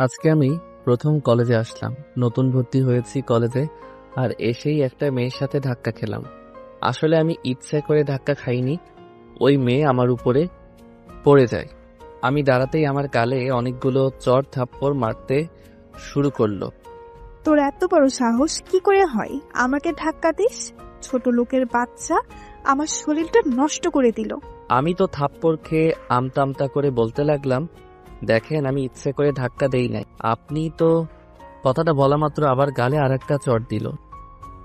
আজকে আমি প্রথম কলেজে আসলাম। নতুন ভর্তি হয়েছি কলেজে, আর এসেই একটা মেয়ের সাথে ধাক্কা খেলাম। আসলে আমি ইচ্ছে করে ধাক্কা খাইনি, ওই মেয়ে আমার উপরে পড়ে যায়। আমি দাঁড়াতেই আমার গালে অনেকগুলো চড় থাপ্পড় মারতে শুরু করলো। তোর এত বড় সাহস কি করে হয় আমাকে ধাক্কা দিস? ছোট লোকের বাচ্চা, আমার শরীরটা নষ্ট করে দিল। আমি তো থাপ্পড় খেয়ে আমতা আমতা করে বলতে লাগলাম, দেখেন আমি ইচ্ছে করে ধাক্কা দেই নাই। আপনি তো কথাটা বলা মাত্র আবার গালে আর একটা চড় দিল।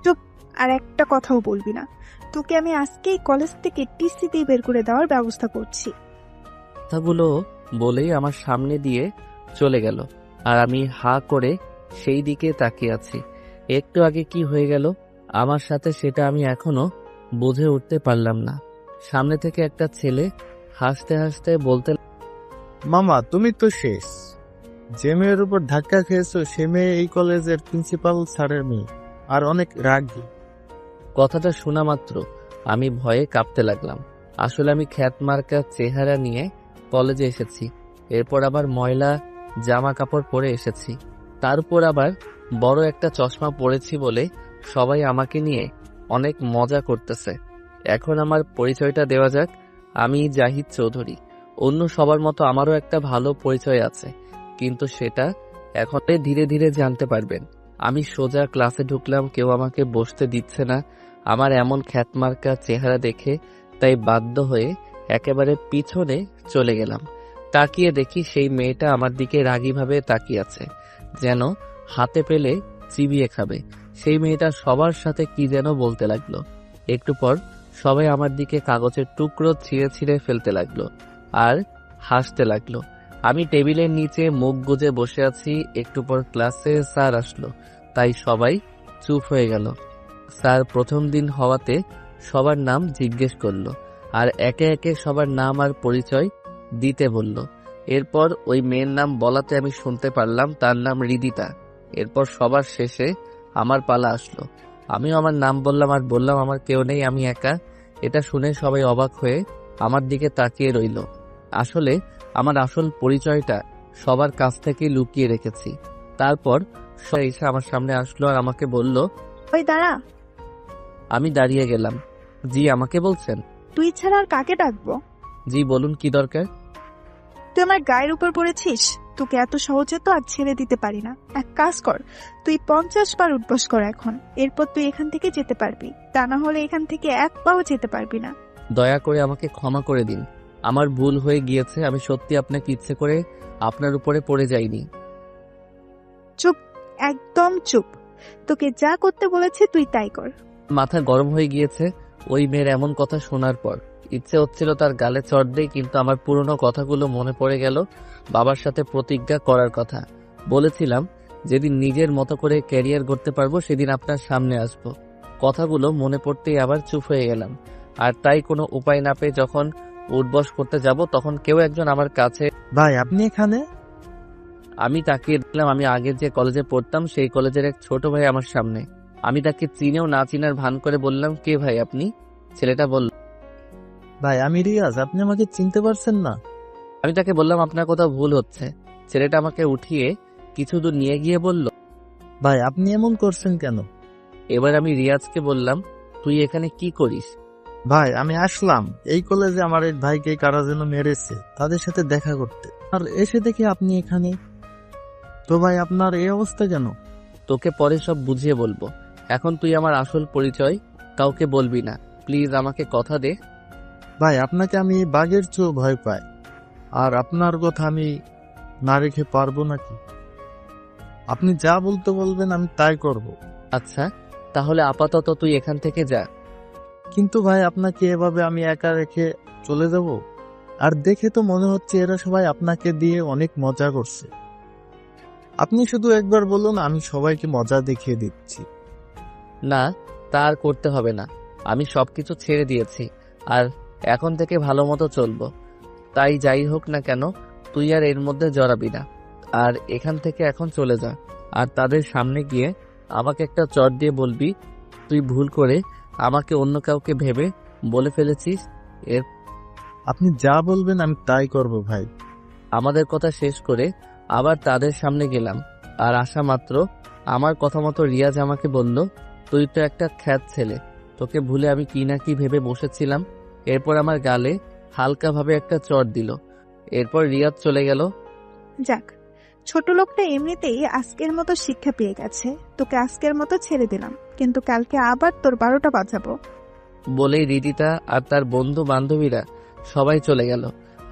চুপ, আর একটা কথাও বলবি না। তোকে আমি আজকেই কলেজ থেকে টিসি দিয়ে বের করে দেওয়ার ব্যবস্থা করছি। কথাগুলো বলেই আমার সামনে দিয়ে চলে গেল, আর আমি হা করে সেই দিকে তাকিয়ে আছি। একটু আগে কি হয়ে গেল আমার সাথে সেটা আমি এখনো বুঝে উঠতে পারলাম না। সামনে থেকে একটা ছেলে হাসতে হাসতে বলতে, মামা তুমি তো শেষ। যে মেয়ের উপর ধাক্কা খেয়েছো সে মেয়ে এই কলেজের প্রিন্সিপাল স্যারের মেয়ে, আর অনেক রাগী। কথাটা শোনা মাত্র আমি ভয়ে কাঁপতে লাগলাম। আসলে আমি খ্যাতমার্কা চেহারা নিয়ে কলেজে এসেছি, এরপর আবার ময়লা জামা কাপড় পরে এসেছি, তারপর আবার বড় একটা চশমা পরেছি বলে সবাই আমাকে নিয়ে অনেক মজা করতেছে। এখন আমার পরিচয়টা দেওয়া যাক। আমি জাহিদ চৌধুরী। অন্য সবার মতো আমারও একটা ভালো পরিচয় আছে, কিন্তু সেটা এখন ধীরে ধীরে জানতে পারবেন। আমি সোজা ক্লাসে ঢুকলাম, কেউ আমাকে বসতে দিচ্ছে না আমার এমন খ্যাতমার্কা চেহারা দেখে, তাই বাধ্য হয়ে একেবারে পিছনে চলে গেলাম। তাকিয়ে দেখি সেই মেয়েটা আমার দিকে রাগীভাবে তাকিয়ে আছে, যেন হাতে পেলে চিবিয়ে খাবে। সেই মেয়েটা সবার সাথে কি যেন বলতে লাগলো। একটু পর সবাই আমার দিকে কাগজের টুকরো ছিঁড়ে ছিঁড়ে ফেলতে লাগলো আর হাসতে লাগলো। আমি টেবিলের নিচে মুখ গুজে বসে আছি। একটু পর ক্লাসে স্যার আসলো, তাই সবাই চুপ হয়ে গেল। স্যার প্রথম দিন হওয়াতে সবার নাম জিজ্ঞেস করলো, আর একে একে সবার নাম আর পরিচয় দিতে বলল। এরপর ওই মেয়ের নাম বলাতে আমি শুনতে পারলাম তার নাম হৃদিতা। এরপর সবার শেষে আমার পালা আসলো। আমিও আমার নাম বললাম আর বললাম আমার কেউ নেই, আমি একা। এটা শুনে সবাই অবাক হয়ে আমার দিকে তাকিয়ে রইল। আসলে আমার আসল পরিচয়টা সবার কাছ থেকে লুকিয়ে রেখেছি। তারপর সবাই এসে আমার সামনে আসলো আর আমাকে বলল। ওই দাঁড়া, আমি দাঁড়িয়ে গেলাম। জি, আমাকে বলছেন? তুই ছাড়া আর কাকে ডাকবো? জি বলুন, কি দরকার? তুই আমার গায়ের উপর পড়েছিস, তোকে এত সহজে তো আর ছেড়ে দিতে পারি না। এক কাজ কর, তুই 50 বার উঠবস কর এখন, এরপর তুই এখান থেকে যেতে পারবি, তা না হলে এখান থেকে এক পাও যেতে পারবি না। দয়া করে আমাকে ক্ষমা করে দিন, আমার ভুল হয়ে গিয়েছে। আমি সত্যি আপনাকে ইচ্ছে করে আপনার উপরে পড়ে যাইনি। চুপ, একদম চুপ। তোকে যা করতে বলেছে তুই তাই কর। মাথা গরম হয়ে গিয়েছে ওই মেয়ের এমন কথা শোনার পর। ইচ্ছে হচ্ছিল তার গালে চড় দেই, কিন্তু আমার পুরনো কথাগুলো মনে পড়ে গেল। বাবার সাথে প্রতিজ্ঞা করার কথা বলেছিলাম, যেদিন নিজের মতো করে ক্যারিয়ার গড়তে পারবো সেদিন আপনার সামনে আসবো। কথাগুলো মনে পড়তেই আবার চুপ হয়ে গেলাম। আর তাই কোনো উপায় না পেয়ে যখন উঠবস করতে যাব, তখন কেউ একজন আমার কাছে। ভাই আপনি এখানে? আমি তাকিয়ে দেখলাম আমি আগে যে কলেজে পড়তাম সেই কলেজের এক ছোট ভাই আমার সামনে। আমি তাকে চিনেও না চিনার ভান করে বললাম, কে ভাই আপনি? ছেলেটা বলল, ভাই আমি রিয়াজ, আপনি আমাকে চিনতে পারছেন না? আমি তাকে বললাম, আপনার কোথাও ভুল হচ্ছে। ছেলেটা আমাকে উঠিয়ে কিছু দূর নিয়ে গিয়ে বলল, ভাই আপনি এমন করছেন কেন? এবার আমি রিয়াজকে বললাম, তুই এখানে কি করিস? ভাই আমি আসলাম এই কলেজে আমার এক ভাইকে কারা যেন মেরেছে, তাদের সাথে দেখা করতে, আর এসে দেখি আপনি এখানে। তো ভাই আপনার এই অবস্থা কেন? তোকে পরে সব বুঝিয়ে বলবো, এখন তুই আমার আসল পরিচয় কাউকে বলবি না, প্লিজ আমাকে কথা দে। ভাই আপনাকে আমি বাঘের চেয়েও ভয় পাই, আর আপনার কথা আমি না রেখে পারবো নাকি? আপনি যা বলতে বলবেন আমি তাই করব। আচ্ছা, তাহলে আপাতত তুই এখান থেকে যা। কিন্তু ভাই আপনাকে এভাবে আমি একা রেখে চলে যাব? আর দেখে তো মনে হচ্ছে এরা সবাই আপনাকে দিয়ে অনেক মজা করছে। আপনি শুধু একবার বলুন, আমি সবাইকে মজা দেখিয়ে দিচ্ছি। না, তা আর করতে হবে না। আমি সবকিছু ছেড়ে দিয়েছি, আর এখন থেকে ভালো মতো চলবো। তাই যাই হোক না কেন, তুই আর এর মধ্যে জড়াবি না, আর এখান থেকে এখন চলে যা। আর তাদের সামনে গিয়ে আমাকে একটা চট দিয়ে বলবি, তুই ভুল করে আমাকে অন্য কাউকে ভেবে বলে ফেলেছিস। এর আপনি যা বলবেন আমি তাই করব ভাই। আমাদের কথা শেষ করে আবার তাদের সামনে গেলাম। আর আসা মাত্র আমার কথা মতো রিয়াজ আমাকে বলল, তুই তো একটা খ্যাত ছেলে, তোকে ভুলে আমি কি না কি ভেবে বসেছিলাম। এরপর আমার গালে হালকাভাবে একটা চড় দিল। এরপর রিয়াজ চলে গেল। যাক, ছোট লোকটা এমনিতেই আজকের মতো শিক্ষা পেয়ে গেছে। তোকে আজকের মতো ছেড়ে দিলাম, কিন্তু কালকে আবার তোর 12টা বাজাবো। বলেই রিদিতা আর তার বন্ধু বান্ধবীরা সবাই চলে গেল।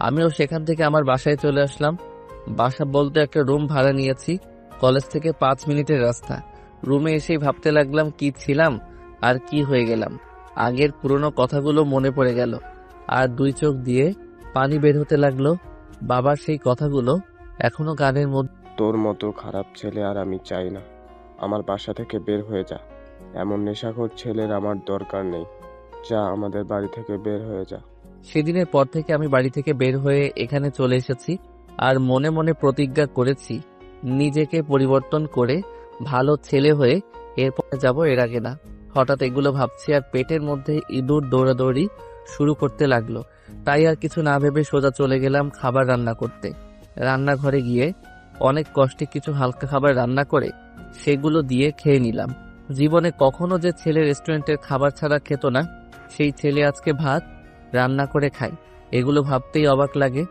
আমিও সেখান থেকে আমার বাসায় চলে আসলাম। বাসা বলতে একটা রুম ভাড়া নিয়েছি, কলেজ থেকে 5 মিনিটের রাস্তা। রুমে এসেই ভাবতে লাগলাম কি ছিলাম আর কি হয়ে গেলাম। আগের পুরনো কথাগুলো মনে পড়ে গেল আর 2 চোখ দিয়ে পানি বের হতে লাগলো। বাবার সেই কথাগুলো এখনো কানের মধ্যে। তোর মতো খারাপ ছেলে আর আমি চাই না। আমার বাসা থেকে বের হয়ে যা। এমন নেশাখোর ছেলের আমার দরকার নেই। যা, আমাদের বাড়ি থেকে বের হয়ে যা। সেদিনের পর থেকে আমি বাড়ি থেকে বের হয়ে এখানে চলে এসেছি আর মনে মনে প্রতিজ্ঞা করেছি নিজেকে পরিবর্তন করে ভালো ছেলে হয়ে এরপর যাব, এর আগে না। হঠাৎ এগুলো ভাবছি আর পেটের মধ্যে ইঁদুর দৌড়াদৌড়ি শুরু করতে লাগলো। তাই আর কিছু না ভেবে সোজা চলে গেলাম খাবার রান্না করতে। রান্নাঘরে গিয়ে অনেক কষ্টে কিছু হালকা খাবার রান্না করে সেগুলো দিয়ে খেয়ে নিলাম। জীবনে কখনো যে ছেলে রেস্টুরেন্টের খাবার ছাড়া খেত না, সেই ছেলে আজকে ভাত রান্না করে খায়। এগুলো ভাবতেই অবাক লাগে।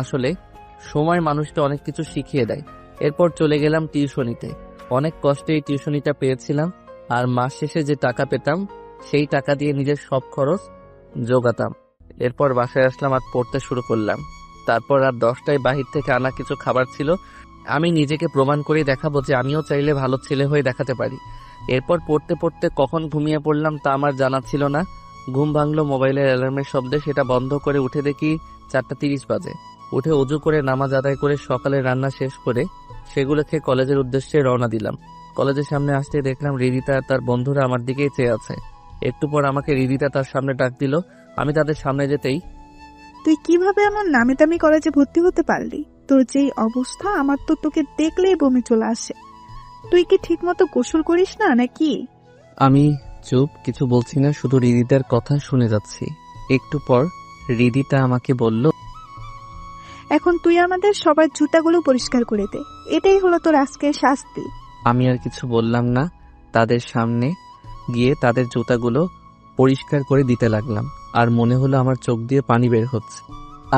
আসলে সময় মানুষকে অনেক কিছু শিখিয়ে দেয়। এরপর চলে গেলাম টিউশনিতে। অনেক কষ্টে এই টিউশনিটা পেয়েছিলাম আর মাস শেষে যে টাকা পেতাম সেই টাকা দিয়ে নিজের সব খরচ জোগাতাম। এরপর বাসায় আসলাম আর পড়তে শুরু করলাম। তারপর রাত 10টায় বাহির থেকে আনা কিছু খাবার ছিল। আমি নিজেকে প্রমাণ করে দেখাবো যে আমিও চাইলে ভালো ছেলে হয়ে দেখাতে পারি। এরপর পড়তে পড়তে কখন ঘুমিয়ে পড়লাম তা আমার জানা ছিল না। ঘুম ভাঙলো মোবাইলের অ্যালার্মের শব্দে। সেটা বন্ধ করে উঠে দেখি 4:30 বাজে। উঠে অজু করে নামাজ আদায় করে সকালে রান্না শেষ করে সেগুলো খেয়ে কলেজের উদ্দেশ্যে রওনা দিলাম। কলেজের সামনে আসতে দেখলাম রিদিতা আর তার বন্ধুরা আমার দিকেই চেয়ে আছে। একটু পর আমাকে রিদিতা তার সামনে ডাক দিল। আমি তাদের সামনে যেতেই, তুই কিভাবে এমন নামি দামি কলেজে ভর্তি হতে পারলি? তোর যেই অবস্থা, আমার তো তোকে দেখলেই বমি চলে আসে। তুই কি ঠিক মতো গোসল করিস না নাকি? আমি চুপ, কিছু বলছি না, শুধু রিদিতার কথা শুনে যাচ্ছি। একটু পর রিদিতা আমাকে বলল, এখন তুই আমাদের সবার জুতাগুলো পরিষ্কার করে দে। এটাই হলো তোর আজকের শাস্তি। আমি আর কিছু বললাম না। তাদের সামনে গিয়ে তাদের জুতাগুলো পরিষ্কার করে দিতে লাগলাম। আর মনে হলো আমার চোখ দিয়ে পানি বের হচ্ছে।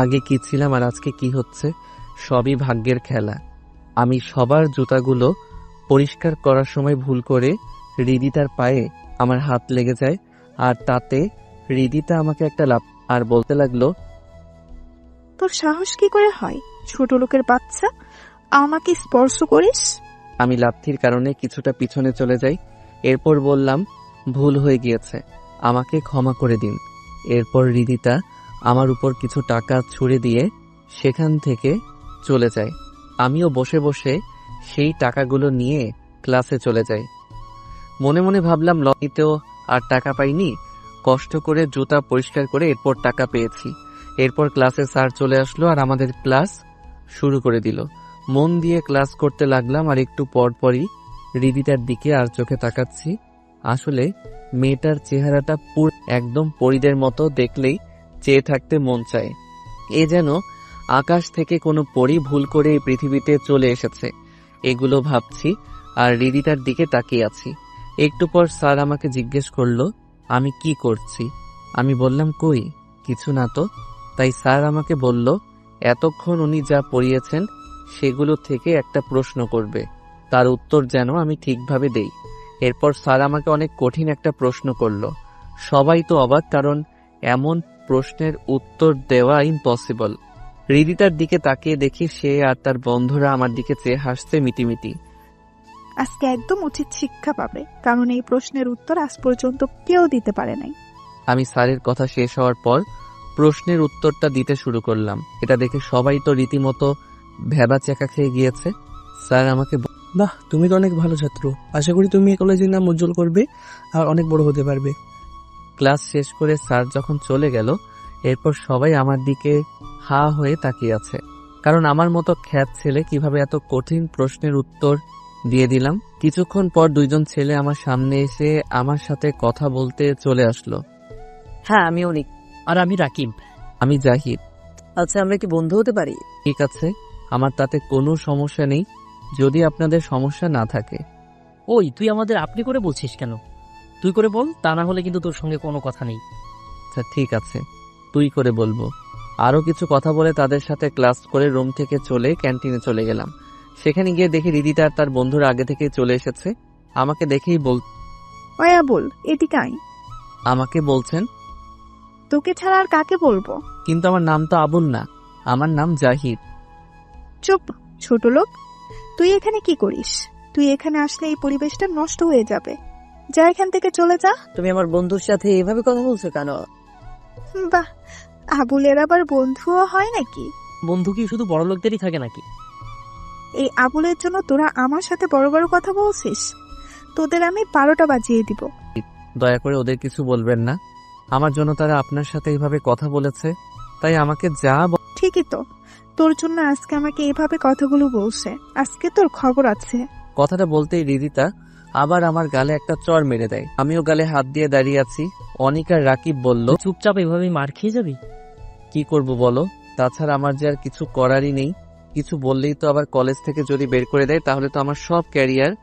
আগে কি ছিলাম আর আজকে কি হচ্ছে, সবই ভাগ্যের খেলা। আমি সবার জুতাগুলো পরিষ্কার করার সময় ভুল করে রিদিতার পায়ে আমার হাত লেগে যায়। আর তাতে রিদিতা আমাকে একটা লাফ আর বলতে লাগলো, তোর সাহস কি করে হয়, ছোট লোকের বাচ্চা, আমাকে স্পর্শ করিস? আমি লাথির কারণে কিছুটা পিছনে চলে যাই। এরপর বললাম, ভুল হয়ে গিয়েছে, আমাকে ক্ষমা করে দিন। এরপর রিদিতা আমার উপর কিছু টাকা ছুঁড়ে দিয়ে সেখান থেকে চলে যায়। আমিও বসে বসে সেই টাকাগুলো নিয়ে ক্লাসে চলে যাই। মনে মনে ভাবলাম, লনিতেও আর টাকা পাইনি, কষ্ট করে জুতা পরিষ্কার করে এরপর টাকা পেয়েছি। এরপর ক্লাসে স্যার চলে আসলো আর আমাদের ক্লাস শুরু করে দিল। মন দিয়ে ক্লাস করতে লাগলাম আর একটু পরপরই রিদিতার দিকে আর চোখে তাকাচ্ছি। আসলে মেয়েটার চেহারাটা পুরো একদম পরীদের মতো, দেখলেই চেয়ে থাকতে মন চায়। এ যেন আকাশ থেকে কোনো পরী ভুল করে এই পৃথিবীতে চলে এসেছে। এগুলো ভাবছি আর রিদিতার দিকে তাকিয়ে আছি। একটু পর স্যার আমাকে জিজ্ঞেস করলো আমি কি করছি। আমি বললাম, কই কিছু না তো। তাই স্যার আমাকে বলল, এতক্ষণ উনি যা পড়িয়েছেন সেগুলো থেকে একটা প্রশ্ন করবে, তার উত্তর যেন আমি ঠিকভাবে দেই। এরপর স্যার আমাকে অনেক কঠিন একটা প্রশ্ন করলো। সবাই তো অবাক, কারণ এমন প্রশ্নের উত্তর দেওয়া ইম্পসিবল। রিদিতার দিকে তাকিয়ে দেখি সে আর তার বন্ধুরা আমার দিকে চেয়ে হাসছে মিটিমিটি। আজকে একদম উচিত শিক্ষা পাবে, কারণ এই প্রশ্নের উত্তর আজ পর্যন্ত কেউ দিতে পারে নাই। আমি স্যারের কথা শেষ হওয়ার পর প্রশ্নের উত্তরটা দিতে শুরু করলাম। এটা দেখে সবাই তো রীতিমতো ভ্যাবাচ্যাকা খেয়ে গিয়েছে। স্যার আমাকে বাহ, তুমি তো অনেক ভালো ছাত্র। আশা করি তুমি এই কলেজের নাম উজ্জ্বল করবে আর অনেক বড় হতে পারবে। ক্লাস শেষ করে স্যার যখন চলে গেল, এরপর সবাই আমার দিকে হা হয়ে তাকিয়ে আছে, কারণ আমার মতো খ্যাত ছেলে কিভাবে এত কঠিন প্রশ্নের উত্তর দিয়ে দিলাম। কিছুক্ষণ পর 2জন ছেলে আমার সামনে এসে আমার সাথে কথা বলতে চলে আসলো। হ্যাঁ, আমি অনিক। আর আমি রাকিব। আমি জাহিদ। আচ্ছা, আমরা কি বন্ধু হতে পারি? ঠিক আছে, আমার তাতে কোনো সমস্যা নেই, যদি আপনাদের সমস্যা না থাকে। ওই তুই আমাদের আপনি করে বলছিস কেন? তুই করে বল, তা না হলে কিন্তু তোর সঙ্গে কোনো কথা নেই। আচ্ছা ঠিক আছে, তুই করে বলবো। আরও কিছু কথা বলে তাদের সাথে ক্লাস করে রুম থেকে চলে ক্যান্টিনে চলে গেলাম। সেখানে গিয়ে দেখি রিদিতা আর তার বন্ধুরা আগে থেকেই চলে এসেছে। আমাকে দেখেই ওই আবুল, এদিকে আয়। আমাকে বলছেন, তোকে ছাড়া আর কাকে বলবো? কিন্তু আমার নাম তো আবুল না, আমার নাম জাহিদ। চুপ, ছোট লোক। তুই এখানে কি করিস? তুই এখানে আসলে এই পরিবেশটা নষ্ট হয়ে যাবে। যা এখান থেকে, চলে যা। তুমি আমার বন্ধুর সাথে এভাবে কথা বলছো কেন? বাহ, আবুলের আবার বন্ধুও হয় নাকি? বন্ধু কি শুধু বড় লোকদেরই থাকে নাকি? এই আবুলের জন্য তোরা আমার সাথে বড় বড় কথা বলছিস? তোদের আমি 12টা বাজিয়ে দিব। দয়া করে ওদের কিছু বলবেন না, আমার জন্য তারা আপনার সাথে এইভাবে কথা বলেছে, তাই আমাকে যা ঠিকই তো, তোর জন্য আজকে আমাকে এভাবে কথাগুলো বলছে। আজকে তোর খবর আছে। কথাটা বলতেই রিদিতা আবার আমার গালে একটা চড় মেরে দেয়। আমিও গালে হাত দিয়ে দাঁড়িয়ে আছি। অনিক আর রাকিব বলল, তুই চুপচাপ এভাবেই মার খেয়ে যাবি? কি করব বলো, তাছাড়া আমার যে আর কিছু করারই নেই। কিছু বললেই তো আবার কলেজ থেকে যদি বের করে দেয়, তাহলে তো আমার সব ক্যারিয়ার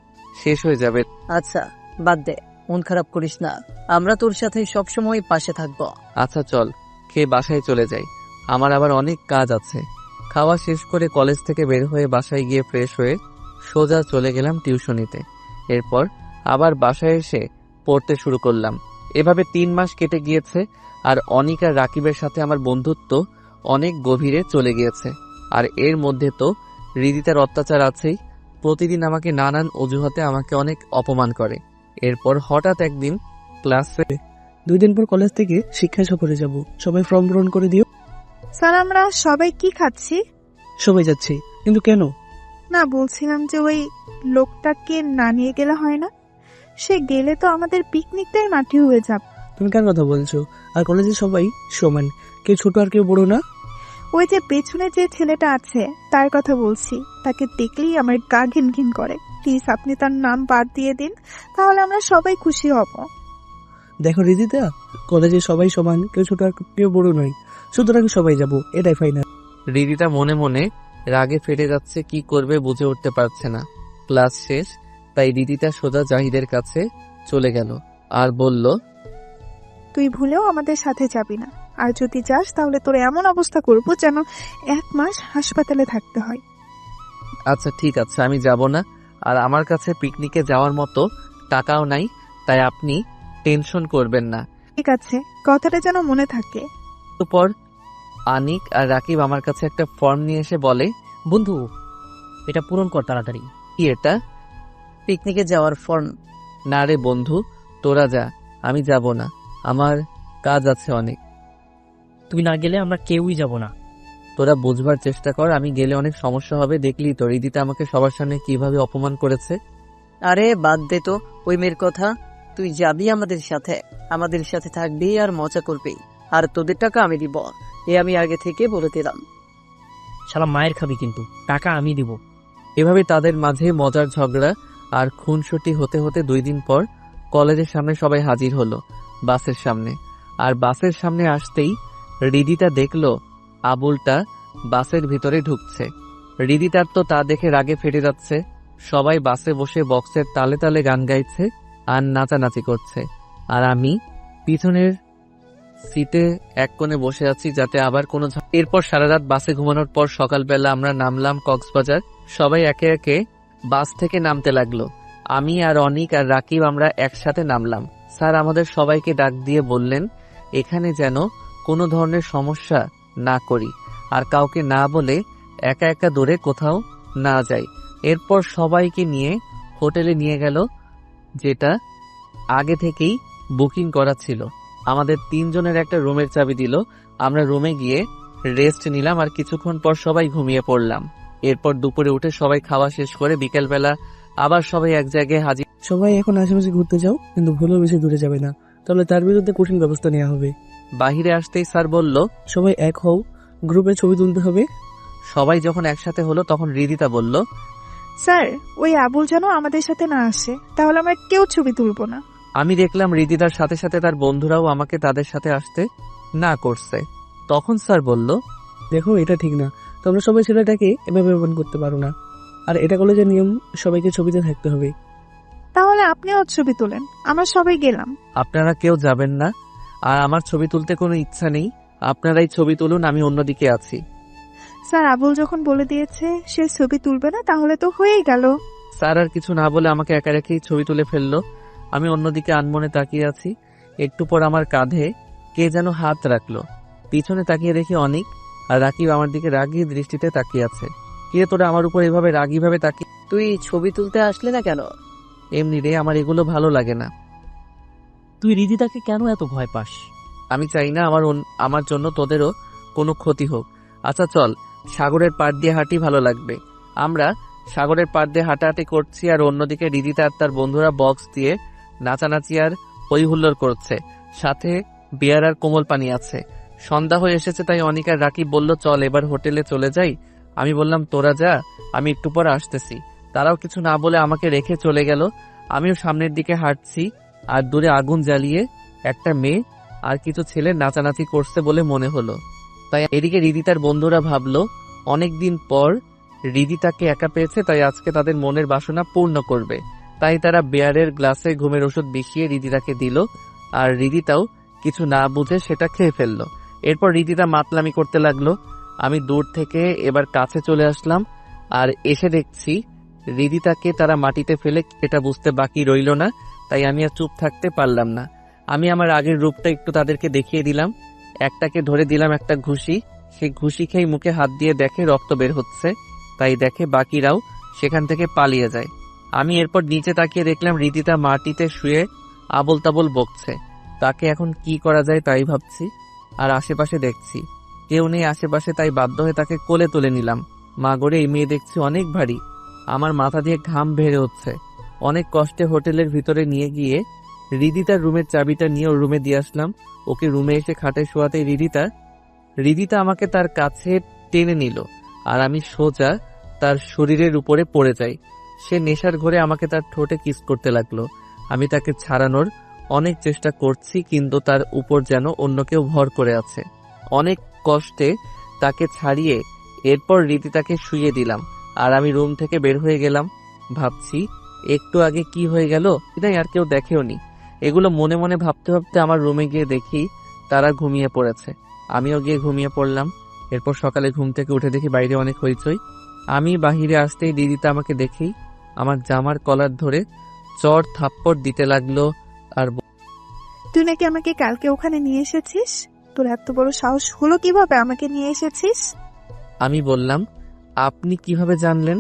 শেষ হয়ে যাবে। আচ্ছা বাদ দে, মন খারাপ করিস না, আমরা তোর সাথে সবসময় পাশে থাকবো। আচ্ছা চল, খেয়ে বাসায় চলে যাই, আমার আবার অনেক কাজ আছে। খাওয়া শেষ করে কলেজ থেকে বের হয়ে বাসায় গিয়ে ফ্রেশ হয়ে সোজা চলে গেলাম টিউশনিতে। এরপর আবার বাসায় এসে পড়তে শুরু করলাম। এভাবে 3 মাস কেটে গিয়েছে, আর অনিক আর রাকিবের সাথে আমার বন্ধুত্ব অনেক গভীরে চলে গিয়েছে। আর এর মধ্যে তো হৃদিতার অত্যাচার আছেই। প্রতিদিন আমাকে নানান অজুহাতে আমাকে অনেক অপমান করে। এরপর হঠাৎ একদিন ক্লাসে 2 দিন পর কলেজ থেকে শিক্ষা সফরে যাব, সবাই ফর্ম পূরণ করে দিও। স্যার, আমরা সবাই কি খাচ্ছি? সবাই যাচ্ছি, কিন্তু কেন? না, বলছিলাম যে ওই লোকটাকে না নিয়ে গেলে হয় না? সে গেলে তো আমাদের পিকনিকটাই মাটি হয়ে যাবে। তুমি কার কথা বলছো? আর কলেজে সবাই সমান, কেউ ছোট আর কেউ বড় না। ওই যে পেছনে যে ছেলেটা আছে তার কথা বলছি। তাকে দেখলেই আমার গা ঘিন ঘিন করে। প্লিজ আপনি তার নাম বাদ দিয়ে দিন, তাহলে আমরা সবাই খুশি হব। দেখো রিদিতা, কলেজে সবাই সমান, কেউ ছোট আর কেউ বড় নয়, সুতরাং সবাই যাব, এটাই ফাইনাল। হৃদিতা মনে মনে রাগে ফেটে যাচ্ছে, কি করবে বুঝে উঠতে পারছে না। ক্লাস শেষ, তাই হৃদিতা সোজা জাহিদের কাছে চলে গেল আর বলল, তুই ভুলেও আমাদের সাথে যাবি না, আর যদি যাস তাহলে তোর এমন অবস্থা করব যেন 1 মাস হাসপাতালে থাকতে হয়। আচ্ছা ঠিক আছে, আমি যাব না। আর আমার কাছে পিকনিকে যাওয়ার মতো টাকাও নাই, তাই আপনি টেনশন করবেন না। ঠিক আছে, কথাটা যেন মনে থাকে। পর আনিক আর রাকিব আমার কাছে একটা ফর্ম নিয়ে এসে বলে, বন্ধু, এটা পূরণ কর তাড়াতাড়ি। কি এটা? পিকনিকে যাওয়ার ফর্ম। না রে বন্ধু, তোরা যা, আমি যাব না, আমার কাজ আছে অনেক। তুই না গেলে আমরা কেউই যাব না। তোরা বুঝবার চেষ্টা কর, আমি গেলে অনেক সমস্যা হবে। দেখলি তো হৃদিতা আমাকে সবার সামনে কিভাবে অপমান করেছে। আরে বাদ দে তো ওই মেয়ের কথা, তুই যাবি আমাদের সাথে থাকবি আর মজা করবি, আর তোদের টাকা আমি দিব, এ আমি আগে থেকে বলে দিলাম। শালা মায়ের খাবি কিন্তু, টাকা আমি দিব। এভাবে তাদের মাঝে মজার ঝগড়া আর খুনসুটি হতে হতে 2 দিন পর কলেজের সামনে সবাই হাজির হলো, বাসের সামনে। আর বাসের সামনে আসতেই হৃদিতা দেখলো আবুলটা বাসের ভিতরে ঢুকছে। হৃদিতার তো তা দেখে রাগে ফেটে যাচ্ছে। সবাই বাসে বসে বক্সের তালে তালে গান গাইছে আর নাচানাচি করছে, আর আমি পিছনের সিটে এক কোণে বসে আছি, যাতে আবার কোনো এরপর সারা রাত বাসে ঘুমানোর পর সকালবেলা আমরা নামলাম কক্সবাজার। সবাই একে একে বাস থেকে নামতে লাগলো। আমি আর অনিক আর রাকিব আমরা একসাথে নামলাম। স্যার আমাদের সবাইকে ডাক দিয়ে বললেন, এখানে যেন কোনো ধরনের সমস্যা না করি, আর কাউকে না বলে একা একা দূরে কোথাও না যাই। এরপর সবাইকে নিয়ে হোটেলে নিয়ে গেল, যেটা আগে থেকেই বুকিং করা ছিল। আমাদের 3 জনের একটা রুমের চাবি দিল। আমরা রুমে গিয়ে রেস্ট নিলাম, আর কিছুক্ষণ পর সবাই ঘুমিয়ে পড়লাম। এরপর দুপুরে উঠে সবাই খাওয়া শেষ করে বিকেলবেলা আবার সবাই এক জায়গায় হাজির। সবাই এখন আশেপাশে ঘুরতে যাও, কিন্তু ভুলেও বেশি দূরে যাবে না, তাহলে তার বিরুদ্ধে কঠিন ব্যবস্থা নেওয়া হবে। বাহিরে আসতেই স্যার বলল, সবাই এক হও, গ্রুপে ছবি তুলতে হবে। সবাই যখন একসাথে হলো তখন হৃদিতা বলল, স্যার, ওই আবুল যেন আমাদের সাথে না আসে, তাহলে আমরা কেউ ছবি তুলবো না। আমি দেখলাম হৃদিতার সাথে সাথে তার বন্ধুরাও আমাকে তাদের সাথে আসতে না করছে। তখন স্যার বলল, দেখো এটা ঠিক না, তোমরা সবাই ছেলেটাকে এভাবে অপমান করতে পারো না। আর এটা কলেজের নিয়ম, সবাইকে ছবিতে থাকতে হবে। তাহলে আপনিও ছবি তোলেন, আমরা সবাই গেলাম। আপনারা কেউ যাবেন না, আর আমার ছবি তুলতে কোনো ইচ্ছা নেই। আপনারাই ছবি তুলুন, আমি অন্যদিকে আছি। স্যার আবুল যখন বলে দিয়েছে সে ছবি তুলবে না, তাহলে তো হয়েই গেল। স্যার আর কিছু না বলে আমাকে একা রেখেই ছবি তুলে ফেললো। আমি অন্যদিকে আনমনে তাকিয়ে আছি। একটু পর আমার কাঁধে কে যেন হাত রাখলো। পিছনে তাকিয়ে দেখি অনিক আর রাকিব আমার দিকে রাগী দৃষ্টিতে তাকিয়ে আছে। কে তোরা আমার উপর এভাবে রাগীভাবে তাকিয়ে? তুই ছবি তুলতে আসলে না কেন? এমনি রে, আমার এগুলো ভালো লাগে না। তুই রিদিতাকে কেন এত ভয় পাস? আমি চাই না আমার জন্য তোদেরও কোনো ক্ষতি হোক। আচ্ছা চল, সাগরের পাড় দিয়ে হাঁটি, ভালো লাগবে। আমরা সাগরের পাড় দিয়ে হাঁটাহাঁটি করছি, আর অন্যদিকে রিদিতা আর তার বন্ধুরা বক্স দিয়ে নাচানাচি আর হই হুল্লোড় করছে, সাথে বিয়ার আর কোমল পানি আছে। সন্ধ্যা হয়ে এসেছে, তাই অনিক আর রাকিব বলল চল এবার হোটেলে চলে যাই। আমি বললাম তোরা যা, আমি একটু পর আসতেছি। তারাও কিছু না বলে আমাকে রেখে চলে গেল। আমিও সামনের দিকে হাঁটছি, আর দূরে আগুন জ্বালিয়ে একটা মেয়ে আর কিছু ছেলে নাচানাচি করছে বলে মনে হলো। তাই এদিকে রিদিতার বন্ধুরা ভাবলো অনেকদিন পর রিদিতাকে একা পেয়েছে, তাই আজকে তাদের মনের বাসনা পূর্ণ করবে। তাই তারা বেয়ারের গ্লাসে ঘুমের ওষুধ মিশিয়ে রিদিতাকে দিল, আর রিদিতাও কিছু না বুঝে সেটা খেয়ে ফেললো। এরপর রিদিতা মাতলামি করতে লাগলো। আমি দূর থেকে এবার কাছে চলে আসলাম, আর এসে দেখছি রিদিতাকে তারা মাটিতে ফেলে, এটা বুঝতে বাকি রইল না। তাই আমি আর চুপ থাকতে পারলাম না। আমি আমার আগের রূপটা একটু তাদেরকে দেখিয়ে দিলাম। একটাকে ধরে দিলাম একটা ঘুষি। সেই ঘুষি খেয়ে মুখে হাত দিয়ে দেখে রক্ত বের হচ্ছে, তাই দেখে বাকিরাও সেখান থেকে পালিয়ে যায়। আমি এরপর নিচে তাকিয়ে দেখলাম রিদিতা মাটিতে শুয়ে আবল তাবল বকছে। তাকে এখন কি করা যায় তাই ভাবছি, আর আশেপাশে দেখছি কেউ নেই আশেপাশে, তাই বাধ্য হয়ে তাকে কোলে তুলে নিলাম। মা গড়ে এই মেয়ে দেখছি অনেক ভারী, আমার মাথা দিয়ে ঘাম বের হচ্ছে। অনেক কষ্টে হোটেলের ভিতরে নিয়ে গিয়ে রিদিতার রুমের চাবিটা নিয়ে ওর রুমে দিয়ে আসলাম। ওকে রুমে এসে খাটে শোয়াতে রিদিতা আমাকে তার কাছে টেনে নিল, আর আমি সোজা তার শরীরের উপরে পড়ে যাই। সে নেশার ঘরে আমাকে তার ঠোঁটে কিস করতে লাগলো। আমি তাকে ছাড়ানোর অনেক চেষ্টা করছি, কিন্তু তার উপর যেন অন্য কেউ ভর করে আছে। অনেক কষ্টে তাকে ছাড়িয়ে এরপর রিদিতাকে শুইয়ে দিলাম, আর আমি রুম থেকে বের হয়ে গেলাম। ভাবছি একটু আগে কি হয়ে গেল, তাই আর কেউ দেখেও নি। এগুলো মনে মনে ভাবতে ভাবতে আমার রুমে গিয়ে দেখি তারা ঘুমিয়ে পড়েছে। আমিও গিয়ে ঘুমিয়ে পড়লাম। এরপর সকালে ঘুম থেকে উঠে দেখি বাইরে অনেক হইচই। আমি বাহিরে আসতেই রিদিতা আমাকে দেখেই আমার জামার কলার ধরে চড় থাপ্পড় দিতে লাগলো, আর তুই নাকি আমাকে কালকে ওখানে নিয়ে এসেছিস? তোর এত বড় সাহস হলো কিভাবে আমাকে নিয়ে এসেছিস? আমি বললাম আপনি কিভাবে জানলেন?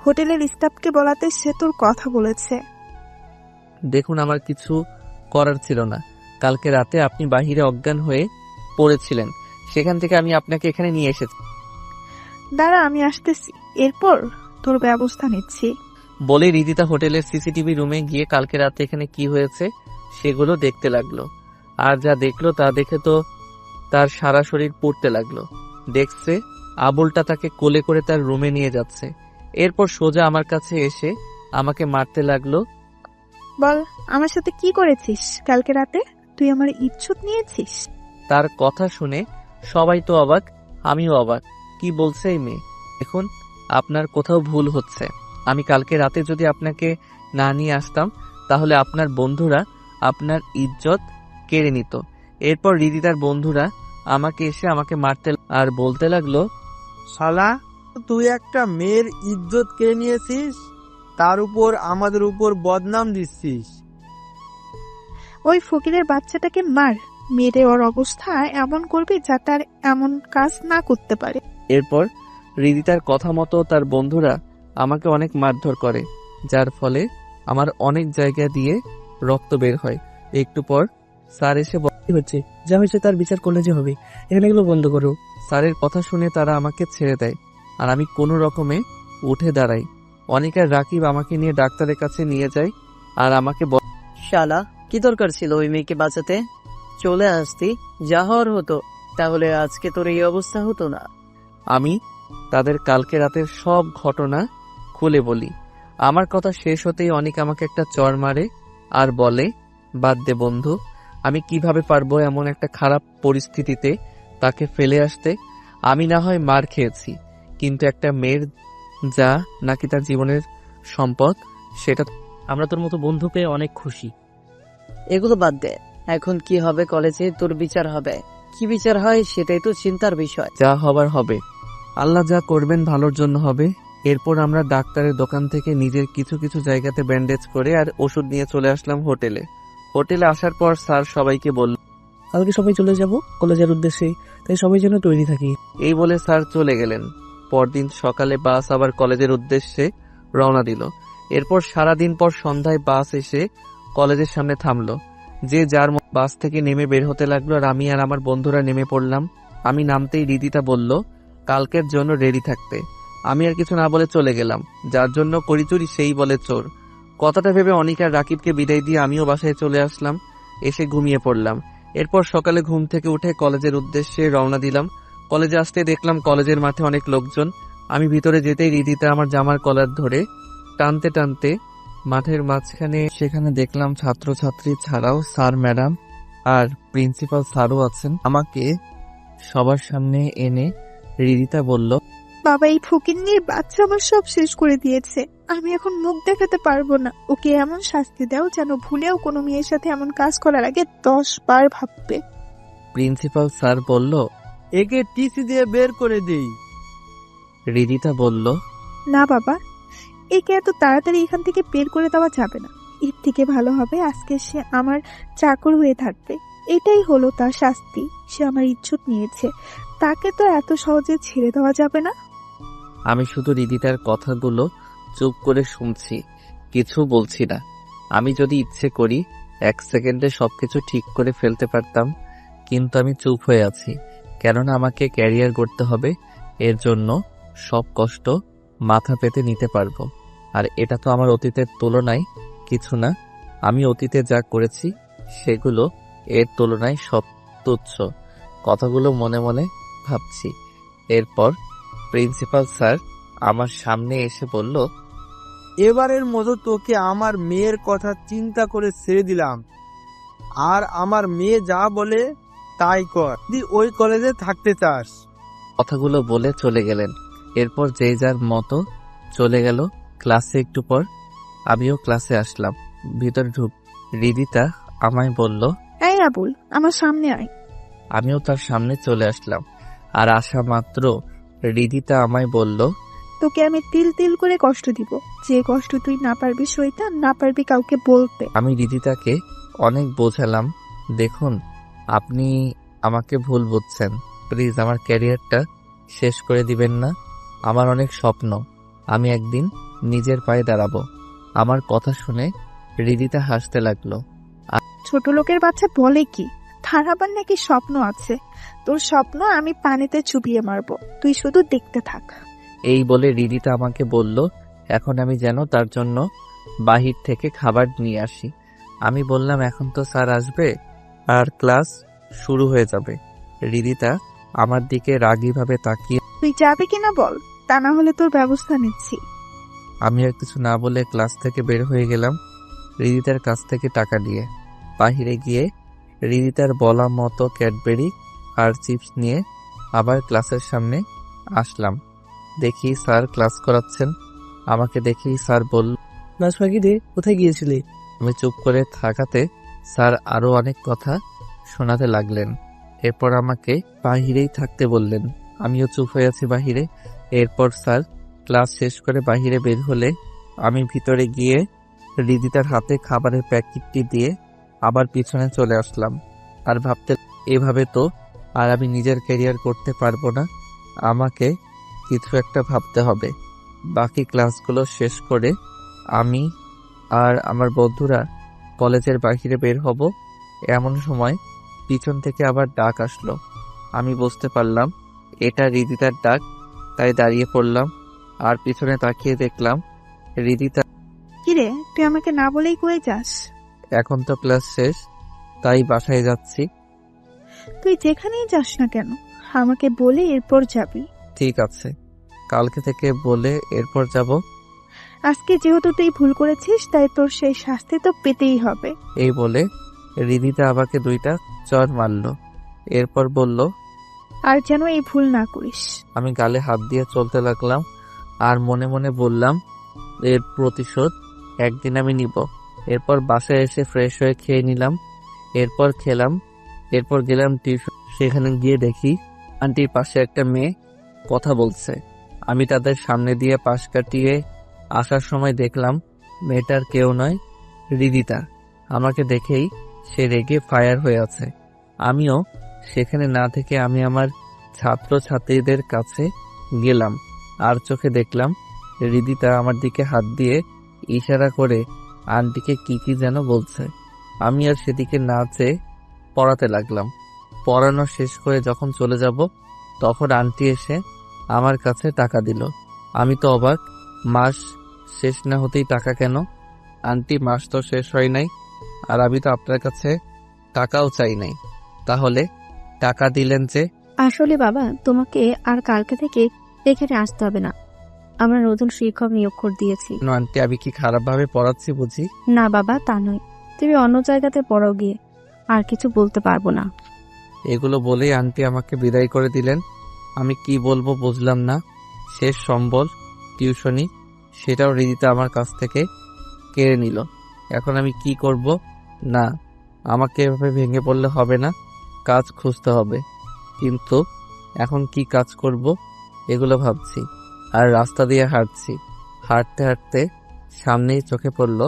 হোটেলের স্টাফকে বলাতে সে তোর কথা বলেছে। দেখুন, আমার কিছু করার ছিল না। কালকে রাতে আপনি বাহিরে অজ্ঞান হয়ে পড়েছিলেন, সেখান থেকে আমি আপনাকে এখানে নিয়ে এসেছি। দাঁড়া, আমি আসতেছি, এরপর তোর ব্যবস্থা নিচ্ছি। বলে রিদিতা হোটেলের সিসিটিভি রুমে গিয়ে কালকে রাতে এখানে কি হয়েছে সেগুলো দেখতে লাগলো। আর যা দেখলো তা দেখে তো তার সারা শরীর পুড়তে লাগলো। দেখছে আবুলটা তাকে কোলে করে তার রুমে নিয়ে যাচ্ছে। এরপর সোজা আমার কাছে এসে আমাকে মারতে লাগলো। বল, আমার সাথে কি করেছিস কালকে রাতে? তুই আমার ইজ্জত নিয়েছিস? তার কথা শুনে সবাই তো অবাক, আমিও অবাক। কি বলছে এই মেয়ে? দেখুন, আপনার কোথাও ভুল হচ্ছে। আমি কালকে রাতে যদি আপনাকে না নিয়ে আসতাম, তাহলে আপনার বন্ধুরা আপনার ইজ্জত কেড়ে নিত। এরপর রিদিতার বন্ধুরা আমাকে এসে আমাকে মারতে আর বলতে লাগলো, শালা, তুই একটা মেয়ের ইজ্জত কেড়ে নিয়েছিস, তার উপর আমাদের উপর বদনাম দিচ্ছিস। ওই ফকিরের বাচ্চাটাকে মার, মেরে ওর অবস্থা এমন করবি যাতে আর এমন কাজ না করতে পারে। এরপর রিদিতার কথা মতো তার বন্ধুরা আমাকে অনেক মারধর করে, যার ফলে আমার অনেক জায়গা দিয়ে রক্ত বের হয়। একটু পর স্যার এসে কি হচ্ছে? যা হয়েছে তার বিচার কলেজে হবে, এখানে এগুলো বন্ধ করো। স্যারের কথা শুনে তারা আমাকে ছেড়ে দেয়, আর আমি কোনো রকমে উঠে দাঁড়াই। অনিকা রাকিব আমাকে নিয়ে ডাক্তারের কাছে নিয়ে যায়, আর আমাকে শালা, কি দরকার ছিল ওই মেয়েকে বাঁচাতে? চলে আসতি, যা হওয়ার হতো। তাহলে আজকে তোর এই অবস্থা হতো না। আমি তাদের কালকে রাতের সব ঘটনা খুলে বলি। আমার কথা শেষ হতেই অনিক আমাকে একটা চড় মারে আর বলে, বাদ দে বন্ধু, আমি কিভাবে পারবো এমন একটা খারাপ পরিস্থিতিতে তাকে ফেলে আসতে। আমি না হয় মার খেয়েছি, কিন্তু একটা মেয়ের যা নাকি তার জীবনের সম্পদ, সেটা আমরা তোর মতো বন্ধু পেয়ে অনেক খুশি। এগুলো বাদ দে, এখন কি হবে কলেজে? তোর বিচার হবে। কি বিচার হয় সেটাই তো চিন্তার বিষয়। যা হবার হবে। আল্লাহ যা করবেন ভালোর জন্য হবে। এরপর আমরা ডাক্তারের দোকান থেকে নিজের কিছু কিছু জায়গাতে ব্যান্ডেজ করে আর ওষুধ নিয়ে চলে আসলাম হোটেলে। হোটেলে আসার পর স্যার সবাইকে বলল, কালকে সবাই চলে যাব কলেজের উদ্দেশ্যে, তাই সবাই যেন তৈরি থাকি। এই বলে স্যার চলে গেলেন। পরদিন সকালে বাস আবার কলেজের উদ্দেশ্যে রওনা দিল। এরপর সারাদিন পর সন্ধ্যায় বাস এসে কলেজের সামনে থামলো। যে যার বাস থেকে নেমে বের হতে লাগলো, আর আমি আর আমার বন্ধুরা নেমে পড়লাম। আমি নামতেই রিদিতা বলল কালকের জন্য রেডি থাকতে। আমি আর কিছু না বলে চলে গেলাম। যার জন্য করি চুরি সেই বলে চোর। কথাটা ভেবে অনিক আর রাকিবকে বিদায় দিয়ে আমিও বাসায় চলে আসলাম। এসে ঘুমিয়ে পড়লাম। এরপর সকালে ঘুম থেকে উঠে কলেজের উদ্দেশ্যে রওনা দিলাম। কলেজে আসতে দেখলাম কলেজের মাঠে অনেক লোকজন। আমি ভিতরে যেতেই রিদিতা আমার জামার কলার ধরে টানতে টানতে মাঠের মাঝখানে, সেখানে দেখলাম ছাত্রছাত্রী ছাড়াও স্যার ম্যাডাম আর প্রিন্সিপাল স্যারও আছেন। আমাকে সবার সামনে এনে রিদিতা বলল, বাবা, এই ফকিন্নির বাচ্চা আমার সব শেষ করে দিয়েছে। আমি এখন মুখ দেখাতে পারবো না। ওকে এমন শাস্তি দাও যেন ভুলেও কোনো মেয়ের সাথে এমন কাজ করার আগে 10 বার ভাববে। প্রিন্সিপাল স্যার বলল। একে টিসি দিয়ে বের করে দেই। রিদিতা বলল, না বাবা, একে এত তাড়াতাড়ি এখান থেকে বের করে দেওয়া যাবে না। এর থেকে ভালো হবে আজকে সে আমার চাকর হয়ে থাকবে। এটাই হলো তার শাস্তি। সে আমার ইজ্জত নিয়েছে, তাকে তো এত সহজে ছেড়ে দেওয়া যাবে না। আমি শুধু রিদিতার কথাগুলো চুপ করে শুনছি, কিছু বলছি না। আমি যদি ইচ্ছে করি 1 সেকেন্ডে সবকিছু ঠিক করে ফেলতে পারতাম, কিন্তু আমি চুপ হয়ে আছি। কেননা আমাকে ক্যারিয়ার করতে হবে। এর জন্য সব কষ্ট মাথা পেতে নিতে পারবো। আর এটা তো আমার অতীতের তুলনায় কিছু না। আমি অতীতে যা করেছি সেগুলো এর তুলনায় সব তুচ্ছ। কথাগুলো মনে মনে ভাবছি। এরপর প্রিন্সিপাল স্যার আমার সামনে এসে বলল, এবারের মতো তোকে আমার মেয়ের কথা চিন্তা করে ছেড়ে দিলাম। আর আমার মেয়ে যা বলে তাই কর, যদি ওই কলেজে থাকতে চাস। কথাগুলো বলে চলে গেলেন। এরপর যে যার মতো চলে গেল। ক্লাসে একটু পর আমিও ক্লাসে আসলাম। ভিতর ঢুক রিদিতা আমায় বলল, এই আবুল, আমার সামনে আয়। আমিও তার সামনে চলে আসলাম। আর আসা মাত্র রিদিতা আমায় বলল, তোকে আমি তিল তিল করে কষ্ট দিব, যে কষ্ট তুই না পারবি সইতে, না পারবি কাউকে বলতে। আমি রিদিতাকে অনেক বোঝালাম, দেখুন আপনি আমাকে ভুল বুঝছেন। প্লিজ আমার ক্যারিয়ারটা শেষ করে দিবেন না। আমার অনেক স্বপ্ন, আমি একদিন নিজের পায়ে দাঁড়াবো। আমার কথা শুনে রিদিতা হাসতে লাগলো। ছোট লোকের বাচ্চা বলে কি, তার আবার নাকি স্বপ্ন আছে। তোর স্বপ্ন আমি পানিতে চুবিয়ে মারবো, তুই শুধু দেখতে থাক। এই বলে রিদিতা আমাকে বলল এখন আমি যেন তার জন্য বাহির থেকে খাবার নিয়ে আসি। আমি বললাম এখন তো স্যার আসবে আর ক্লাস শুরু হয়ে যাবে। রিদিতা আমার দিকে রাগীভাবে তাকিয়ে, তুই যাবি কিনা বল, তা না হলে তোর ব্যবস্থা নিচ্ছি। আমি আর কিছু না বলে ক্লাস থেকে বের হয়ে গেলাম রিদিতার কাছ থেকে টাকা নিয়ে। বাহিরে গিয়ে রিদিতার বলা মতো ক্যাডবেরি আর চিপস নিয়ে আবার ক্লাসের সামনে আসলাম। দেখি স্যার ক্লাস করাচ্ছেন। আমাকে দেখেই স্যার বলল, ক্লাস ফাঁকি দে, কোথায় গিয়েছিলি? আমি চুপ করে থাকাতে স্যার আরো অনেক কথা শোনাতে লাগলেন। এরপর আমাকে বাহিরেই থাকতে বললেন। আমিও চুপ হয়ে আছি বাহিরে। এরপর স্যার ক্লাস শেষ করে বাহিরে বের হলে আমি ভিতরে গিয়ে রিদিতার হাতে খাবারের প্যাকেটটি দিয়ে আবার পিছনে চলে আসলাম। আর ভাবতে, এভাবে তো আর আমি নিজের ক্যারিয়ার করতে পারবো না। আমাকে কিছু একটা ভাবতে হবে। বাকি ক্লাসগুলো শেষ করে আমি আর আমার বন্ধুরা কলেজের বাহিরে বের হব। এমন সময় পিছন থেকে আবার ডাক আসলো। আমি বুঝতে পারলাম এটা রিদিতার ডাক, তাই দাঁড়িয়ে পড়লাম আর পিছনে তাকিয়ে দেখলাম রিদিতা। কিরে, তুই আমাকে না বলেই কয়ে যাস? এখন তো ক্লাস শেষ, তাই বাসায় যাচ্ছি। তুই যেখানেই যাস না কেন আমাকে বলে এরপর যাবি। ঠিক আছে, কালকে থেকে বলে এরপর যাব। আজকে যেহেতু তুই ভুল করেছিস, তাই তোর সেই শাস্তি তো পেতেই হবে। এই বলে রিদিতা আমাকে 2টা চড় মারল। এরপর বলল, আর যেন এই ভুল না করিস। আমি গালে হাত দিয়ে চলতে লাগলাম আর মনে মনে বললাম, এর প্রতিশোধ একদিন আমি নিব। এরপর বাসায় এসে ফ্রেশ হয়ে খেয়ে নিলাম, এরপর খেলাম, এরপর গেলাম টিউশন। সেখানে গিয়ে দেখি আন্টির পাশে একটা মেয়ে কথা বলছে। আমি তাদের সামনে দিয়ে পাশ কাটিয়ে আসার সময় দেখলাম মেয়েটার কেউ নয়, হৃদিতা। আমাকে দেখেই সে রেগে ফায়ার হয়ে আছে। আমিও সেখানে না থেকে আমি আমার ছাত্র ছাত্রীদের কাছে গেলাম আর চোখে দেখলাম হৃদিতা আমার দিকে হাত দিয়ে ইশারা করে আন্টিকে কি কি যেন বলছে। আমি আর সেদিকে না চেয়ে পড়াতে লাগলাম। পড়ানো শেষ করে যখন চলে যাব তখন আন্টি এসে আমার কাছে টাকা দিল। আমি তো অবাক, মাস শেষ না হতেই টাকা কেন? আন্টি, মাস তো শেষ হয় নাই আর আমি তো আপনার কাছে টাকাও চাই নাই, তাহলে টাকা দিলেন যে? আসলে বাবা, তোমাকে আর কালকে থেকে এখানে আসতে হবে না। আমরা নতুন শিক্ষক নিয়োগ করে দিয়েছি। কেন আন্টি, আমি কি খারাপভাবে পড়াচ্ছি বুঝি? না বাবা, তা নয়। তুমি অন্য জায়গাতে পড়াও গিয়ে। আর কিছু বলতে পারবো না। এগুলো বলেই আন্টি আমাকে বিদায় করে দিলেন। আমি কি বলবো বুঝলাম না। শেষ সম্বল টিউশনি, সেটাও হৃদিতা আমার কাছ থেকে কেড়ে নিল। এখন আমি কি করব? না, আমাকে এভাবে ভেঙে পড়লে হবে না, কাজ খুঁজতে হবে। কিন্তু এখন কি কাজ করব এগুলো ভাবছি আর রাস্তা দিয়ে হাঁটছি। হাঁটতে হাঁটতে সামনেই চোখে পড়ল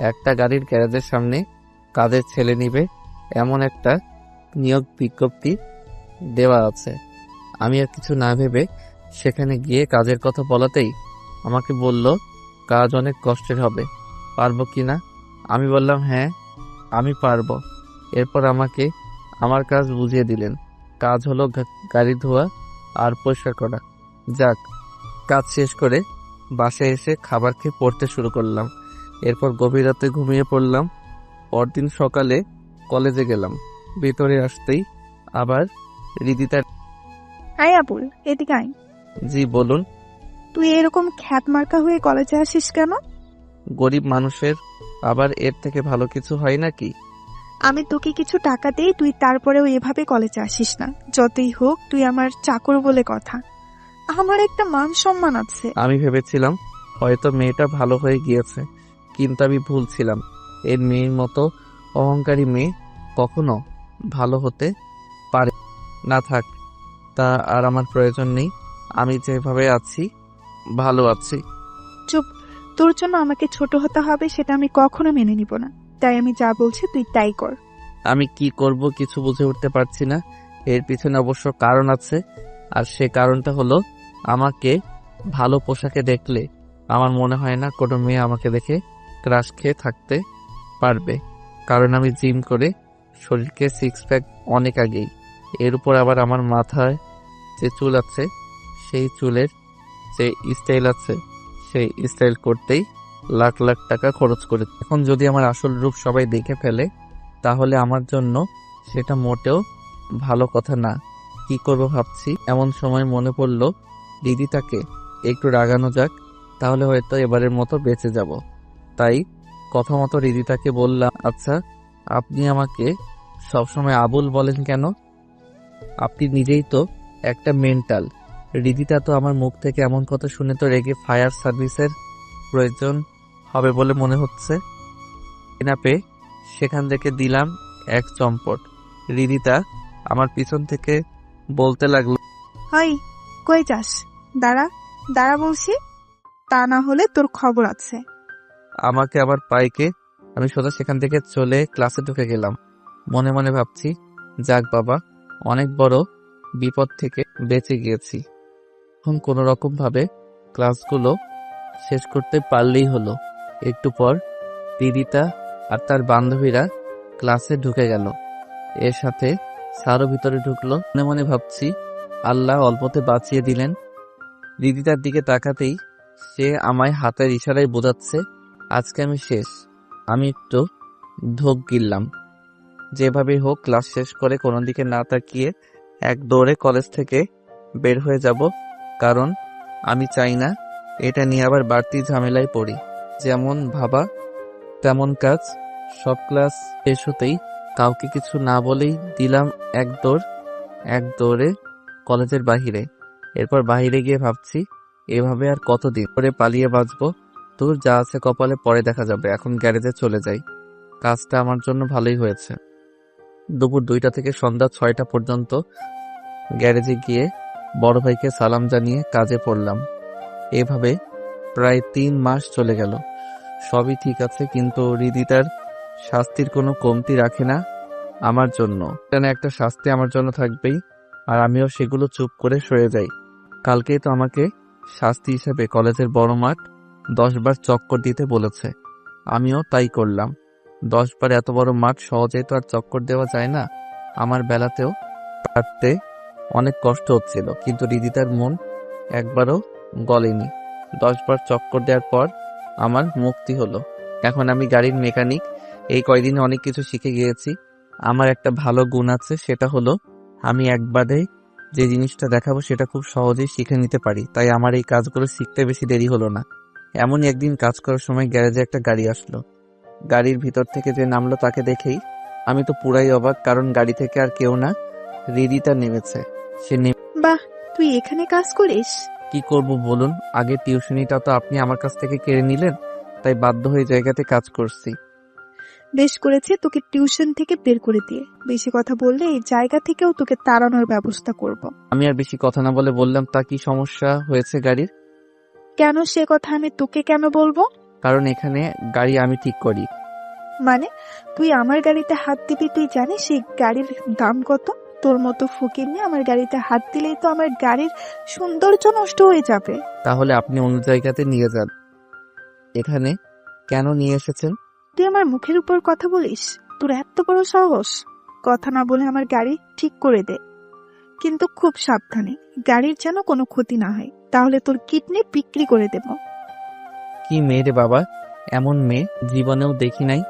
একটা গাড়ির গ্যারেজের সামনে কাজের ছেলে নিবে এমন একটা নিয়োগ বিজ্ঞপ্তি দেওয়া আছে। আমি আর কিছু না ভেবে সেখানে গিয়ে কাজের কথা বলাতেই আমাকে বলল কাজ অনেক কষ্টের হবে, পারবো কি না? আমি বললাম হ্যাঁ, আমি পারবো। এরপর আমাকে আমার কাজ বুঝিয়ে দিলেন। কাজ হলো গাড়ি ধোয়া আর পরিষ্কার করা। যাক, কাজ শেষ করে বাসায় এসে খাবার খেয়ে পড়তে শুরু করলাম। এরপর গভীর রাতে ঘুমিয়ে পড়লাম। পরদিন সকালে কলেজে গেলাম। ভেতরে আসতেই আবার হৃদিতার। আয় আবুল, এদিকে আয়। জি বলুন। তুই এরকম খ্যাত মার্কা হয়ে কলেজে আসিস কেন? গরিব মানুষের আবার এর থেকে ভালো কিছু হয় নাকি? আমি তোকে কিছু টাকা দেই, তুই তারপরেও এভাবে কলেজে আসিস না। যতই হোক তুই আমার চাকর বলে কথা। আমার একটা মান সম্মান আছে। আমি ভেবেছিলাম হয়তো মেয়েটা ভালো হয়ে গিয়েছে, কিন্তু আমি ভুল ছিলাম। এর মেয়ের মতো অহংকারী মেয়ে কখনো ভালো হতে পারে না। থাক, তা আর আমার প্রয়োজন নেই। আমি যেভাবে আছি ভালো আছি। চুপ, তোর জন্য আমাকে ছোট হতে হবে সেটা আমি কখনো মেনে নিব না। তাই আমি যা বলছি তুই তাই কর। আমি কি করব কিছু বুঝে উঠতে পারছি না। এর পিছনে অবশ্য কারণ আছে, আর সে কারণটা হলো আমাকে ভালো পোশাকে দেখলে আমার মনে হয় না কোনো মেয়ে আমাকে দেখে ক্রাশ খেয়ে থাকতে পারবে। কারণ আমি জিম করে শরীরকে সিক্স প্যাক অনেক আগেই। এর উপর আবার আমার মাথায় যে চুল আছে সেই চুলের যে স্টাইল আছে সেই স্টাইল করতেই লাখ লাখ টাকা খরচ করে। এখন যদি আমার আসল রূপ সবাই দেখে ফেলে তাহলে আমার জন্য সেটা মোটেও ভালো কথা না। কি করব ভাবছি, এমন সময় মনে পড়ল দিদিটাকে একটু রাগানো যাক, তাহলে হয়তো এবারের মতো বেঁচে যাব। তাই কথা মতো রিদিতাকে বললাম, আচ্ছা আপনি আমাকে সবসময় আবুল বলেন কেন? আপনি নিজেই তো একটা মেন্টাল। রিদিতা তো আমার মুখ থেকে এমন কথা শুনে তো রেগে ফায়ার সার্ভিসের প্রয়োজন হবে বলে মনে হচ্ছে। না পেয়ে সেখান থেকে দিলাম এক চম্পট। রিদিতা আমার পিছন থেকে বলতে লাগলো, হাই, কই যাস? দাঁড়া দাঁড়া বলছি, তা না হলে তোর খবর আছে। আমাকে আবার পাইকে। আমি সোজা সেখান থেকে চলে ক্লাসে ঢুকে গেলাম। মনে মনে ভাবছি, যাক বাবা, অনেক বড় বিপদ থেকে বেঁচে গিয়েছি। এখন কোনো রকম ভাবে ক্লাসগুলো শেষ করতে পারলেই হলো। একটু পর দিদিতা আর তার বান্ধবীরা ক্লাসে ঢুকে গেল। এর সাথে স্যারও ভিতরে ঢুকলো। মনে মনে ভাবছি, আল্লাহ অল্পতে বাঁচিয়ে দিলেন। দিদিতার দিকে তাকাতেই সে আমায় হাতের ইশারায় বোঝাচ্ছে আজকে আমি শেষ। আমি একটু ঢোক গিললাম। যেভাবে হোক ক্লাস শেষ করে কোনো দিকে না তাকিয়ে এক দৌড়ে কলেজ থেকে বের হয়ে যাব, কারণ আমি চাই না এটা নিয়ে আবার বাড়তি ঝামেলায় পড়ি। যেমন ভাবা তেমন কাজ। সব ক্লাস শেষ হতেই কাউকে কিছু না বলেই দিলাম এক দৌড়ে কলেজের বাহিরে। এরপর বাহিরে গিয়ে ভাবছি এভাবে আর কতদিন করে পালিয়ে বাঁচবো। তোর যা আছে কপালে পরে দেখা যাবে, এখন গ্যারেজে চলে যাই। কাজটা আমার জন্য ভালোই হয়েছে। দুপুর 2টা থেকে সন্ধ্যা 6টা পর্যন্ত গ্যারেজে গিয়ে বড় ভাইকে সালাম জানিয়ে কাজে পড়লাম। এভাবে প্রায় 3 মাস চলে গেল। সবই ঠিক আছে, কিন্তু হৃদিতার শাস্তির কোনো কমতি রাখে না আমার জন্য। কেন একটা শাস্তি আমার জন্য থাকবেই, আর আমিও সেগুলো চুপ করে সয়ে যাই। কালকেই তো আমাকে শাস্তি হিসেবে কলেজের বড় মাঠ 10 বার চক্কর দিতে বলেছে। আমিও তাই করলাম। 10 বার এত বড় মাঠ সহজেই তো আর চক্কর দেওয়া যায় না। আমার বেলাতেও পারতে অনেক কষ্ট হচ্ছিল, কিন্তু হৃদিতার মন একবারও গলেনি। 10 বার চক্কর দেওয়ার পর আমার মুক্তি হলো। এখন আমি গাড়ির মেকানিক। এই কয়দিনে অনেক কিছু শিখে গিয়েছি। আমার একটা ভালো গুণ আছে, সেটা হলো আমি একবারে যে জিনিসটা দেখাবো সেটা খুব সহজেই শিখে নিতে পারি। তাই আমার এই কাজগুলো শিখতে বেশি দেরি হলো না। এমনই একদিন কাজ করার সময় গ্যারেজে একটা গাড়ি আসলো। গাড়ির ভিতর থেকে যে নামলো তাকে দেখেই আমি তো পুরাই অবাক, কারণ গাড়ি থেকে আর কেউ না, হৃদিতা নেমেছে। সে বাহ, তুই এখানে কাজ করিস? কি করব বলুন, আগে টিউশনিটা তো আপনি আমার কাছ থেকে কেড়ে নিলেন, তাই বাধ্য হয়ে জায়গাতে কাজ করছি। বেশ করেছে তোকে টিউশন থেকে বের করে দিয়ে। বেশি কথা বললে এই জায়গা থেকেও তোকে তাড়ানোর ব্যবস্থা করব। আমি আর বেশি কথা না বলে বললাম, তা কি সমস্যা হয়েছে গাড়ির? কেন সে কথা আমি তোকে কেন বলবো? কারণ এখানে গাড়ি আমি ঠিক করি। মানে তুই আমার গাড়িতে হাত দিবি? তুই জানিস এই গাড়ির দাম কত? তোর মতো ফকির নিয়ে আমার গাড়িতে হাত দিলেই তো আমার গাড়ির সৌন্দর্য নষ্ট হয়ে যাবে। তাহলে আপনি অন্য জায়গাতে নিয়ে যান। এখানে কেন নিয়ে এসেছেন? তুই আমার মুখের উপর কথা বলিস? তোর এত বড় সাহস! কথা না বলে আমার গাড়ি ঠিক করে দে, কিন্তু খুব সাবধানে। গাড়ির যেন কোনো ক্ষতি না হয়, তাহলে তোর কিডনি বিক্রি করে দেব। কি মেয়ে রে বাবা, এমন মেয়ে জীবনেও দেখি নাই।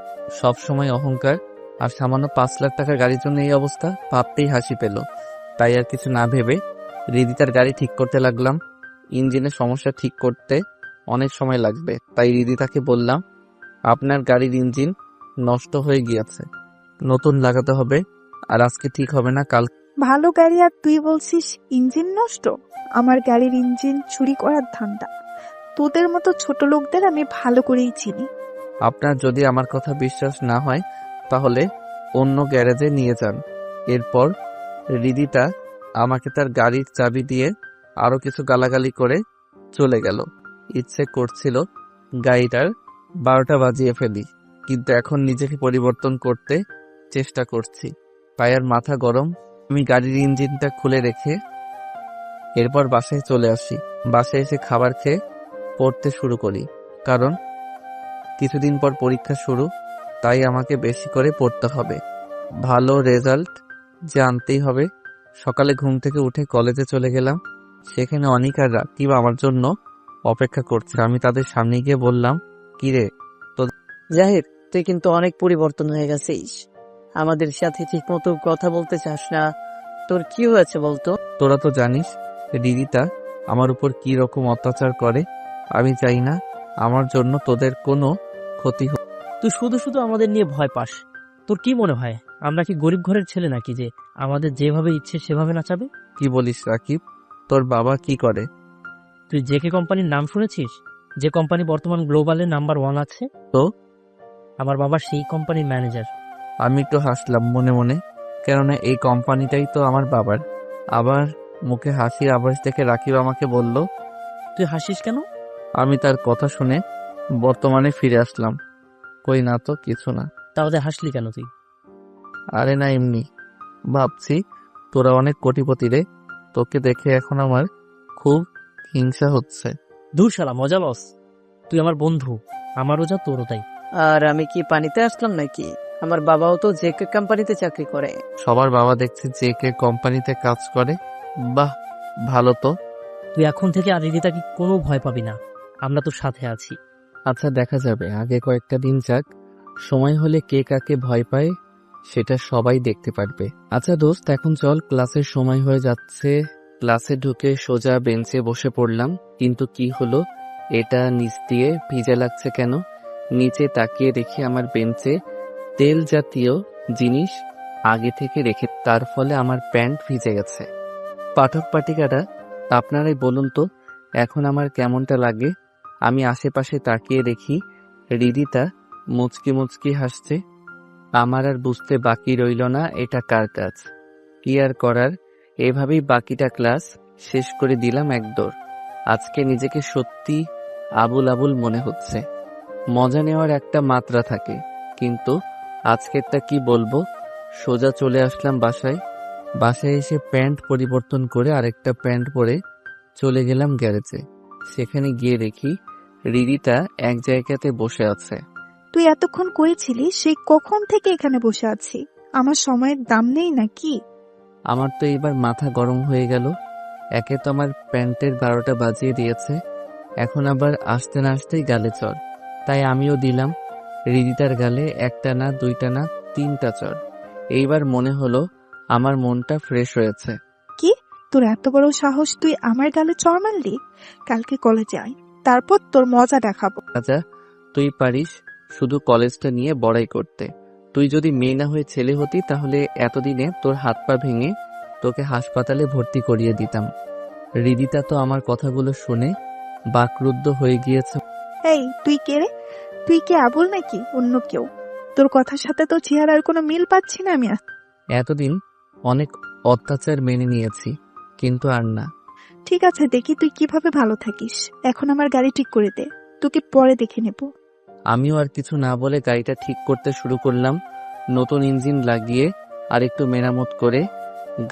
সব সময় অহংকার, আর সামান্য 5 লাখ টাকার গাড়ির জন্য এই অবস্থা। ভাবতেই হাসি পেল। তাই আর কিছু না ভেবে হৃদিতার গাড়ি ঠিক করতে লাগলাম। ইঞ্জিনের সমস্যা ঠিক করতে অনেক সময় লাগবে, তাই হৃদিতাকে বললাম, আপনার গাড়ির ইঞ্জিন নষ্ট হয়ে গিয়েছে, নতুন লাগাতে হবে, আর আজকে ঠিক হবে না, কাল। ভালো গাড়ি আর তুই বলছিস ইঞ্জিন নষ্ট? আমার গাড়ির ইঞ্জিন চুরি করার ধান্দা। তোদের মতো ছোট লোকদের আমি ভালো করেই চিনি। আপনার যদি আমার কথা বিশ্বাস না হয় তাহলে অন্য গ্যারেজে নিয়ে যান। এরপর হৃদিতা আমাকে তার গাড়ির চাবি দিয়ে আরো কিছু গালাগালি করে চলে গেল। ইচ্ছে করছিল গাড়িটার 12টা বাজিয়ে ফেলি, কিন্তু এখন নিজেকে পরিবর্তন করতে চেষ্টা করছি, তাই আর মাথা গরম। আমি গাড়ির ইঞ্জিনটা খুলে রেখে এরপর বাসায় চলে আসি। বাসায় এসে খাবার খেয়ে পড়তে শুরু করি, কারণ কিছুদিন পর পরীক্ষা শুরু, তাই আমাকে বেশি করে পড়তে হবে। ভালো রেজাল্ট যে আনতেই হবে। সকালে ঘুম থেকে উঠে কলেজে চলে গেলাম। সেখানে অনিক আর রাকিব আমার জন্য অপেক্ষা করছে। আমি তাদের সামনে গিয়ে বললাম, কিরে? জাহির, তুই কিন্তু অনেক পরিবর্তন হয়ে গেছিস। আমাদের সাথে ঠিক মতো কথা বলতে চাস না। তোর কি হয়েছে বলতো? তোরা তো জানিস রিদিতা আমার উপর কি রকম অত্যাচার করে। আমি চাই না আমার জন্য তোদের কোনো ক্ষতি হোক। তুই শুধু শুধু আমাদের নিয়ে ভয় পাস। তোর কি মনে হয় আমরা কি গরিব ঘরের ছেলে নাকি যে আমাদের যেভাবে ইচ্ছে সেভাবে নাচাবে? কি বলিস রাকিব? তোর বাবা কি করে? তুই জেকে কোম্পানির নাম শুনেছিস? যে কোম্পানি বর্তমান গ্লোবালে নাম্বার 1 আছে। তো আমার বাবা সেই কোম্পানির ম্যানেজার। আমি একটু হাসলাম মনে মনে, কেননা এই কোম্পানিটাই তো আমার বাবার। আবার মুখে হাসির আভাস দেখে রাকিব আমাকে বলল, তুই হাসিস কেন? আমি তার কথা শুনে বর্তমানে ফিরে আসলাম। কই না তো, কিছু না। তাহলে হাসলি কেন তুই? আরে না, এমনি ভাবছি তোরা অনেক কোটিপতি রে, তোকে দেখে এখন আমার খুব হিংসা হচ্ছে। দূর শালা, মজা লস। তুই আমার বন্ধু, আমারও যা তোরও তাই। আর আমি কি পানিতে আসলাম নাকি? আমার বাবাও তো জেকে কোম্পানিতে চাকরি করে। সবার বাবা দেখছি যে কে কোম্পানিতে কাজ করে। বাহ, ভালো তো। তুই এখন থেকে আর রিদিতাকে কোনো ভয় পাবি না, আমরা তোর সাথে আছি। আচ্ছা, দেখা যাবে, আগে কয়েকটা দিন যাক, সময় হলে কে কাকে ভয় পায় সেটা সবাই দেখতে পারবে। আচ্ছা দোস্ত, এখন চল, ক্লাসের সময় হয়ে যাচ্ছে। ক্লাসে ঢুকে সোজা বেঞ্চে বসে পড়লাম, কিন্তু কি হলো, এটা নিচ দিয়ে ভিজা লাগছে কেন? নিচে তাকিয়ে দেখি আমার বেঞ্চে তেল জাতীয় জিনিস আগে থেকে রেখে, তার ফলে আমার প্যান্ট ভিজে গেছে। পাঠক পাঠিকারা, আপনারাই বলুন তো এখন আমার কেমনটা লাগে। আমি আশেপাশে তাকিয়ে দেখি হৃদিতা মুচকি মুচকি হাসছে। আমার আর বুঝতে বাকি রইল না এটা কার কাজ। কি আর করার, এভাবেই বাকিটা ক্লাস শেষ করে দিলাম একদৌড়। আজকে নিজেকে সত্যি আবুল আবুল মনে হচ্ছে। মজা নেওয়ার একটা মাত্রা থাকে, কিন্তু আজকেরটা কি বলবো। সোজা চলে আসলাম বাসায়। বাসায় এসে প্যান্ট পরিবর্তন করে আরেকটা প্যান্ট পরে চলে গেলাম গ্যারেজে। সেখানে গিয়ে দেখি হৃদিতা এক জায়গাতে বসে আছে। তুই এতক্ষণ কই ছিলি? সেই কখন থেকে এখানে বসে আছি। আমার সময়ের দাম নেই নাকি? আমার তো এবার মাথা গরম হয়ে গেল। একে তো আমার প্যান্টের 12টা বাজিয়ে দিয়েছে, এখন আবার আসতে না আসতেই গালে চড়। তাই আমিও দিলাম হৃদিতার গালে একটা না, দুইটা না, 3টা চড়। এইবার মনে হলো আমার মনটা ফ্রেশ হয়েছে। কি, তোর এত বড় সাহস, তুই আমার গালে চড় মারলি? কালকে কলেজে আয়, তারপর তোর মজা দেখাবো। রাজা, তুই পারিস শুধু কলেজটা নিয়ে বড়াই করতে। তুই যদি মেয়ে না হয়ে ছেলে হতি তাহলে এতদিনে তোর হাত পা ভেঙে তোকে হাসপাতালে ভর্তি করিয়ে দিতাম। হৃদিতা তো আমার কথাগুলো শুনে বাকরুদ্ধ হয়ে গিয়েছে। এই, তুই কে রে? তুই কি আবুল নাকি অন্য কেউ? তোর কথার সাথে তো চেহারার কোনো মিল পাচ্ছি না আমি। এতদিন অনেক অত্যাচার মেনে নিয়েছি, কিন্তু আর না। ঠিক আছে, দেখি তুই কিভাবে ভালো থাকিস। এখন আমার গাড়ি ঠিক করে দে, তোকে পরে দেখে নেব। আমিও আর কিছু না বলে গাড়িটা ঠিক করতে শুরু করলাম। নতুন ইঞ্জিন লাগিয়ে আর একটু মেরামত করে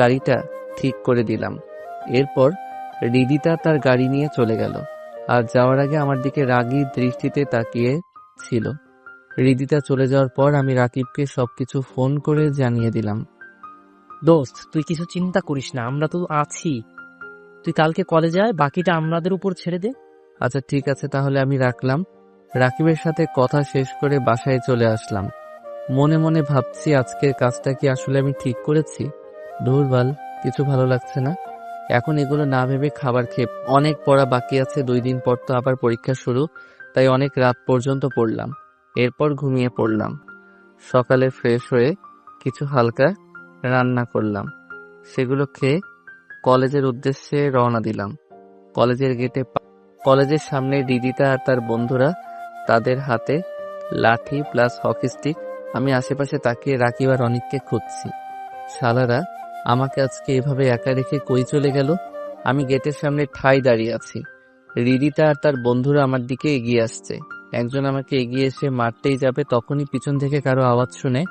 গাড়িটা ঠিক করে দিলাম। এরপর হৃদিতা তার গাড়ি নিয়ে চলে গেল, আর যাওয়ার আগে আমার দিকে রাগী দৃষ্টিতে তাকিয়ে ছিল। হৃদিতা চলে যাওয়ার পর আমি রাকিবকে সবকিছু ফোন করে জানিয়ে দিলাম। দোস্ত, তুই কিছু চিন্তা করিস না, আমরা তো আছি। তুই কালকে কলেজে আয়, বাকিটা আমাদের উপর ছেড়ে দে। আচ্ছা ঠিক আছে, তাহলে আমি রাখলাম। রাকিবের সাথে কথা শেষ করে বাসায় চলে আসলাম। মনে মনে ভাবছি আজকের কাজটা কি আসলে আমি ঠিক করেছি। ধুরবাল, কিছু ভালো লাগছে না। এখন এগুলো না ভেবে খাবার খেয়ে, অনেক পড়া বাকি আছে। 2 দিন পর তো আবার পরীক্ষা শুরু, তাই অনেক রাত পর্যন্ত পড়লাম। এরপর ঘুমিয়ে পড়লাম। সকালে ফ্রেশ হয়ে কিছু হালকা রান্না করলাম, সেগুলো খেয়ে কলেজের উদ্দেশ্যে রওনা দিলাম। কলেজের গেটে কলেজের সামনে হৃদিতা আর তার বন্ধুরা, তাদের হাতে লাঠি প্লাস হকি স্টিক। আমি আশেপাশে তাকিয়ে রাকিব আর অনিককে খুঁজছি। শালারা আমাকে আজকে এভাবে একা রেখে কই চলে গেল। আমি গেটের সামনে ঠাই দাঁড়িয়ে আছি। হৃদিতা আর তার বন্ধুরা আমার দিকে এগিয়ে আসছে। একজন আমাকে এগিয়ে এসে মারতেই যাবে, তখনই পিছন থেকে কারো আওয়াজ শুনে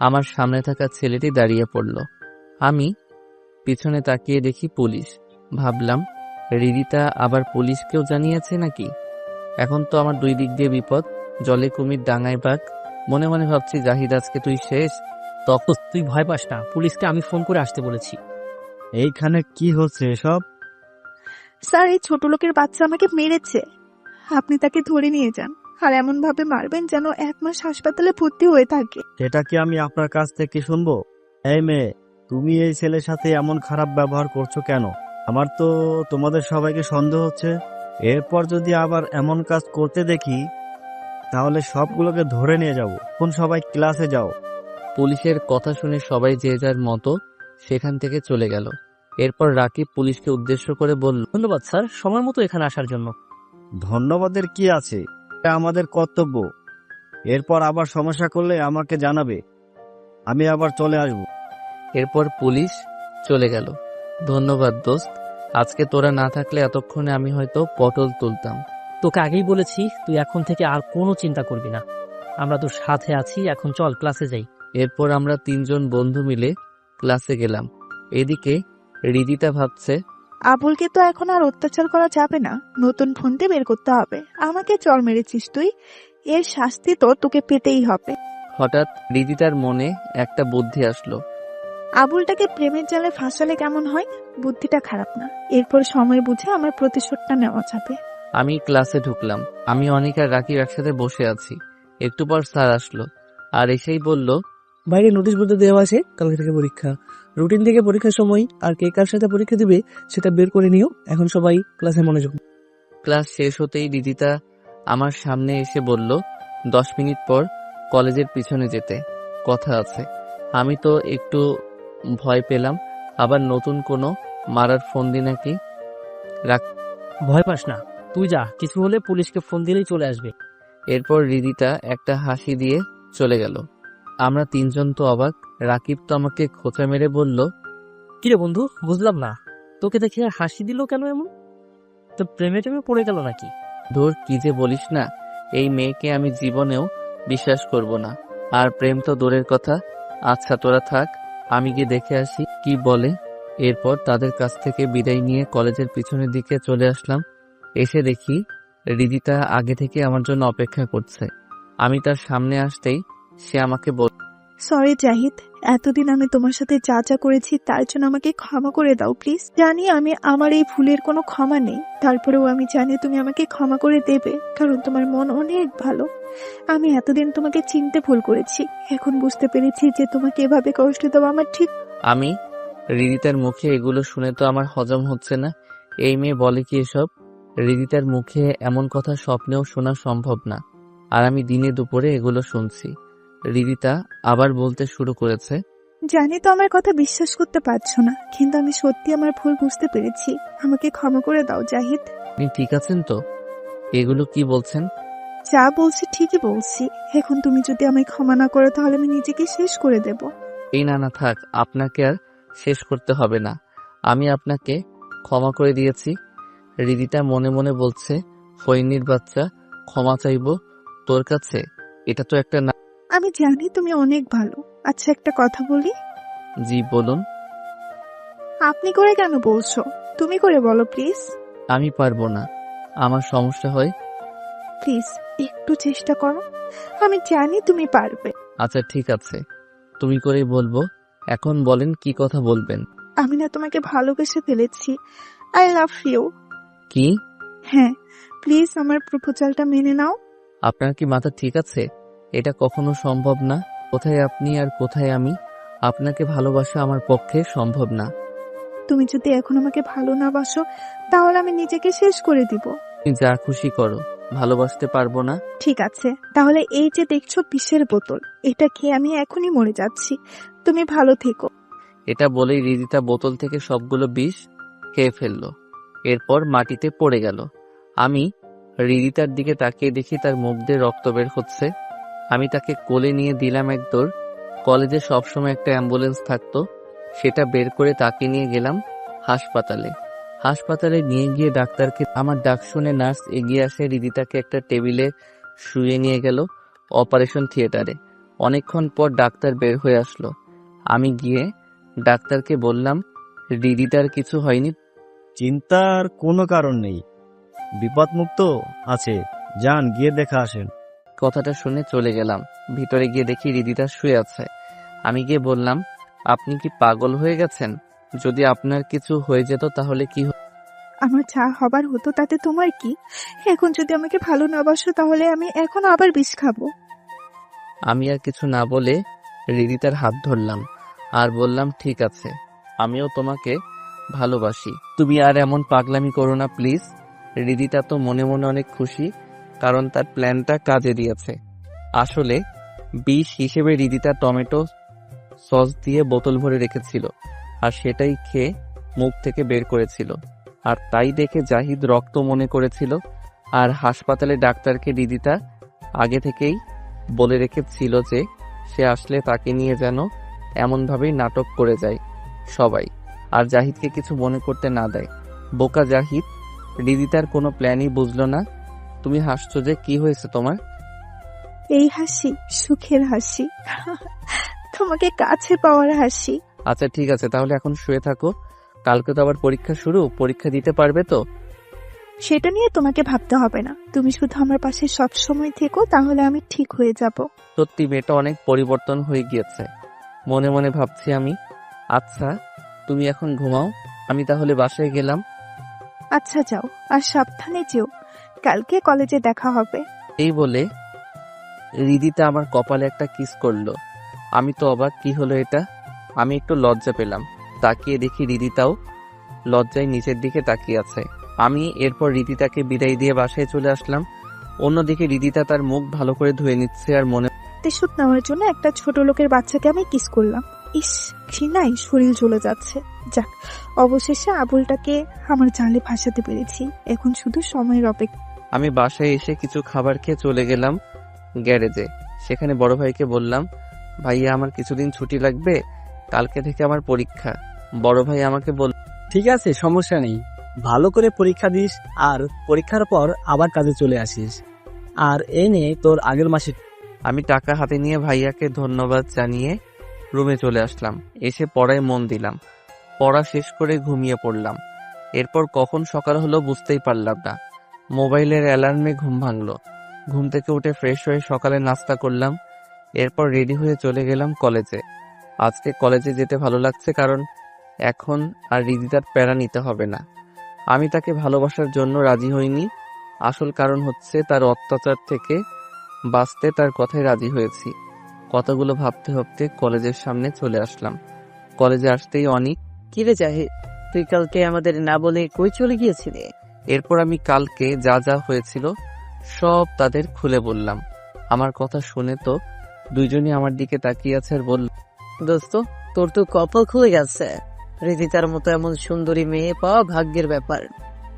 আমার সামনে থাকা ছেলেটি দাঁড়িয়ে পড়ল। আমি পিছনে তাকিয়ে দেখি পুলিশ। ভাবলাম হৃদিতা আবার পুলিশকেও জানিয়েছে নাকি। এখন তো আমার 2 দিক দিয়ে বিপদ, জলে কুমির ডাঙায় বাঘ। মনে মনে ভাবছি জাহিদ, আজকে তুই শেষ। তখন তুই ভয় পাস না, পুলিশকে আমি ফোন করে আসতে বলেছি। এইখানে কি হচ্ছে এসব? স্যার, এই ছোট লোকের বাচ্চা আমাকে মেরেছে। আপনি তাকে ধরে নিয়ে যান, আর এমন ভাবে মারবেন যেন 1 মাস হাসপাতালে ভর্তি হয়ে থাকে। সেটা কি আমি আপনার কাছ থেকে শুনবো? এই মেয়ে, তুমি এই ছেলের সাথে এমন খারাপ ব্যবহার করছো কেন? আমার তো তোমাদের সবাইকে সন্দেহ হচ্ছে। এরপর যদি আবার এমন কাজ করতে দেখি তাহলে সবগুলোকে ধরে নিয়ে যাব। এখন সবাই ক্লাসে যাও। পুলিশের কথা শুনে সবাই যে যার মতো সেখান থেকে চলে গেল। এরপর রাকিব পুলিশকে উদ্দেশ্য করে বলল, ধন্যবাদ স্যার, সময় মতো এখানে আসার জন্য। ধন্যবাদের কি আছে, এটা আমাদের কর্তব্য। এরপর আবার সমস্যা করলে আমাকে জানাবে, আমি আবার চলে আসব। এরপর পুলিশ চলে গেল। ধন্যবাদ দোস্ত, আজকে তোরা না থাকলে এতক্ষণে আমি হয়তো পটল তুলতাম। তোকে আগেই বলেছি, তুই এখন থেকে আর কোনো চিন্তা করবি না, আমরা তোর সাথে আছি। এখন চল ক্লাসে যাই। এরপর আমরা 3 জন বন্ধু মিলে ক্লাসে গেলাম। এদিকে হৃদিতা ভাবছে, আবুলকে তো এখন আর অত্যাচার করা যাবে না, নতুন ফোনতে বের করতে হবে। আমাকে চর মেরেছিস তুই, এর শাস্তি তো তোকে পেতেই হবে। হঠাৎ হৃদিতার মনে একটা বুদ্ধি আসলো। আবুলটাকে প্রেমের জালে ফাঁসালে কেমন হয়? বুদ্ধিটা খারাপ না, এরপর সময় বুঝে আমার প্রতিশোধটা নেওয়া যাবে। আমি ক্লাসে ঢুকলাম। আমি অনিক আর রাকিব একসাথে বসে আছি। একটু পর স্যার আসলো, আর এসেই বলল, বাইরে নোটিশ বোর্ডে দেওয়া আছে কালকে থেকে পরীক্ষা। রুটিন থেকে পরীক্ষার সময় আর কে কার সাথে পরীক্ষা দিবে সেটা বের করে নিও। এখন সবাই ক্লাসে মনোযোগ। ক্লাস শেষ হতেই হৃদিতা আমার সামনে এসে বলল, 10 মিনিট পর কলেজের পিছনে যেতে কথা আছে। আমি তো একটু ভয় পেলাম, আবার নতুন কোনো মারার ফোন দি নাকি? ভয় পাস না, তুই যা, কিছু হলে পুলিশকে ফোন দিলেই চলে আসবে। এরপর রিদিতা একটা হাসি দিয়ে চলে গেল। আমরা তিনজন তো অবাক। রাকিব তো আমাকে খোঁচা মেরে বলল, কিরে বন্ধু, বুঝলাম না, তোকে দেখে হাসি দিল কেন এমন? তো প্রেমে টেমে পড়ে গেল নাকি? ধুর, কি যে বলিস না, এই মেয়েকে আমি জীবনেও বিশ্বাস করব না। আর প্রেম তো দূরের কথা। আচ্ছা তোরা থাক, আমি গিয়ে দেখে আসি কি বলে। এরপর তাদের কাছ থেকে বিদায় নিয়ে কলেজের পিছনের দিকে চলে আসলাম। এসে দেখি রিদিতা আগে থেকে আমার জন্য অপেক্ষা করছে। আমি তার সামনে আসতেই সে আমাকে বলল, সরি জাহিদ, এতদিন আমি তোমার সাথে যা যা করেছি তার জন্য আমাকে ক্ষমা করে দাও প্লিজ। জানি আমার এই ভুলের কোনো ক্ষমা নেই, তারপরেও আমি জানি তুমি আমাকে ক্ষমা করে দেবে, কারণ তোমার মন অনেক ভালো। আমি এতদিন তোমাকে চিনতে ভুল করেছি, এখন বুঝতে পেরেছি যে তোমাকে এভাবে কষ্ট দেওয়া আমার ঠিক। আমি রিদিতার মুখে এগুলো শুনে তো আমার হজম হচ্ছে না। এই মেয়ে বলে কি এসব? রিদিতার মুখে এমন কথা স্বপ্নেও শোনা সম্ভব না। আর আমি দিনে দুপুরে এগুলো শুনছি। রিদিতা আবার বলতে শুরু করেছে, জানি তো আমার কথা বিশ্বাস করতে পারছো না, কিন্তু আমি সত্যি আমার ভুল বুঝতে পেরেছি। আমাকে ক্ষমা করে দাও জাহিদ। আপনি ঠিক আছেন তো? এগুলো কি বলছেন? যা বলছি ঠিকই বলছি। এখন তুমি যদি আমায় ক্ষমা না করো তাহলে আমি নিজেকে শেষ করে দেব। এই না থাক, আপনাকে আর শেষ করতে হবে না। আমি আপনাকে ক্ষমা করে দিয়েছি। রিদিতা মনে মনে বলছে, ফইনির বাচ্চা, ক্ষমা চাইবো তোর কাছে? এটা তো একটা না। আমি জানি তুমি অনেক ভালো। আচ্ছা একটা কথা বলি। জি বলুন। আপনি করে কেন বলছো? তুমি করে বলো প্লিজ। আমি পারবো না, আমার সমস্যা হয়। প্লিজ একটু চেষ্টা করো, আমি জানি তুমি পারবে। আচ্ছা ঠিক আছে, তুমি করেই বলবো। এখন বলেন কি কথা বলবেন। আমি না তোমাকে ভালোবেসে ফেলেছি। I love you. কি? হ্যাঁ, প্লিজ আমার প্রপোজালটা মেনে নাও। আপনার কি মাথা ঠিক আছে? এটা কখনো সম্ভব না। কোথায় আপনি আর কোথায় আমি? আপনাকে ভালোবাসা আমার পক্ষে সম্ভব না। তুমি যদি এখন আমাকে ভালো না বাসো তাহলে আমি নিজেকে শেষ করে দিব। তুমি যা খুশি করো, ভালোবাসতে পারবো না। ঠিক আছে, তাহলে এই যে দেখছো বিষের বোতল, এটা খেয়ে আমি এখনই মরে যাচ্ছি। তুমি ভালো থেকো। এটা বলেই রিদিতা বোতল থেকে সবগুলো বিষ খেয়ে ফেললো। এরপর মাটিতে পড়ে গেল। আমি রিদিতার দিকে তাকিয়ে দেখি তার মুখ দিয়ে রক্ত বের হচ্ছে। আমি তাকে কোলে নিয়ে দিলাম এক দৌড়। কলেজে সবসময় একটা অ্যাম্বুলেন্স থাকতো, সেটা বের করে তাকে নিয়ে গেলাম হাসপাতালে। হাসপাতালে নিয়ে গিয়ে ডাক্তারকে আমার ডাক শুনে নার্স এগিয়ে আসে, রিদিতাকে একটা টেবিলে শুয়ে নিয়ে গেল অপারেশন থিয়েটারে। অনেকক্ষণ পর ডাক্তার বের হয়ে আসলো। আমি গিয়ে ডাক্তারকে বললাম, রিদিতার কিছু হয়নি? চিন্তার কোনো কারণ নেই, বিপদমুক্ত আছে, যান গিয়ে দেখা আসেন। কথাটা শুনে চলে গেলাম। ভিতরে গিয়ে দেখি রিদিতা শুয়ে আছে। আমি গিয়ে বললাম, আপনি কি পাগল হয়ে গেছেন? যদি আপনার কিছু হয়ে যেত তাহলে কি হতো? আমার যা হবার হতো তাতে তোমার কি? এখন যদি আমাকে ভালো না বাসো তাহলে আমি এখন আবার বিষ খাবো। আমি আর কিছু না বলে রিদিতার হাত ধরলাম আর বললাম, ঠিক আছে, আমিও তোমাকে ভালোবাসি। তুমি আর এমন পাগলামি করো না প্লিজ। রিদিতা তো মনে মনে অনেক খুশি, কারণ তার প্ল্যানটা কাজে দিয়েছে। আসলে বিষ হিসেবে রিদিতা টমেটো সস দিয়ে বোতল ভরে রেখেছিল, আর সেটাই খেয়ে মুখ থেকে বের করেছিল। আর তাই দেখে জাহিদ রক্ত মনে করেছিল। আর হাসপাতালে ডাক্তারকে রিদিতা আগে থেকেই বলে রেখেছিল যে সে আসলে তাকে নিয়ে যেন এমনভাবেই নাটক করে যায় সবাই, আর জাহিদকে কিছু মনে করতে না দেয়। বোকা জাহিদ, রিদিতার কোনো প্ল্যানই বুঝলো না। তুমি হাসছো যে, কি হয়েছে তোমার? এই হাসি সুখের হাসি, তোমাকে কাছে পাওয়ার হাসি। আচ্ছা ঠিক আছে, তাহলে এখন শুয়ে থাকো। কালকে তো আবার পরীক্ষা শুরু, পরীক্ষা দিতে পারবে তো? সেটা নিয়ে তোমাকে ভাবতে হবে না, তুমি শুধু আমার পাশে সব সময় থেকো, তাহলে আমি ঠিক হয়ে যাব। সত্যি মেয়েটা অনেক পরিবর্তন হয়ে গিয়েছে, মনে মনে ভাবছি আমি। আচ্ছা তুমি এখন ঘুমাও, আমি তাহলে বাসায় গেলাম। আচ্ছা যাও, আর সাবধানে যেও, কালকে কলেজে দেখা হবে। এই বলে রিদিতা আমার কপালে একটা কিস করলো। আমি তো অবাক, কি হলো এটা? আমি একটু লজ্জা পেলাম। তাকিয়ে দেখি রিদিতাও লজ্জায় নিচের দিকে তাকিয়ে আছে। আমি এরপর রিদিতাকে বিদায় দিয়ে বাসায় চলে আসলাম। অন্যদিকে রিদিতা তার মুখ ভালো করে ধুয়ে নিচ্ছে আর মনে প্রতিশোধ নেওয়ার জন্য একটা ছোট লোকের বাচ্চাকে আমি কিস করলাম। ইস, ঘৃণায় শরীর জ্বলে যাচ্ছে। যাক, অবশেষে আবুলটাকে আমার জালে ভাসাতে পেরেছি। এখন শুধু সময়ের অপেক্ষা। আমি বাসায় এসে কিছু খাবার খেয়ে চলে গেলাম গ্যারেজে। সেখানে বড় ভাইকে বললাম, ভাইয়া আমার কিছুদিন ছুটি লাগবে, কালকে থেকে আমার পরীক্ষা। বড় ভাই আমাকে বলল, ঠিক আছে, সমস্যা নেই। ভালো করে পরীক্ষা দিস, আর পরীক্ষার পর আবার কাজে চলে আসিস। আর এনে তোর আগের মাসে। আমি টাকা হাতে নিয়ে ভাইয়াকে ধন্যবাদ জানিয়ে রুমে চলে আসলাম। এসে পড়ায় মন দিলাম। পড়া শেষ করে ঘুমিয়ে পড়লাম। এরপর কখন সকাল হলো বুঝতেই পারলাম না। মোবাইলের অ্যালার্মে ঘুম ভাঙলো। ঘুম থেকে উঠে ফ্রেশ হয়ে সকালে নাস্তা করলাম। এরপর রেডি হয়ে চলে গেলাম কলেজে। আজকে কলেজে যেতে ভালো লাগছে, কারণ এখন আর রিদিতার প্যারা নিতে হবে না। আমি তাকে ভালোবাসার জন্য রাজি হইনি। আসল কারণ হচ্ছে তার অত্যাচার থেকে বাঁচতে তার কথায় রাজি হয়েছি। কথাগুলো ভাবতে ভাবতে কলেজের সামনে চলে আসলাম। কলেজে আসতেই অনেক। কিরে জাহিদ, তুই কালকে আমাদের না বলে কই চলে গিয়েছিলি? এরপর আমি কালকে যা যা হয়েছিল সব তাদের খুলে বললাম। আমার কথা শুনে তো দুইজনই আমার দিকে তাকিয়ে আছে আর বলল, দোস্ত, তোর তো কপাল খুলে গেছে। রিদিতার মতো এমন সুন্দরী মেয়ে পাওয়া ভাগ্যের ব্যাপার।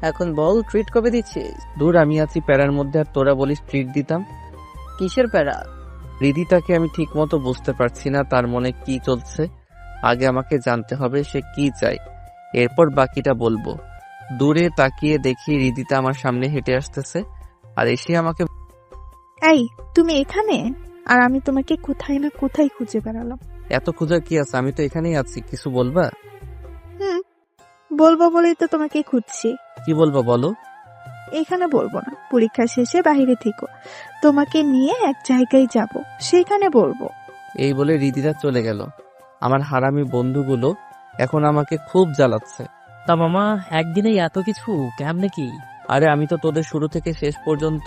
এখন বল, ট্রিট কবে দিচ্ছিস? দূর, আমি আছি প্যারার মধ্যে আর তোরা বলিস ট্রিট দিতাম। কিসের প্যারা? রিদিতাকে আমি ঠিক মতো বুঝতে পারছি না তার মনে কি চলছে। আগে আমাকে জানতে হবে সে কি চায়, এরপর বাকিটা বলবো। দূরে তাকিয়ে দেখি রিদিতা আমার সামনে হেঁটে আসতেছে আর এসে আমাকে, এই, তুমি এখানে? আর আমি তোমাকে কোথায় না কোথায় খুঁজে বেড়ালাম। এত খোঁজার কি আছে, আমি তো এখানেই আছি, কিছু বলবা? বলবো বলেই তো তোমাকে খুঁজছি। কি বলবা বলো? এখানে বলবো না, পরীক্ষা শেষে বাইরে থেকো, তোমাকে নিয়ে এক জায়গায় যাব, সেখানে বলবো। এই বলে রিদিতা চলে গেল। আমার হারামি বন্ধুগুলো এখন আমাকে খুব জ্বালাচ্ছে। তা মামা, একদিনেই এত কিছু কেমনে কি? আরে আমি তো তোদের শুরু থেকে শেষ পর্যন্ত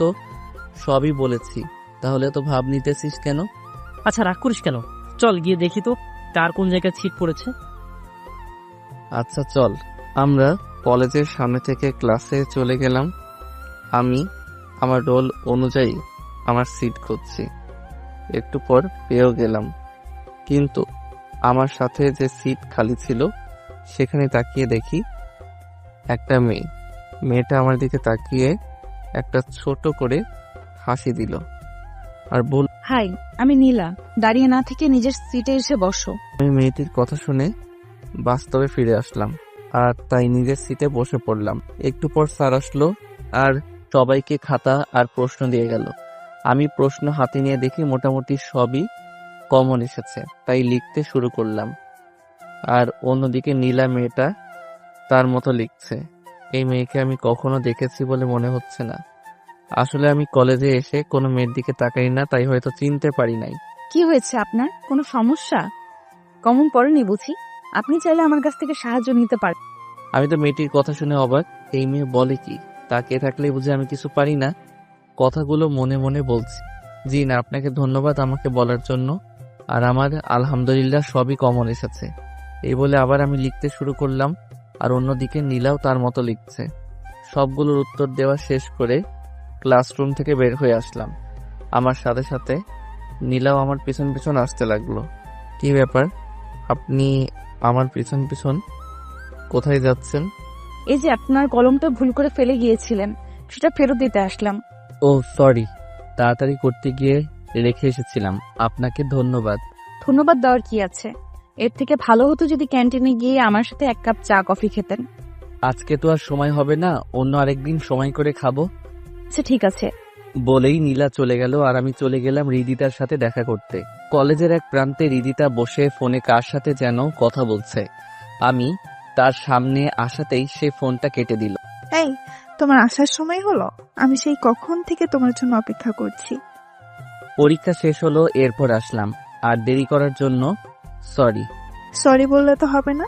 সবই বলেছি, তাহলে তো ভাব নিতেছিস কেন? আচ্ছা, রাগ করিস কেন? চল গিয়ে দেখি তো কার কোন জায়গায় ছিট পড়েছে। আচ্ছা চল। আমরা কলেজের সামনে থেকে ক্লাসে চলে গেলাম। আমি আমার রোল অনুযায়ী আমার সিট খুঁজছি। একটু পর পেয়েও গেলাম, কিন্তু আমার সাথে যে সিট খালি ছিল সেখানে তাকিয়ে দেখি একটা মেয়েটা আমার দিকে তাকিয়ে একটা ছোট করে হাসি দিল আর বল, হাই, আমি নীলা। দাঁড়িয়ে না থেকে নিজের সিটে এসে বসো। আমি মেয়েটির কথা শুনে বাস্তবে ফিরে আসলাম আর তাই নিজের সিটে বসে পড়লাম। একটু পর স্যার আসলো আর সবাইকে খাতা আর প্রশ্ন দিয়ে গেল। আমি প্রশ্ন হাতে নিয়ে দেখি মোটামুটি সবই কমন এসেছে, তাই লিখতে শুরু করলাম। আর অন্যদিকে নীলা মেয়েটা তার মতো লিখছে। এই মেয়েকে আমি কখনো দেখেছি বলে মনে হচ্ছে না। আসলে আমি কলেজে এসে কোনো মেয়ের দিকে তাকাই না, তাই হয়তো চিনতে পারি নাই। কি হয়েছে আপনার? কোনো সমস্যা? কমন পড়েনি বুঝি? আপনি চাইলে আমার কাছ থেকে সাহায্য নিতে পারেন। আমি তো মেয়েটির কথা শুনে অবাক। এই মেয়ে বলে কি? তাকিয়ে থাকলেই বুঝি আমি কিছু পারি না। কথাগুলো মনে মনে বলছি। জি না, আপনাকে ধন্যবাদ আমাকে বলার জন্য। আর আমার আলহামদুলিল্লাহ সবই কমন এসেছে। এই বলে আবার আমি লিখতে শুরু করলাম আর অন্যদিকে নীলাও তার মতো লিখছে। সবগুলোর উত্তর দেওয়া শেষ করে ক্লাসরুম থেকে বের হয়ে আসলাম। আমার সাথে সাথে নীলাও আমার পিছন পিছন আসতে লাগলো। কি ব্যাপার, আপনি আমার পিছন পিছন কোথায় যাচ্ছেন? এই যে আপনার কলমটা ভুল করে ফেলে গিয়েছিলেন, সেটা ফেরত দিতে আসলাম। ও সরি, তাড়াতাড়ি করতে গিয়ে রেখে এসেছিলাম। আপনাকে ধন্যবাদ। ধন্যবাদ দেওয়ার কি আছে? এর থেকে ভালো হতো যদি ক্যান্টিনে গিয়ে আমার সাথে এক কাপ চা কফি খেতেন। আজকে তো আর সময় হবে না, অন্য আরেকদিন সময় করে খাবো। আচ্ছা ঠিক আছে। বলেই নীলা চলে গেল আর আমি চলে গেলাম রিদিতার সাথে দেখা করতে। কলেজের এক প্রান্তে রিদিতা বসে ফোনে কার সাথে যেন কথা বলছে। আমি তার সামনে আসাতেই সে ফোনটা কেটে দিল। এই, তোমার আসার সময় হলো? আমি সেই কখন থেকে তোমার জন্য অপেক্ষা করছি। পরীক্ষা শেষ হলো, এরপর আসলাম। আর দেরি করার জন্য সরি। সরি বললে তো হবে না,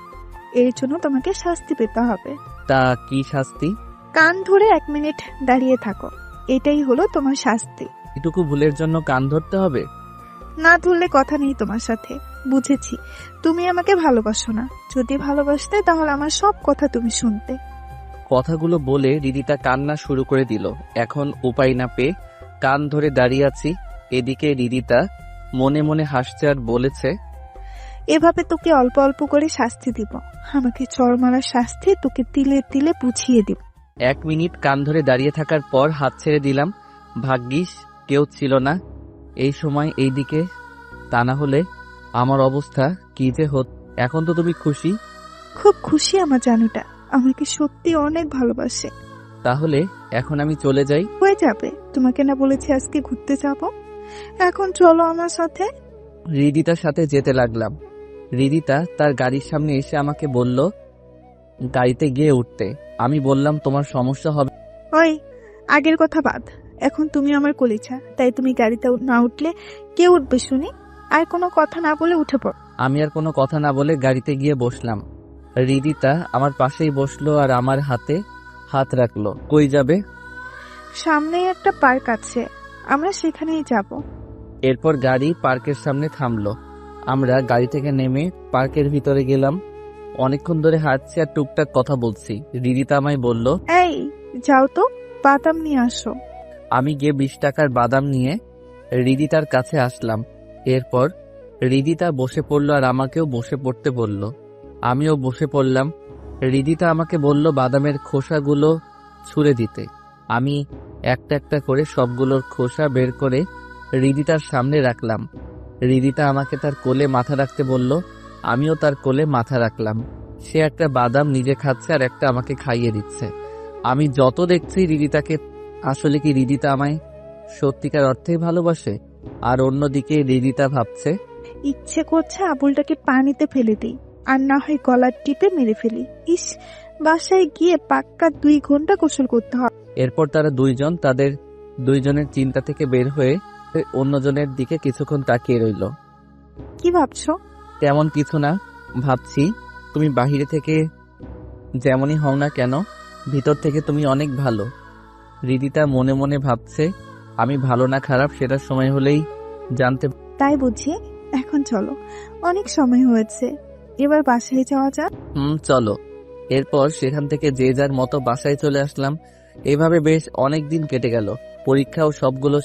এর জন্য তোমাকে শাস্তি পেতে হবে। তা কি শাস্তি? কান ধরে 1 মিনিট দাঁড়িয়ে থাকো, এটাই হলো তোমার শাস্তি। এটুকু ভুলের জন্য কান ধরতে হবে? না ধরলে কথা নেই তোমার সাথে। বুঝেছি, তুমি আমাকে ভালোবাসো না। যদি ভালোবাসতে তাহলে আমার সব কথা তুমি শুনতে। কথাগুলো বলে রিদিতা কান্না শুরু করে দিল। এখন উপায় না পেয়ে কান ধরে দাঁড়িয়ে আছি। এদিকে রিদিতা মনে মনে হাসছে আর বলেছে, এভাবে তোকে অল্প অল্প করে শাস্তি দিব। আমাকে চড় মারার শাস্তি তোকে তিলে তিলে বুঝিয়ে দিব। 1 মিনিট কান ধরে দাঁড়িয়ে থাকার পর হাত ছেড়ে দিলাম। ভাগ্যিস কেউ ছিল না এই সময় এইদিকে, তা না হলে আমার অবস্থা কি যে হত। এখন তো তুমি খুশি? খুব খুশি আমার জানুটা আমাকে সত্যি অনেক ভালোবাসে। তাহলে এখন আমি চলে যাই? হয়ে যাবে, তোমাকে না বলেছি আজকে ঘুরতে যাব? এখন চলো আমার সাথে। হৃদিতার সাথে যেতে লাগলাম। হৃদিতা তার গাড়ির সামনে এসে আমাকে বলল গাড়িতে গিয়ে উঠতে। আমি বললাম তোমার সমস্যা হবে। ওই আগের কথা বাদ, এখন তুমি আমার কলিজা, তাই তুমি গাড়িতে না উঠলে কে উঠবে শুনি? আর কোনো কথা না বলে উঠে পড়। আমি আর কোনো কথা না বলে গাড়িতে গিয়ে বসলাম। হৃদিতা আমার পাশেই বসলো আর আমার হাতে হাত রাখলো। কই যাবে? সামনেই একটা পার্ক আছে, আমরা সেখানেই যাব। এরপর গাড়ি পার্কের সামনে থামলো। আমরা গাড়ি থেকে নেমে পার্কের ভিতরে গেলাম। অনেকক্ষণ ধরে হাঁটছি আর টুকটাক কথা বলছি। হৃদিতা আমায় বলল, এই যাও তো, বাদাম নিয়ে আসো। আমি গিয়ে 20 টাকার বাদাম নিয়ে হৃদিতার কাছে আসলাম। এরপর হৃদিতা বসে পড়লো আর আমাকেও বসে পড়তে বলল। আমিও বসে পড়লাম। হৃদিতা আমাকে বলল বাদামের খোসাগুলো ছুঁড়ে দিতে। আমি একটা একটা করে সবগুলোর খোসা বের করে হৃদিতার সামনে রাখলাম। হৃদিতা আমাকে তার কোলে মাথা রাখতে বলল। আমিও তার কোলে মাথা রাখলাম। সে একটা বাদাম নিজে খাচ্ছে আর একটা আমাকে খাইয়ে দিচ্ছে। আমি যত দেখছি হৃদিতাকে, আসলে কি হৃদিতা আমায় সত্যিকার অর্থেই ভালোবাসে? আর অন্যদিকে হৃদিতা ভাবছে ইচ্ছে করছে আবুলটাকে পানিতে ফেলে দিই, আর না হয় গলার টিপে মেরে ফেলি। ইস, বাসায় গিয়ে পাক্কা 2 ঘন্টা গোসল করতে হবে। এরপর তারা দুইজন তাদের দুইজনের চিন্তা থেকে বের হয়ে অন্যজনের দিকে কিছুক্ষণ তাকিয়ে রইল। কি ভাবছো? তেমন কিছু না, ভাবছি তুমি বাহিরে থেকে যেমনই হও না কেন, ভিতর থেকে তুমি অনেক ভালো। হৃদিতা মনে মনে ভাবছে আমি ভালো না খারাপ সেটা সময় হলেই জানতে। তাই বুঝি? এখন চলো, অনেক সময় হয়েছে, এবার বাসায় যাওয়া যাক। চলো। এরপর সেখান থেকে যে যার মতো বাসায় চলে আসলাম। এভাবে বেশ অনেক দিন কেটে গেল। পরীক্ষাও সবগুলো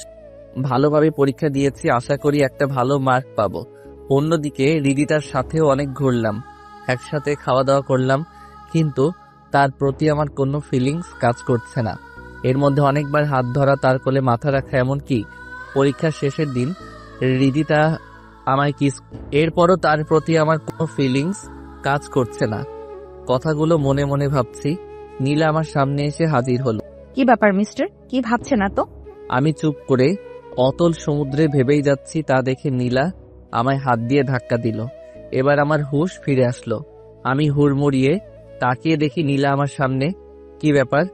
ভালোভাবে পরীক্ষা দিয়েছি, আশা করি একটা ভালো মার্ক পাবো। অন্যদিকে হৃদিতার সাথেও অনেক ঘুরলাম, একসাথে খাওয়া দাওয়া করলাম, কিন্তু তার প্রতি আমার কোনো ফিলিংস কাজ করছে না। এর মধ্যে অনেকবার হাত ধরা, তার কোলে মাথা রাখা, এমনকি পরীক্ষার শেষের দিন হৃদিতা আমায় কিস। এরপরও তার প্রতি আমার কোনো ফিলিংস কাজ করছে না। কথাগুলো মনে মনে ভাবছি। নীলা আমার সামনে এসে হাজির হলো। কি ব্যাপার মিস্টার, কি ভাবছেন না তো? আমি চুপ করে অতল সমুদ্রে ভেবেই যাচ্ছি, তা দেখে নীলা আমায় হাত দিয়ে ধাক্কা দিল। এবার আমার হুঁশ ফিরে আসলো। আমি হুড়মুড়িয়ে তাকিয়ে দেখি নীলা আমার সামনে। কি ব্যাপার,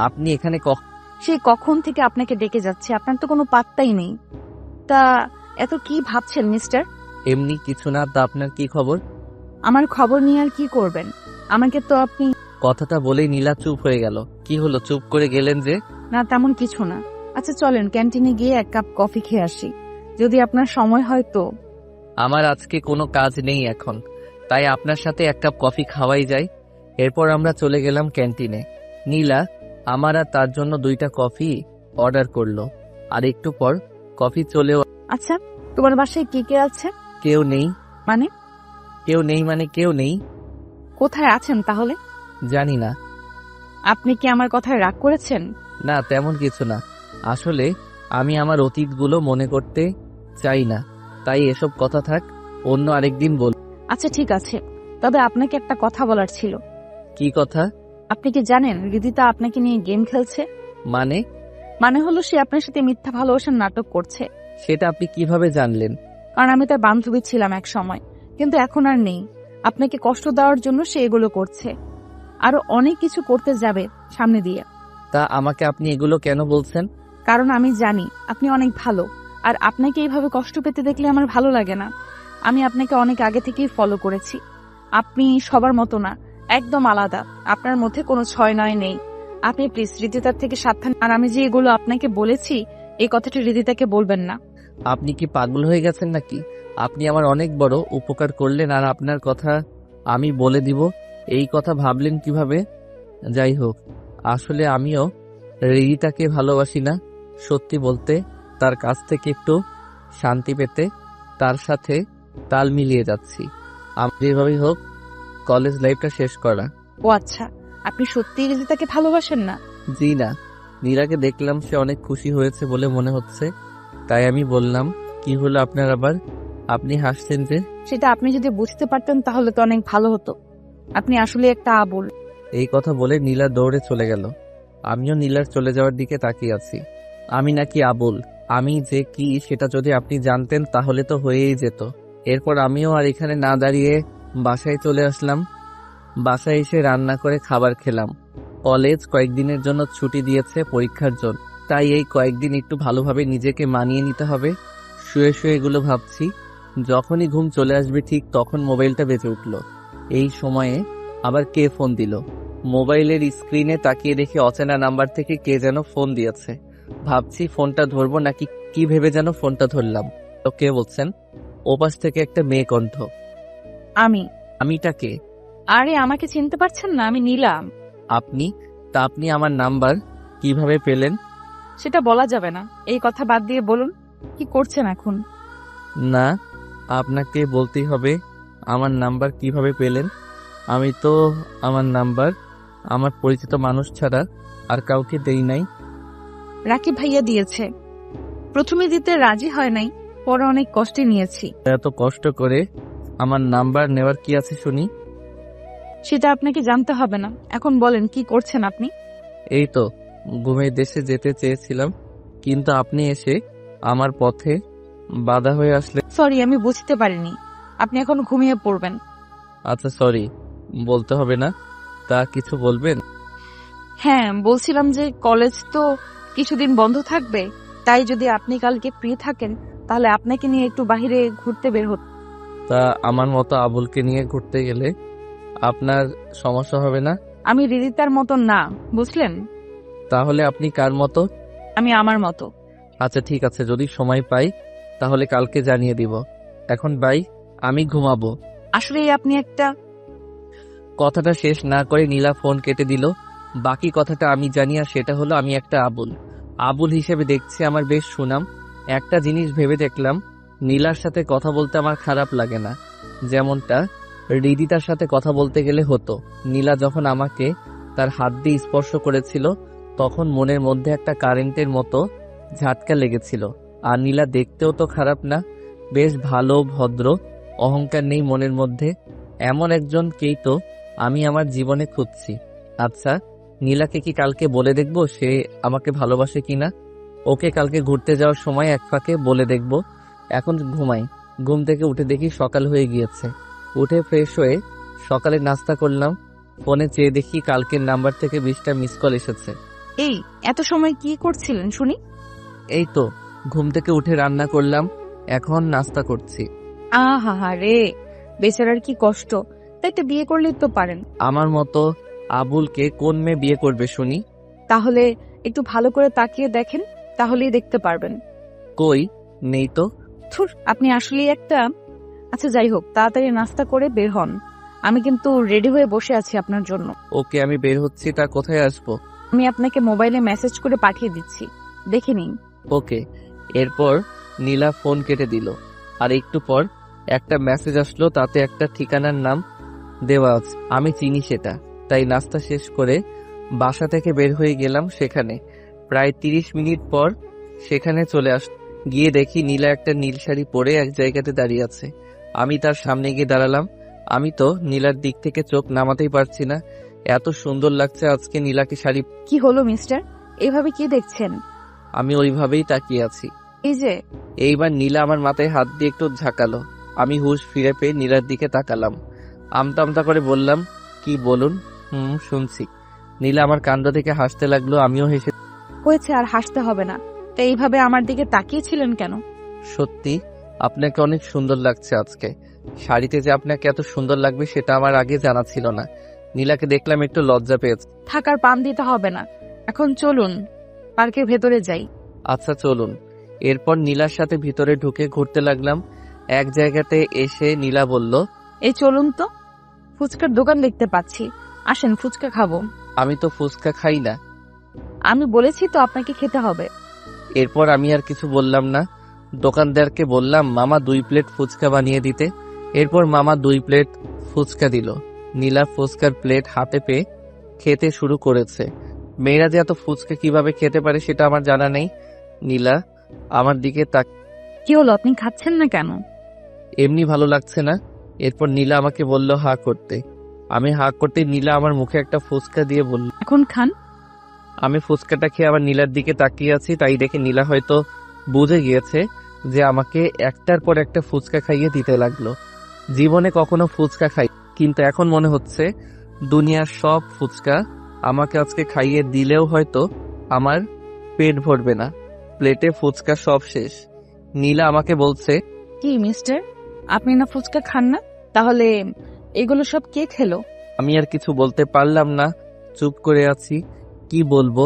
আপনি এখানে? সেই কখন থেকে আপনাকে ডেকে যাচ্ছে, আপনার তো কোনো পাত্তাই নেই। তা এত কি ভাবছেন মিস্টার? এমনি কিছু না, তা আপনার কি খবর? আমার খবর নিয়ে আর কি করবেন? আমাকে তো আপনি। কথাটা বলেই নীলা চুপ হয়ে গেল। কি হলো, চুপ করে গেলেন যে? না, তেমন কিছু না। আচ্ছা চলেন ক্যান্টিনে গিয়ে 1 কাপ কফি খেয়ে আসি, যদি আপনার সময় হয় তো। আমার আজকে কোনো কাজ নেই এখন, তাই আপনার সাথে 1 কাপ কফি খাওয়াই যায়। এরপর আমরা চলে গেলাম ক্যান্টিনে। নীলা আমার আর তার জন্য 2টা কফি অর্ডার করলো। আর একটু পর কফি চলেও। আচ্ছা, তোমার বাসায় কে কে আছে? কেউ নেই। মানে? কেউ নেই মানে কেউ নেই। কোথায় আছেন তাহলে? জানি না। আপনি কি আমার কথায় রাগ করেছেন? না, তেমন কিছু না। আসলে আমি আমার অতীতগুলো মনে করতে চাই না, তাই এসব কথা থাক, অন্য আরেকদিন বল। আচ্ছা ঠিক আছে, তবে আপনাকে একটা কথা বলার ছিল। কি কথা? আপনি কি জানেন হৃদিতা আপনাকে নিয়ে গেম খেলছে? মানে হলো সে আপনার সাথে মিথ্যা ভালোবাসার নাটক করছে। সেটা আপনি কিভাবে জানলেন? কারণ আমি তার বান্ধবী ছিলাম এক সময়, কিন্তু এখন আর নেই। আপনাকে কষ্ট দেওয়ার জন্য সে এগুলো করছে, আরো অনেক কিছু করতে যাবে সামনে দিয়ে। তা আমাকে আপনি এগুলো কেন বলছেন? কারণ আমি জানি আপনি অনেক ভালো, আর আপনাকে এইভাবে কষ্ট পেতে দেখলে আমার ভালো লাগে না। আমি আপনাকে অনেক আগে থেকেই ফলো করেছি। আপনি সবার মতো না, একদম আলাদা। আপনার মধ্যে কোনো 6-9 নেই। আপনি প্লিজ হৃদিতার থেকে সাবধান। আর আমি যে এগুলো আপনাকে বলেছি, এই কথাটা হৃদিতাকে বলবেন না। আপনি কি পাগল হয়ে গেছেন নাকি? আপনি আমার অনেক বড় উপকার করলেন, আর আপনার কথা আমি বলে দিব এই কথা ভাবলেন কিভাবে? যাই হোক, আসলে আমিও হৃদিতাকে ভালোবাসি না। সত্যি বলতে, তার কাছ থেকে একটু শান্তি পেতে তার সাথে তাল মিলিয়ে যাচ্ছি। আমার যেভাবেই হোক কলেজ লাইফটা শেষ করা। ও আচ্ছা, আপনি সত্যিই রিদিতাকে ভালোবাসেন না? জি না, নীলাকে দেখলাম সে অনেক খুশি হয়েছে বলে মনে হচ্ছে, তাই আমি বললাম, কি হলো আপনার আবার? আপনি হাসছেন যে? সেটা আপনি যদি বুঝতে পারতেন তাহলে তো অনেক ভালো হতো। আপনি আসলে একটা আবুল। এই কথা বলে নীলা দৌড়ে চলে গেল। আমিও নীলার চলে যাওয়ার দিকে তাকিয়ে আছি। আমি নাকি আবুল? আমি যে কি সেটা যদি আপনি জানতেন তাহলে তো হয়েই যেত। এরপর আমিও আর এখানে না দাঁড়িয়ে বাসায় চলে আসলাম। বাসায় এসে রান্না করে খাবার খেলাম। কলেজ কয়েকদিনের জন্য ছুটি দিয়েছে পরীক্ষার জন্য, তাই এই কয়েকদিন একটু ভালোভাবে নিজেকে মানিয়ে নিতে হবে। শুয়ে শুয়ে এগুলো ভাবছি। যখনই ঘুম চলে আসবে ঠিক তখন মোবাইলটা বেজে উঠল। এই সময়ে আবার কে ফোন দিল? মোবাইলের স্ক্রিনে তাকিয়ে দেখি অচেনা নাম্বার থেকে কে যেন ফোন দিয়েছে। ভাবছি ফোনটা ধরবো নাকি কি ভেবে যেন ফোনটা ধরলাম। তো কে বলছেন? ওপাশ থেকে একটা মেয়ে কণ্ঠ। আমিটা কে? আরে আমাকে চিনতে পারছেন না? আমি নীলাম। আপনি? তা আপনি আমার নাম্বার কিভাবে পেলেন? সেটা বলা যাবে না। এই কথা বাদ দিয়ে বলুন, কি করছেন এখন? না, আপনাকে বলতেই হবে আমার নাম্বার কিভাবে পেলেন। আমি তো আমার নাম্বার আমার পরিচিত মানুষ ছাড়া আর কাউকে দেই নাই। রাকিব ভাইয়া দিয়েছে। প্রথমে দিতে রাজি হয় নাই, পরে অনেক কষ্টে নিয়েছি। এত কষ্ট করে আমার নাম্বার নেওয়ার কি আছে শুনি? সেটা আপনাকে জানতে হবে না। এখন বলেন, কি করছেন আপনি? এই তো ঘুমের দেশে যেতে চেয়েছিলাম, কিন্তু আপনি এসে আমার পথে বাধা হয়ে আসলে। সরি, আমি বুঝতে পারিনি। আপনি এখন ঘুমিয়ে পড়বেন। আচ্ছা সরি, বলতে হবে না। তা কিছু বলবেন? হ্যাঁ, বলছিলাম যে কলেজ তো কিছুদিন বন্ধ থাকবে, তাই যদি আপনি কালকে ফ্রি থাকেন তাহলে আপনাকে নিয়ে একটু বাইরে ঘুরতে বের হতো। তা আমার মতো আবুলকে নিয়ে ঘুরতে গেলে আপনার সমস্যা হবে না? আমি রিদিতার মতো না, বুঝলেন? তাহলে আপনি কার মতো? আমি আমার মতো। আচ্ছা ঠিক আছে, যদি সময় পাই তাহলে কালকে জানিয়ে দিব। এখন বাই, আমি ঘুমাবো। আসলে আপনি একটা। কথাটা শেষ না করে নীলা ফোন কেটে দিল। বাকি কথাটা আমি জানি, আর সেটা হলো আমি একটা আবুল। আবুল হিসেবে দেখছি আমার বেশ সুনাম। একটা জিনিস ভেবে দেখলাম, নীলার সাথে কথা বলতে আমার খারাপ লাগে না, যেমনটা হৃদিতার সাথে কথা বলতে গেলে হতো। নীলা যখন আমাকে তার হাত দিয়ে স্পর্শ করেছিল তখন মনের মধ্যে একটা কারেন্টের মতো ঝাটকা লেগেছিল। আর নীলা দেখতেও তো খারাপ না, বেশ ভালো, ভদ্র, অহংকার নেই মনের মধ্যে। এমন একজনকেই তো আমি আমার জীবনে খুঁজছি। আচ্ছা, নীলাকে কি কালকে বলে দেখবো সে আমাকে ভালোবাসে কিনা? ওকে কালকে ঘুরতে যাওয়ার সময় এক ফাঁকে বলে দেখব। এখন ঘুমাই। ঘুম থেকে উঠে দেখি সকাল হয়ে গিয়েছে। উঠে ফ্রেশ হয়ে সকালে নাস্তা করলাম। ফোনে চেয়ে দেখি কালকের নাম্বার থেকে 20টা মিস কল এসেছে। এই এত সময় কি করছিলেন শুনি? এই তো ঘুম থেকে উঠে রান্না করলাম, এখন নাস্তা করছি। আহা রে, বেচারার কি কষ্ট। তাই তো বিয়ে করলেই তো পারেন। আমার মতো আবুলকে কোন মেয়ে বিয়ে করবে শুনি? তাহলে একটু ভালো করে তাকিয়ে দেখেন, তাহলেই দেখতে পারবেন। কই, নেই তো। থুর, আপনি আসলেই একটা। আচ্ছা যাই হোক, তাড়াতাড়ি নাস্তা করে বের হন। আমি কিন্তু রেডি হয়ে বসে আছি আপনার জন্য। ওকে, আমি বের হচ্ছি। তা কোথায় আসবো? আমি আপনাকে মোবাইলে মেসেজ করে পাঠিয়ে দিচ্ছি, দেখে নিন। ওকে। এরপর নীলা ফোন কেটে দিল। আর একটু পর একটা মেসেজ আসলো, তাতে একটা ঠিকানার নাম দেওয়া আছে। আমি চিনি সেটা, তাই নাস্তা শেষ করে বাসা থেকে বের হয়ে গেলাম সেখানে। প্রায় 30 মিনিট পর সেখানে চলে গিয়ে দেখি নীলা একটা নীল শাড়ি পরে এক জায়গাতে দাঁড়িয়ে আছে। আমি তার সামনে গিয়ে দাঁড়ালাম। আমি তো নীলার দিক থেকে চোখ নামাতেই পারছি না, এত সুন্দর লাগছে আজকে নীলাকে শাড়ি। কি হলো মিস্টার, এভাবে কি দেখছেন? আমি ওইভাবেই তাকিয়ে আছি। এই যে। এইবার নীলা আমার মাথায় হাত দিয়ে একটু ঝাঁকালো। আমি হুঁশ ফিরে পেয়ে নীলার দিকে তাকালাম। আমতা আমতা করে বললাম, কি বলুন? শুনছি। নীলা আমার কাণ্ড থেকে হাসতে লাগলো, আমিও হেসে। হয়েছে, আর হাসতে হবে না। তো এইভাবে আমার দিকে তাকিয়েছিলেন কেন? সত্যি আপনাকে অনেক সুন্দর লাগছে আজকে। শাড়িতে যে আপনাকে এত সুন্দর লাগবে সেটা আমার আগে জানা ছিল না। নীলাকে দেখলাম একটু লজ্জা পেয়েছে। থাকার পান দিতে হবে না, এখন চলুন পার্কের ভেতরে যাই। আচ্ছা চলুন। এরপর নীলার সাথে ভিতরে ঢুকে ঘুরতে লাগলাম। এক জায়গাতে এসে নীলা বলল, এই চলুন তো, ফুচকার দোকান দেখতে পাচ্ছি, আসেন ফুচকা খাবো। আমি তো ফুচকা খাই না। আমি বলেছি তো আপনাকে খেতে হবে। এরপর আমি আর কিছু বললাম না। দোকানদারকে বললাম, মামা 2 প্লেট ফুচকা বানিয়ে দিতে। এরপর মামা 2 প্লেট ফুচকা দিল। নীলা ফুচকার প্লেট হাতে পেয়ে খেতে শুরু করেছে। মেয়েরা যে এত ফুচকা কিভাবে খেতে পারে সেটা আমার জানা নেই। নীলা আমার দিকে কি হলো, আপনি খাচ্ছেন না কেন? এমনি ভালো লাগছে না। এরপর নীলা আমাকে বলল হা করতে। আমি হা করতে নীলা আমার মুখে একটা ফুচকা দিয়ে বলল। এখন খান। আমি ফুচকাটা খেয়ে আবার নীলার দিকে তাকিয়ে আছি, তাই দেখে নীলা হয়তো বুঝে গিয়েছে যে আমাকে একটার পর একটা ফুচকা খাইয়ে দিতে লাগলো। জীবনে কখনো ফুচকা খাই, কিন্তু এখন মনে হচ্ছে দুনিয়ার সব ফুচকা আমাকে আজকে খাইয়ে দিলেও হয়তো আমার পেট ভরবে না। প্লেটে ফুচকা সব শেষ। নীলা আমাকে বলছে, কি মিস্টার, আপনি না ফুচকা খান না? তাহলে এগুলো সব কে খেলো? আমি আর কিছু বলতে পারলাম না, চুপ করে আছি। কি বলবো,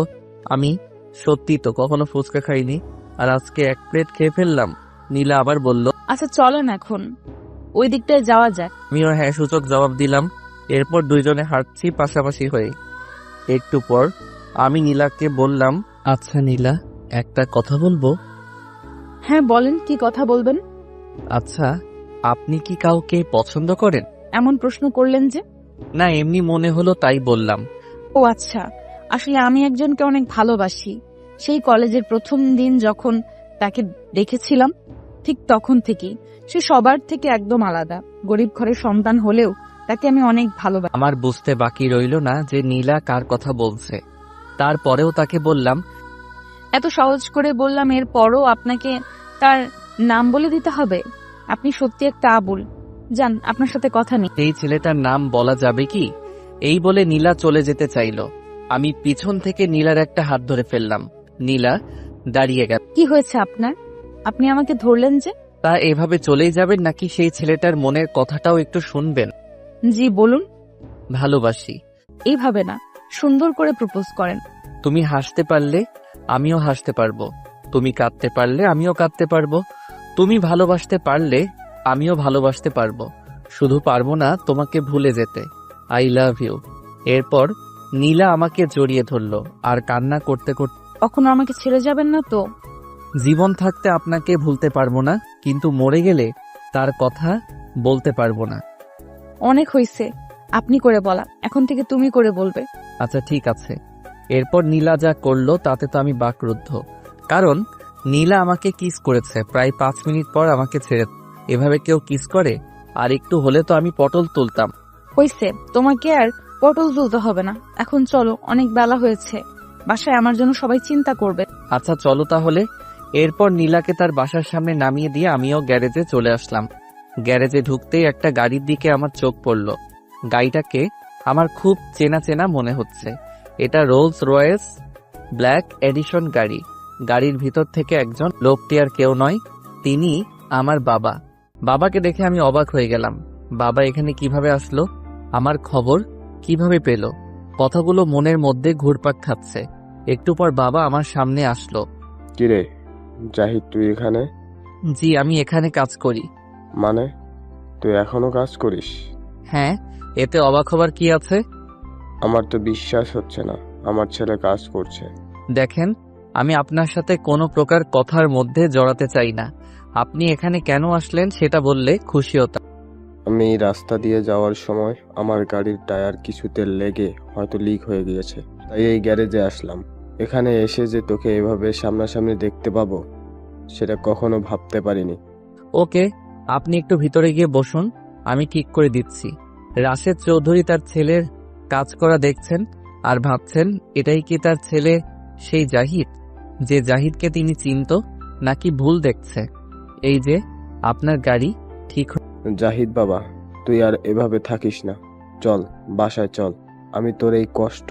আমি সত্যি তো কখনো ফুচকা খাইনি, আর আজকে 1 প্লেট খেয়ে ফেললাম। নীলা আবার বলল, আচ্ছা চলেন এখন ওই দিকটায় যাওয়া যাক। আমিও হ্যাঁ সূচক জবাব দিলাম। এরপর দুইজনে হাঁটছি পাশাপাশি হয়ে। একটু পর আমি নীলাকে বললাম, আচ্ছা নীলা, একটা কথা বলবো? হ্যাঁ বলেন, কি কথা বলবেন? আচ্ছা, আপনি কি কাউকে পছন্দ করেন? এমন প্রশ্ন করলেন যে? না, এমনি মনে হলো তাই বললাম। ও আচ্ছা, আসলে আমি একজনকে অনেক ভালোবাসি। সেই কলেজের প্রথম দিন যখন তাকে দেখেছিলাম, ঠিক তখন থেকেই সে সবার থেকে একদম আলাদা। গরিব ঘরের সন্তান হলেও তাকে আমি অনেক ভালোবাসি। আমার বুঝতে বাকি রইল না যে নীলা কার কথা বলছে। তারপরেও তাকে বললাম, এত সহজ করে বললাম, এর পরও আপনাকে তার নাম বলে দিতে হবে? আপনি সত্যি একটা আবুল। যান, আপনার সাথে কথা নেই। এই ছেলেটার নাম বলা যাবে কি? এই বলে নীলা চলে যেতে চাইল। আমি পিছন থেকে নীলার একটা হাত ধরে ফেললাম। নীলা দাঁড়িয়ে গেল। কি হয়েছে আপনার? আপনি আমাকে ধরলেন যে? তা এভাবে চলেই যাবেন নাকি সেই ছেলেটার মনের কথাটাও একটু শুনবেন? জি বলুন। ভালোবাসি। এইভাবে না, সুন্দর করে প্রপোজ করেন। তুমি হাসতে পারলে আমিও হাসতে পারবো, তুমি কাঁদতে পারলে আমিও কাঁদতে পারবো, তুমি ভালোবাসতে পারলে আমিও ভালোবাসতে পারবো, শুধু পারবো না তোমাকে ভুলে যেতে। I love you. এরপর নীলা আমাকে জড়িয়ে ধরলো আর কান্না করতে করতে, কখনো আমাকে ছেড়ে যাবেন না তো? জীবন থাকতে আপনাকে ভুলতে পারবো না, কিন্তু মরে গেলে তার কথা বলতে পারবো না। অনেক হয়েছে আপনি করে বলা, এখন থেকে তুমি করে বলবে। আচ্ছা ঠিক আছে। এরপর নীলা যা করলো তাতে তো আমি বাকরুদ্ধ, কারণ নীলা আমাকে কিস করেছে। প্রায় 5 মিনিট পর আমাকে ছেড়ে। এভাবে কেউ কিস করে? আর একটু হলে তো আমি পটল তুলতাম। হয়েছে, তোমাকে আর পটল তুলতে হবে না। এখন চলো, অনেক বেলা হয়েছে, বাসায় আমার জন্য সবাই চিন্তা করবে। আচ্ছা চলো তাহলে। এরপর নীলাকে তার বাসার সামনে নামিয়ে দিয়ে আমিও গ্যারেজে চলে আসলাম। গ্যারেজে ঢুকতেই একটা গাড়ির দিকে আমার চোখ পড়ল। গাড়িটাকে আমার খুব চেনা চেনা মনে হচ্ছে। এটা রোলস রয়েস ব্ল্যাক এডিশন গাড়ি। গাড়ির ভিতর থেকে একজন, লোকটি আর কেউ নয়, তিনি আমার বাবা। বাবাকে দেখে আমি অবাক হয়ে গেলাম। বাবা এখানে কিভাবে আসলো? আমার খবর কিভাবে পেল? কথাগুলো মনের মধ্যে ঘুরপাক খাচ্ছে। একটু পর বাবা আমার সামনে আসলো। কিরে জাহিদ, তুই এখানে? জি, আমি এখানে কাজ করি। মানে তুই এখনো কাজ করিস? হ্যাঁ, এতে অবাক হবার কি আছে? আমার তো বিশ্বাস হচ্ছে না আমার ছেলে কাজ করছে। দেখেন, আমি আপনার সাথে কোনো প্রকার কথার মধ্যে জড়াতে চাই না। আপনি এখানে কেন আসলেন সেটা বললে খুশি হতাম। আমি এই রাস্তা দিয়ে যাওয়ার সময় আমার গাড়ির টায়ার কিছুতে লেগে হয়তো লিক হয়ে গিয়েছে, তাই এই গ্যারেজে আসলাম। এখানে এসে যে তোকে এভাবে সামনাসামনি দেখতে পাবো সেটা কখনো ভাবতে পারিনি। ওকে, আপনি একটু ভিতরে গিয়ে বসুন, আমি ঠিক করে দিচ্ছি। রাশেদ চৌধুরী তার ছেলের কাজ করা দেখছেন আর ভাবছেন এটাই কি তার ছেলে সেই জাহিদ, যে জাহিদকে তিনি চিনত, নাকি ভুল দেখছে? এই যে আপনার গাড়ি ঠিক। জাহিদ বাবা, তুই আর এভাবে থাকিস না, চল বাসায় চল। আমি তোর এই কষ্ট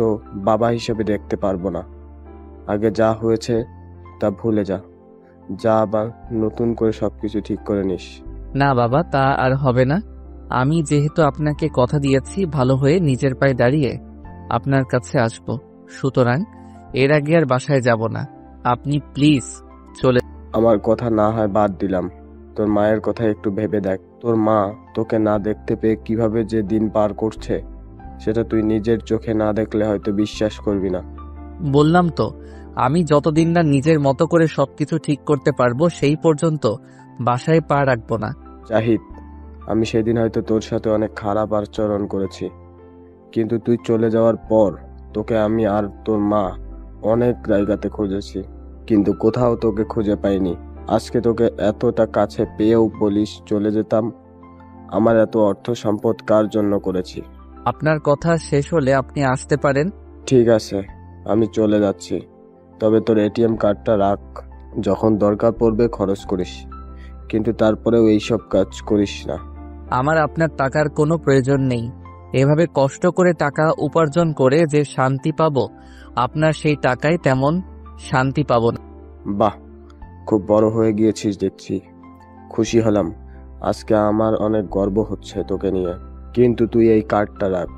বাবা হিসেবে দেখতে পারবো না। আগে যা হয়েছে তা ভুলে যা, যা আবার নতুন করে সবকিছু ঠিক করে নিস। না বাবা, তা আর হবে না। আমি যেহেতু আপনাকে কথা দিয়েছি ভালো হয়ে নিজের পায়ে দাঁড়িয়ে আপনার কাছে আসব, সুতরাং এর আগে আর বাসায় যাব না। আপনি প্লিজ চলে। আমার কথা না হয় বাদ দিলাম, তোর মায়ের কথা একটু ভেবে দেখ। তোর মা তোকে না দেখতে পেয়ে কিভাবে যে দিন পার করছে সেটা তুই নিজের চোখে না দেখলে হয়তো বিশ্বাস করবি না। বললাম তো, আমি যতদিন না নিজের মতো করে সবকিছু ঠিক করতে পারবো সেই পর্যন্ত বাসায় পা রাখবো না। জাহিদ, আমি সেদিন হয়তো তোর সাথে অনেক খারাপ আচরণ করেছি, কিন্তু তুই চলে যাওয়ার পর তোকে আমি আর তোর মা অনেক জায়গাতে খুঁজেছি, কিন্তু কোথাও তোকে খুঁজে পাইনি। আজকে তোকে এতটা কাছে পেয়েও বলিস চলে যেতাম। আমার এত অর্থ সম্পদ কার জন্য করেছি? আপনার কথা শেষ হলে আপনি আসতে পারেন। ঠিক আছে, আমি চলে যাচ্ছি, তবে তোর এটিএম কার্ডটা রাখ, যখন দরকার পড়বে খরচ করিস, কিন্তু তারপরেও এইসব কাজ করিস না। আমার আপনার টাকার কোনো প্রয়োজন নেই। এভাবে কষ্ট করে টাকা উপার্জন করে যে শান্তি পাবো, আপনার সেই টাকায় তেমন শান্তি পাবো না। বাহ, খুব বড় হয়ে গিয়েছিস দেখছি। খুশি হলাম, আজকে আমার অনেক গর্ব হচ্ছে তোকে নিয়ে। কিন্তু তুই এই কার্ডটা রাখ,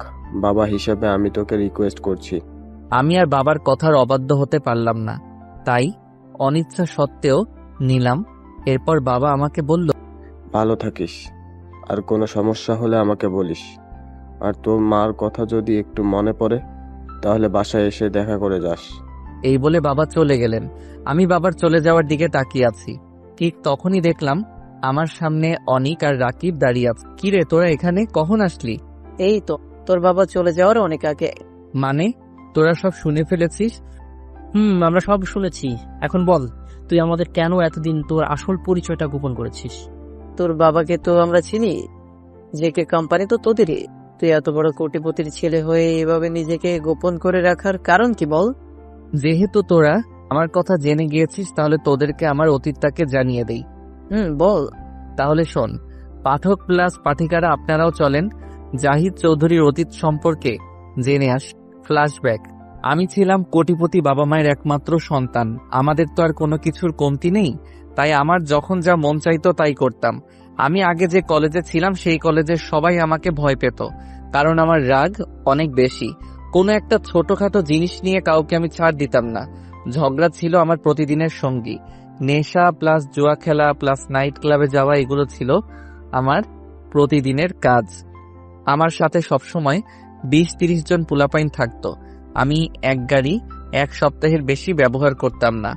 বাবা হিসেবে আমি তোকে রিকোয়েস্ট করছি। আমি আর বাবার কথার অবাধ্য হতে পারলাম না, তাই অনিচ্ছা সত্ত্বেও নিলাম। এরপর বাবা আমাকে বলল, ভালো থাকিস, আর কোনো সমস্যা হলে আমাকে বলিস। আর তোর মার কথা যদি একটু মনে পড়ে তাহলে বাসায় এসে দেখা করে যাস। এই বলে বাবা চলে গেলেন। আমি বাবার চলে যাওয়ার দিকে তাকিয়ে আছি। ঠিক তখনই দেখলাম আমার সামনে অনিক আর রাকিব দাঁড়িয়ে আছে। কিরে, তোরা এখানে কখন আসলি? এই তো, তোর বাবা চলে যাওয়ার অনেক আগে। মানে তোরা সব শুনে ফেলেছিস? আমরা সব শুনেছি। এখন বল, তুই আমাদের কেন এতদিন তোর আসল পরিচয়টা গোপন করেছিস? তোর বাবাকে তো আমরা চিনি, জেকে কোম্পানি তো তোদেরই। তুই এত বড় কোটিপতির ছেলে হয়ে এভাবে নিজেকে গোপন করে রাখার কারণ কি বল? যেহেতু তোরা আমার কথা জেনে গিয়েছিস, তাহলে তোদেরকে আমার অতীতটাকে জানিয়ে দেই। বল। তাহলে শোন, পাঠক প্লাস পাঠিকারা আপনারাও চলেন জাহিদ চৌধুরীর অতীত সম্পর্কে জেনে আস। ফ্ল্যাশব্যাক। আমি ছিলাম কোটিপতি বাবা মায়ের একমাত্র সন্তান। আমাদের তো আর কোনো কিছুর কমতি নেই, তাই আমার যখন যা মন চাইতো তাই করতাম। আমি আগে যে কলেজে ছিলাম সেই কলেজের সবাই আমাকে ভয় পেত, কারণ আমার রাগ অনেক বেশি। কোনো একটা ছোটখাটো জিনিস নিয়ে কাউকে আমি ছাড় দিতাম না। ঝগড়া ছিল আমার প্রতিদিনের সঙ্গী। নেশা প্লাস জুয়া খেলা প্লাস নাইট ক্লাবে যাওয়া, এগুলো ছিল আমার প্রতিদিনের কাজ। আমার সাথে সবসময় 20-30 জন পোলাপাইন থাকতো। আমি এক গাড়ি এক সপ্তাহের বেশি ব্যবহার করতাম না।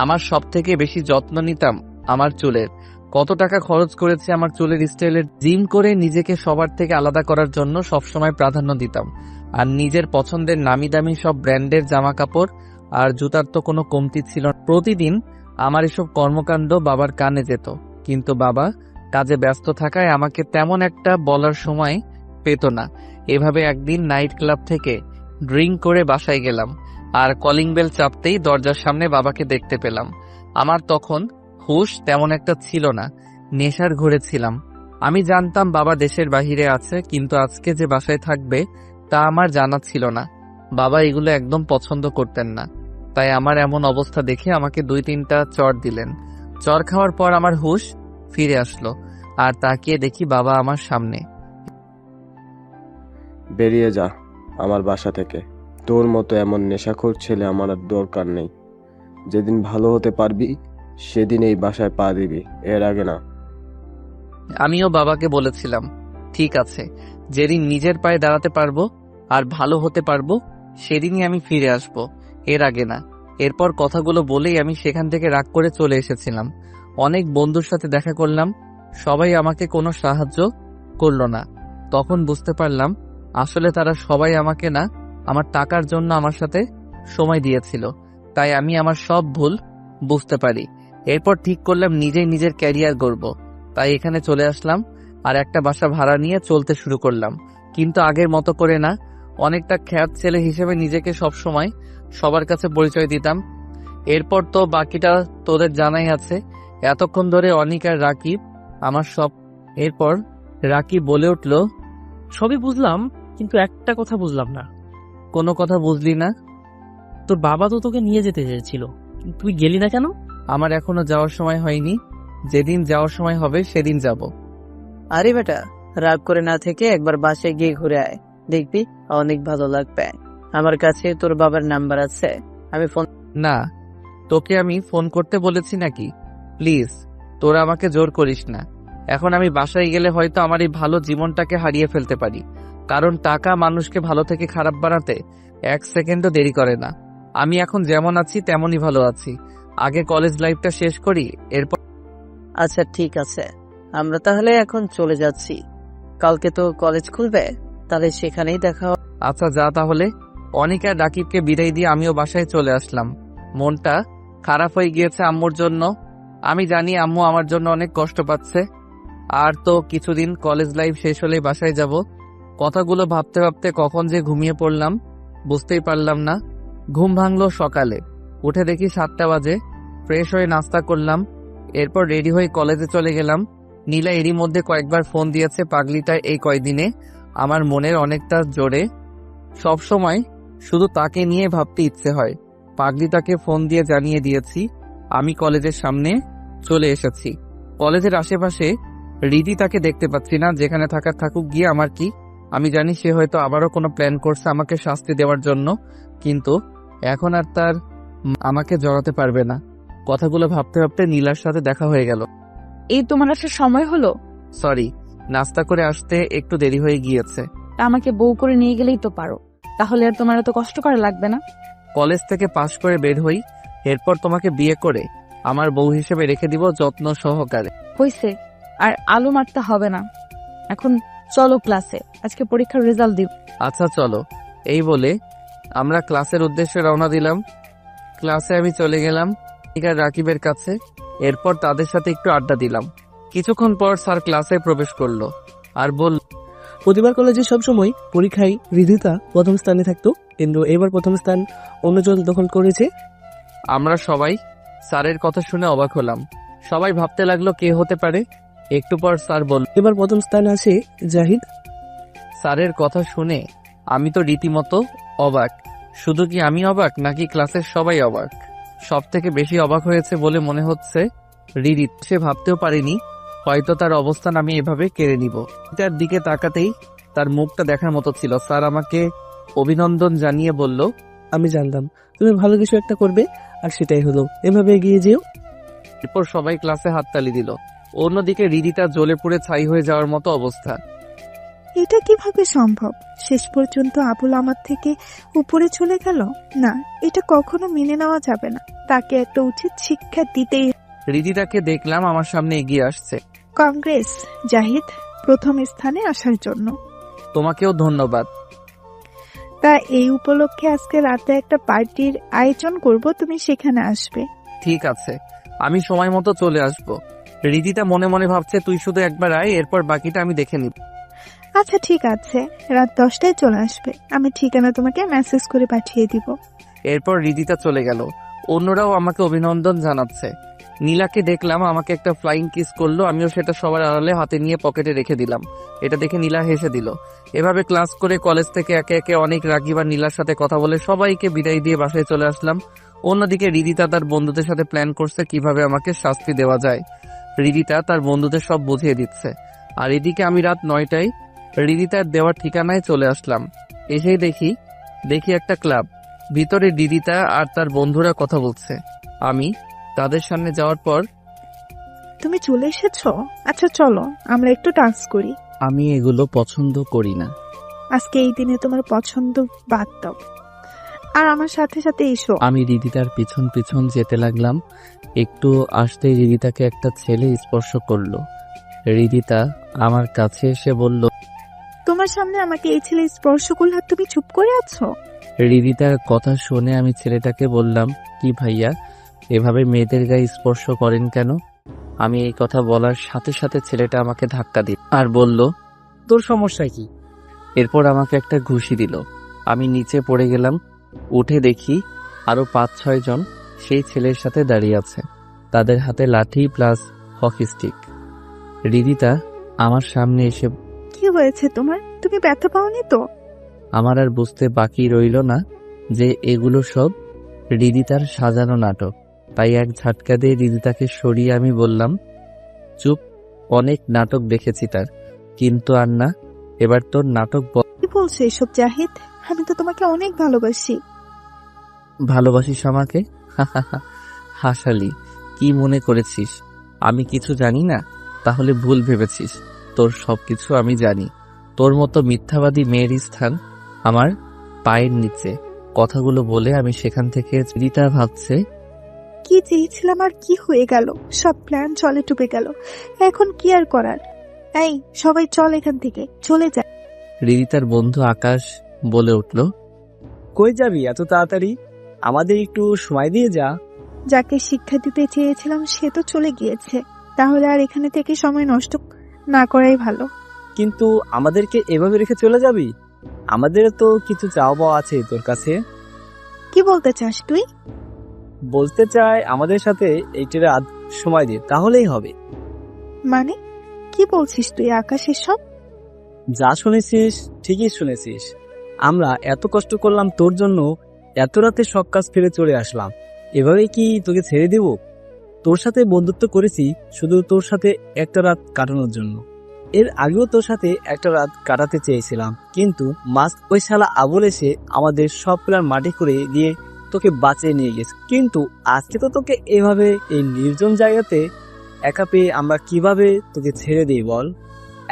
আমার সব থেকে বেশি যত্ন নিতাম আমার চুলের। কত টাকা খরচ করেছে আমার চুলের স্টাইলের। জিম করে নিজেকে সবার থেকে আলাদা করার জন্য সবসময় প্রাধান্য দিতাম। আর নিজের পছন্দের নামি দামি সব ব্র্যান্ডের জামা কাপড় আর জুতার তো কোনো কমতি ছিল না। প্রতিদিন আমার এসব কর্মকাণ্ড বাবার কানে যেত, কিন্তু বাবা কাজে ব্যস্ত থাকায় আমাকে তেমন একটা বলার সময় পেত না। এভাবে একদিন নাইট ক্লাব থেকে ড্রিঙ্ক করে বাসায় গেলাম, আর কলিং বেল চাপতেই দরজার সামনে বাবাকে দেখতে পেলাম। আমার তখন হুঁশ তেমন একটা ছিল না, নেশার ঘরে ছিলাম। আমি জানতাম বাবা দেশের বাহিরে আছে, কিন্তু আজকে যে বাসায় থাকবে তা আমার জানা ছিল না। বাবা এগুলো একদম পছন্দ করতেন না, তাই আমার এমন অবস্থা দেখে আমাকে 2-3টা চড় দিলেন। চড় খাওয়ার পর আমার হুঁশ ফিরে আসলো, আর তাকিয়ে দেখি বাবা আমার সামনে। বেরিয়ে যা আমার বাসা থেকে। তোর মতো এমন নেশাখোর ছেলে আমার আর দরকার নেই। যেদিন ভালো হতে পারবি সেদিন এই বাসায় পা দিবি, এর আগে না। আমিও বাবাকে বলেছিলাম, ঠিক আছে, যেদিন নিজের পায়ে দাঁড়াতে পারবো আর ভালো হতে পারবো সেদিনই আমি ফিরে আসব, এর আগে না। এরপর কথাগুলো বলেই আমি সেখান থেকে রাগ করে চলে এসেছিলাম। অনেক বন্ধুর সাথে দেখা করলাম, সবাই আমাকে কোনো সাহায্য করলো না। তখন বুঝতে পারলাম আসলে তারা সবাই আমাকে না, আমার টাকার জন্য আমার সাথে সময় দিয়েছিল। তাই আমি আমার সব ভুল বুঝতে পারি। এরপর ঠিক করলাম নিজেই নিজের ক্যারিয়ার গড়ব। তাই এখানে চলে আসলাম আর একটা বাসা ভাড়া নিয়ে চলতে শুরু করলাম, কিন্তু আগের মতো করে না। অনেকটা খ্যাত ছেলে হিসেবে নিজেকে সবসময় সবার কাছে পরিচয় দিতাম। এরপর তো বাকিটা তোদের জানাই আছে। এতক্ষণ ধরে অনিক আর রাকিব আমার সব। এরপর রাকিব বলে উঠল, সবই বুঝলাম, কিন্তু একটা কথা বুঝলাম না। কোনো কথা বুঝলি না? তোর বাবা তো তোকে নিয়ে যেতে চেয়েছিল, তুই গেলি না কেন? আমার এখনো যাওয়ার সময় হয়নি, যেদিন যাওয়ার সময় হবে সেদিন যাব। আরে বেটা, রাগ করে না থেকে একবার বাসায় গিয়ে ঘুরে আয়, দেখবি অনেক ভালো লাগবে। আমার কাছে তোর বাবার নাম্বার আছে, আমি ফোন। না, তোকে আমি ফোন করতে বলেছি নাকি? প্লিজ, তোরা আমাকে জোর করিস না। এখন আমি বাসায় গেলে হয়তো আমার এই ভালো জীবনটাকে হারিয়ে ফেলতে পারি, কারণ টাকা মানুষকে ভালো থেকে খারাপ বানাতে 1 সেকেন্ডও দেরি করে না। আমি এখন যেমন আছি তেমনই ভালো আছি। আগে কলেজ লাইফটা শেষ করি, এরপর। আচ্ছা ঠিক আছে, আমরা তাহলে এখন চলে যাচ্ছি। কালকে তো কলেজ খুলবে, তাহলে সেখানেই দেখা হবে। আচ্ছা যা তাহলে। অনিকা রাকিবকে বিদায় দিয়ে আমিও বাসায় চলে আসলাম। মনটা খারাপ হয়ে গিয়েছে আম্মুর জন্য। আমি জানি আম্মু আমার জন্য অনেক কষ্ট পাচ্ছে। আর তো কিছুদিন কলেজ লাইফ শেষ হলেই বাসায় যাব। কথাগুলো ভাবতে ভাবতে কখন যে ঘুমিয়ে পড়লাম বুঝতেই পারলাম না। ঘুম ভাঙলো সকালে, উঠে দেখি 7টা বাজে। ফ্রেশ হয়ে নাস্তা করলাম, এরপর রেডি হয়ে কলেজে চলে গেলাম। নীলা এরই মধ্যে কয়েকবার ফোন দিয়েছে। পাগলিটা এই কয়দিনে আমার মনের অনেকটা জোরে। সব সময় শুধু তাকে নিয়ে ভাবতে ইচ্ছে হয়। পাগলিটাকে ফোন দিয়ে জানিয়ে দিয়েছি আমি কলেজের সামনে চলে এসেছি। কলেজের আশেপাশে রিদি তাকে দেখতে পাচ্ছি না। যেখানে থাকার থাকুক গিয়ে আমার কি। আমি জানি সে হয়তো আবারও কোনো প্ল্যান করছে আমাকে শাস্তি দেওয়ার জন্য, কিন্তু এখন আর তার আমাকে জড়াতে পারবে না। কথাগুলো ভাবতে ভাবতে নীলার সাথে দেখা হয়ে গেল। এই তোমার আসার সময় হলো? সরি, নাস্তা করে আসতে একটু দেরি হয়ে গিয়েছে। তা আমাকে বউ করে নিয়ে গেলেই তো পারো, তাহলে আর তোমার এত কষ্ট করা লাগবে না। কলেজ থেকে পাশ করে বের হই, এরপর তোমাকে বিয়ে করে আমার বউ হিসেবে রেখে দিব যত্ন সহকারে। হইছে, আর আলো মারতে হবে না। এখন চলো ক্লাসে, আজকে পরীক্ষার রেজাল্ট দিব। আচ্ছা চলো। এই বলে আমরা ক্লাসের উদ্দেশ্যে রওনা দিলাম। ক্লাসে আমি চলে গেলাম রাকিবের কাছে। এরপর তাদের সাথে একটু আড্ডা দিলাম। কিছুক্ষণ পর স্যার ক্লাসে প্রবেশ করলো আর বলল, প্রতিবার কলেজে সবসময় পরীক্ষায় রিধিতা প্রথম স্থানে থাকতো, কিন্তু এবার প্রথম স্থান অন্যজন দখল করেছে। আমরা সবাই স্যারের কথা শুনে অবাক হলাম। সবাই ভাবতে লাগলো কে হতে পারে। একটু পর স্যার বলল, এবার প্রথম স্থান আছে জাহিদ। স্যারের কথা শুনে আমি তো রীতিমতো অবাক। শুধু কি আমি অবাক, নাকি ক্লাসের সবাই অবাক? সব থেকে বেশি অবাক হয়েছে বলে মনে হচ্ছে রিদি। সে ভাবতেও পারেনি হয়তো তার অবস্থান আমি এভাবে কেড়ে নিব। তার দিকে তাকাতেই তার মুখটা দেখার মতো ছিল। স্যার আমাকে অভিনন্দন জানিয়ে বলল, আমি জানতাম তুমি ভালো কিছু একটা করবে, আর সেটাই হলো। এভাবে এগিয়ে যেও। এরপর সবাই ক্লাসে হাততালি দিল। অন্যদিকে রিদিতা জ্বলে পুড়ে ছাই হয়ে যাওয়ার মতো অবস্থা। এটা কিভাবে সম্ভব? শেষ পর্যন্ত আবুল আমার থেকে উপরে চলে গেল। না, এটা কখনো মেনে নেওয়া যাবে না। তাকে একটা উচিত শিক্ষা দিতেই। রিদিতাকে দেখলাম আমার সামনে এগিয়ে আসছে। কংগ্রেস জাহিদ, প্রথম স্থানে আসার জন্য। তোমাকেও ধন্যবাদ। তা এই উপলক্ষে আজকে রাতে একটা পার্টির আয়োজন করব, তুমি সেখানে আসবে। ঠিক আছে, আমি সময় মতো চলে আসব। রিদিতা মনে মনে ভাবছে তুই শুধু একবার আয়, এরপর বাকিটা আমি দেখে নিব। আচ্ছা ঠিক আছে, রাত 10টায় চলে আসবে। আমি ঠিকানা তোমাকে মেসেজ করে পাঠিয়ে দিব। এরপর রিদিতা চলে গেল। অন্যরাও আমাকে অভিনন্দন জানাচ্ছে। নীলাকে দেখলাম আমাকে একটা ফ্লাইং কিস করলো। আমিও সেটা সবার আড়ালে হাতে নিয়ে পকেটে রেখে দিলাম। এটা দেখে নীলা হেসে দিল। এভাবে ক্লাস করে কলেজ থেকে একে একে অনেক রাগিবার নীলার সাথে কথা বলে সবাইকে বিদায় দিয়ে বাসায় চলে আসলাম। অন্যদিকে রিদিতা তার বন্ধুদের সাথে প্ল্যান করছে কিভাবে আমাকে শাস্তি দেওয়া যায়। রিদিতা তার বন্ধুদের সব বুঝিয়ে দিচ্ছে। আর এদিকে আমি রাত 9টায় রিদিতার দেওয়ার ঠিকানায় চলে আসলাম। এসেই দেখি একটা ক্লাব। ভিতরে রিদিতা আর তার বন্ধুরা কথা বলছে। আমি তাদের সামনে যাওয়ার পর, তুমি চলে এসেছো? আচ্ছা চলো আমরা একটু ডান্স করি। আমি এগুলো পছন্দ করি না। আজকে এই দিনে তোমার পছন্দ বাদ দাও, আর আমার সাথে সাথে এসো। আমি রিদিতার পিছন পিছন যেতে লাগলাম। একটু আসতেই রিদিতাকে একটা ছেলে স্পর্শ করলো। রিদিতা আমার কাছে এসে বলল, তোমার সামনে আমাকে এই ছেলে স্পর্শ করলে আর তুমি চুপ করে আছো? রিদিতার কথা শুনে আমি ছেলেটাকে বললাম, কি ভাইয়া, এভাবে মেয়েদের গায়ে স্পর্শ করেন কেন? আমি এই কথা বলার সাথে সাথে ছেলেটা আমাকে ধাক্কা দিল আর বলল, তোর সমস্যা কি? এরপর আমাকে একটা ঘুষি দিল। আমি নিচে পড়ে গেলাম। উঠে দেখি আরো 5-6 জন সেই ছেলের সাথে দাঁড়িয়ে আছে। তাদের হাতে লাঠি প্লাস হকি স্টিক। রিদিতা আমার সামনে এসে, কি হয়েছে তোমার? তুমি ব্যথা পাওনি তো? আমার আর বুঝতে বাকি রইল না যে এগুলো সব রিদিতার সাজানো নাটক। তাই এক ঝাটকা দিয়ে রিদিতাকে সরিয়ে আমি বললাম, চুপ, অনেক নাটক দেখেছি তার, কিন্তু আর না, এবার তোর নাটক। কি বলছো এসব জাহিদ? আমি তো তোমাকে অনেক ভালোবাসি। ভালোবাসিস আমাকে? হাসালি। কি মনে করেছিস আমি কিছু জানি না? তাহলে ভুল ভেবেছিস। তোর সবকিছু আমি জানি। তোর মতো মিথ্যাবাদী মেয়ের স্থান আমার পায়ের নিচে। কথাগুলো বলে আমি সেখান থেকে রিদিতা ভাবছে কি চেয়েছিলাম আর কি হয়ে গেল, সব প্ল্যান জলে ডুবে গেল। এখন কি আর করার? এই সবাই চল এখান থেকে, চলে যা। রিদিতার বন্ধু আকাশ বলে উঠল, কই যাবি এত তাড়াতাড়ি? আমাদের একটু সময় দিয়ে যা। যাকে শিক্ষা দিতে চেয়েছিলাম সে তো চলে গিয়েছে, তাহলে আর এখানে থেকে সময় নষ্ট না করাই ভালো। কিন্তু আমাদেরকে এভাবে রেখে চলে যাবি? আমাদের তো কিছু চাওয়া পাওয়া আছে তোর কাছে। কি বলতে চাস তুই? বলতে চাই আমাদের সাথে একটি রাত সময় দে, তাহলেই হবে। মানে কি বলছিস তুই আকাশ এসব? যা শুনেছিস ঠিকই শুনেছিস। আমরা এত কষ্ট করলাম তোর জন্য, এত রাতে সব কাজ ফেলে চলে আসলাম, এভাবে কি তোকে ছেড়ে দেব? তোর সাথে বন্ধুত্ব করেছি শুধু তোর সাথে একটা রাত কাটানোর জন্য। এর আগেও তোর সাথে একটা রাত কাটাতে চেয়েছিলাম, কিন্তু মাস্ক ওই শালা আবুল এসে আমাদের সব প্ল্যান মাটি করে দিয়ে তোকে বাঁচিয়ে নিয়ে গেছে। কিন্তু আজকে তো তোকে এভাবে এই নির্জন জায়গাতে একা পেয়ে আমরা কিভাবে তোকে ছেড়ে দিই বল?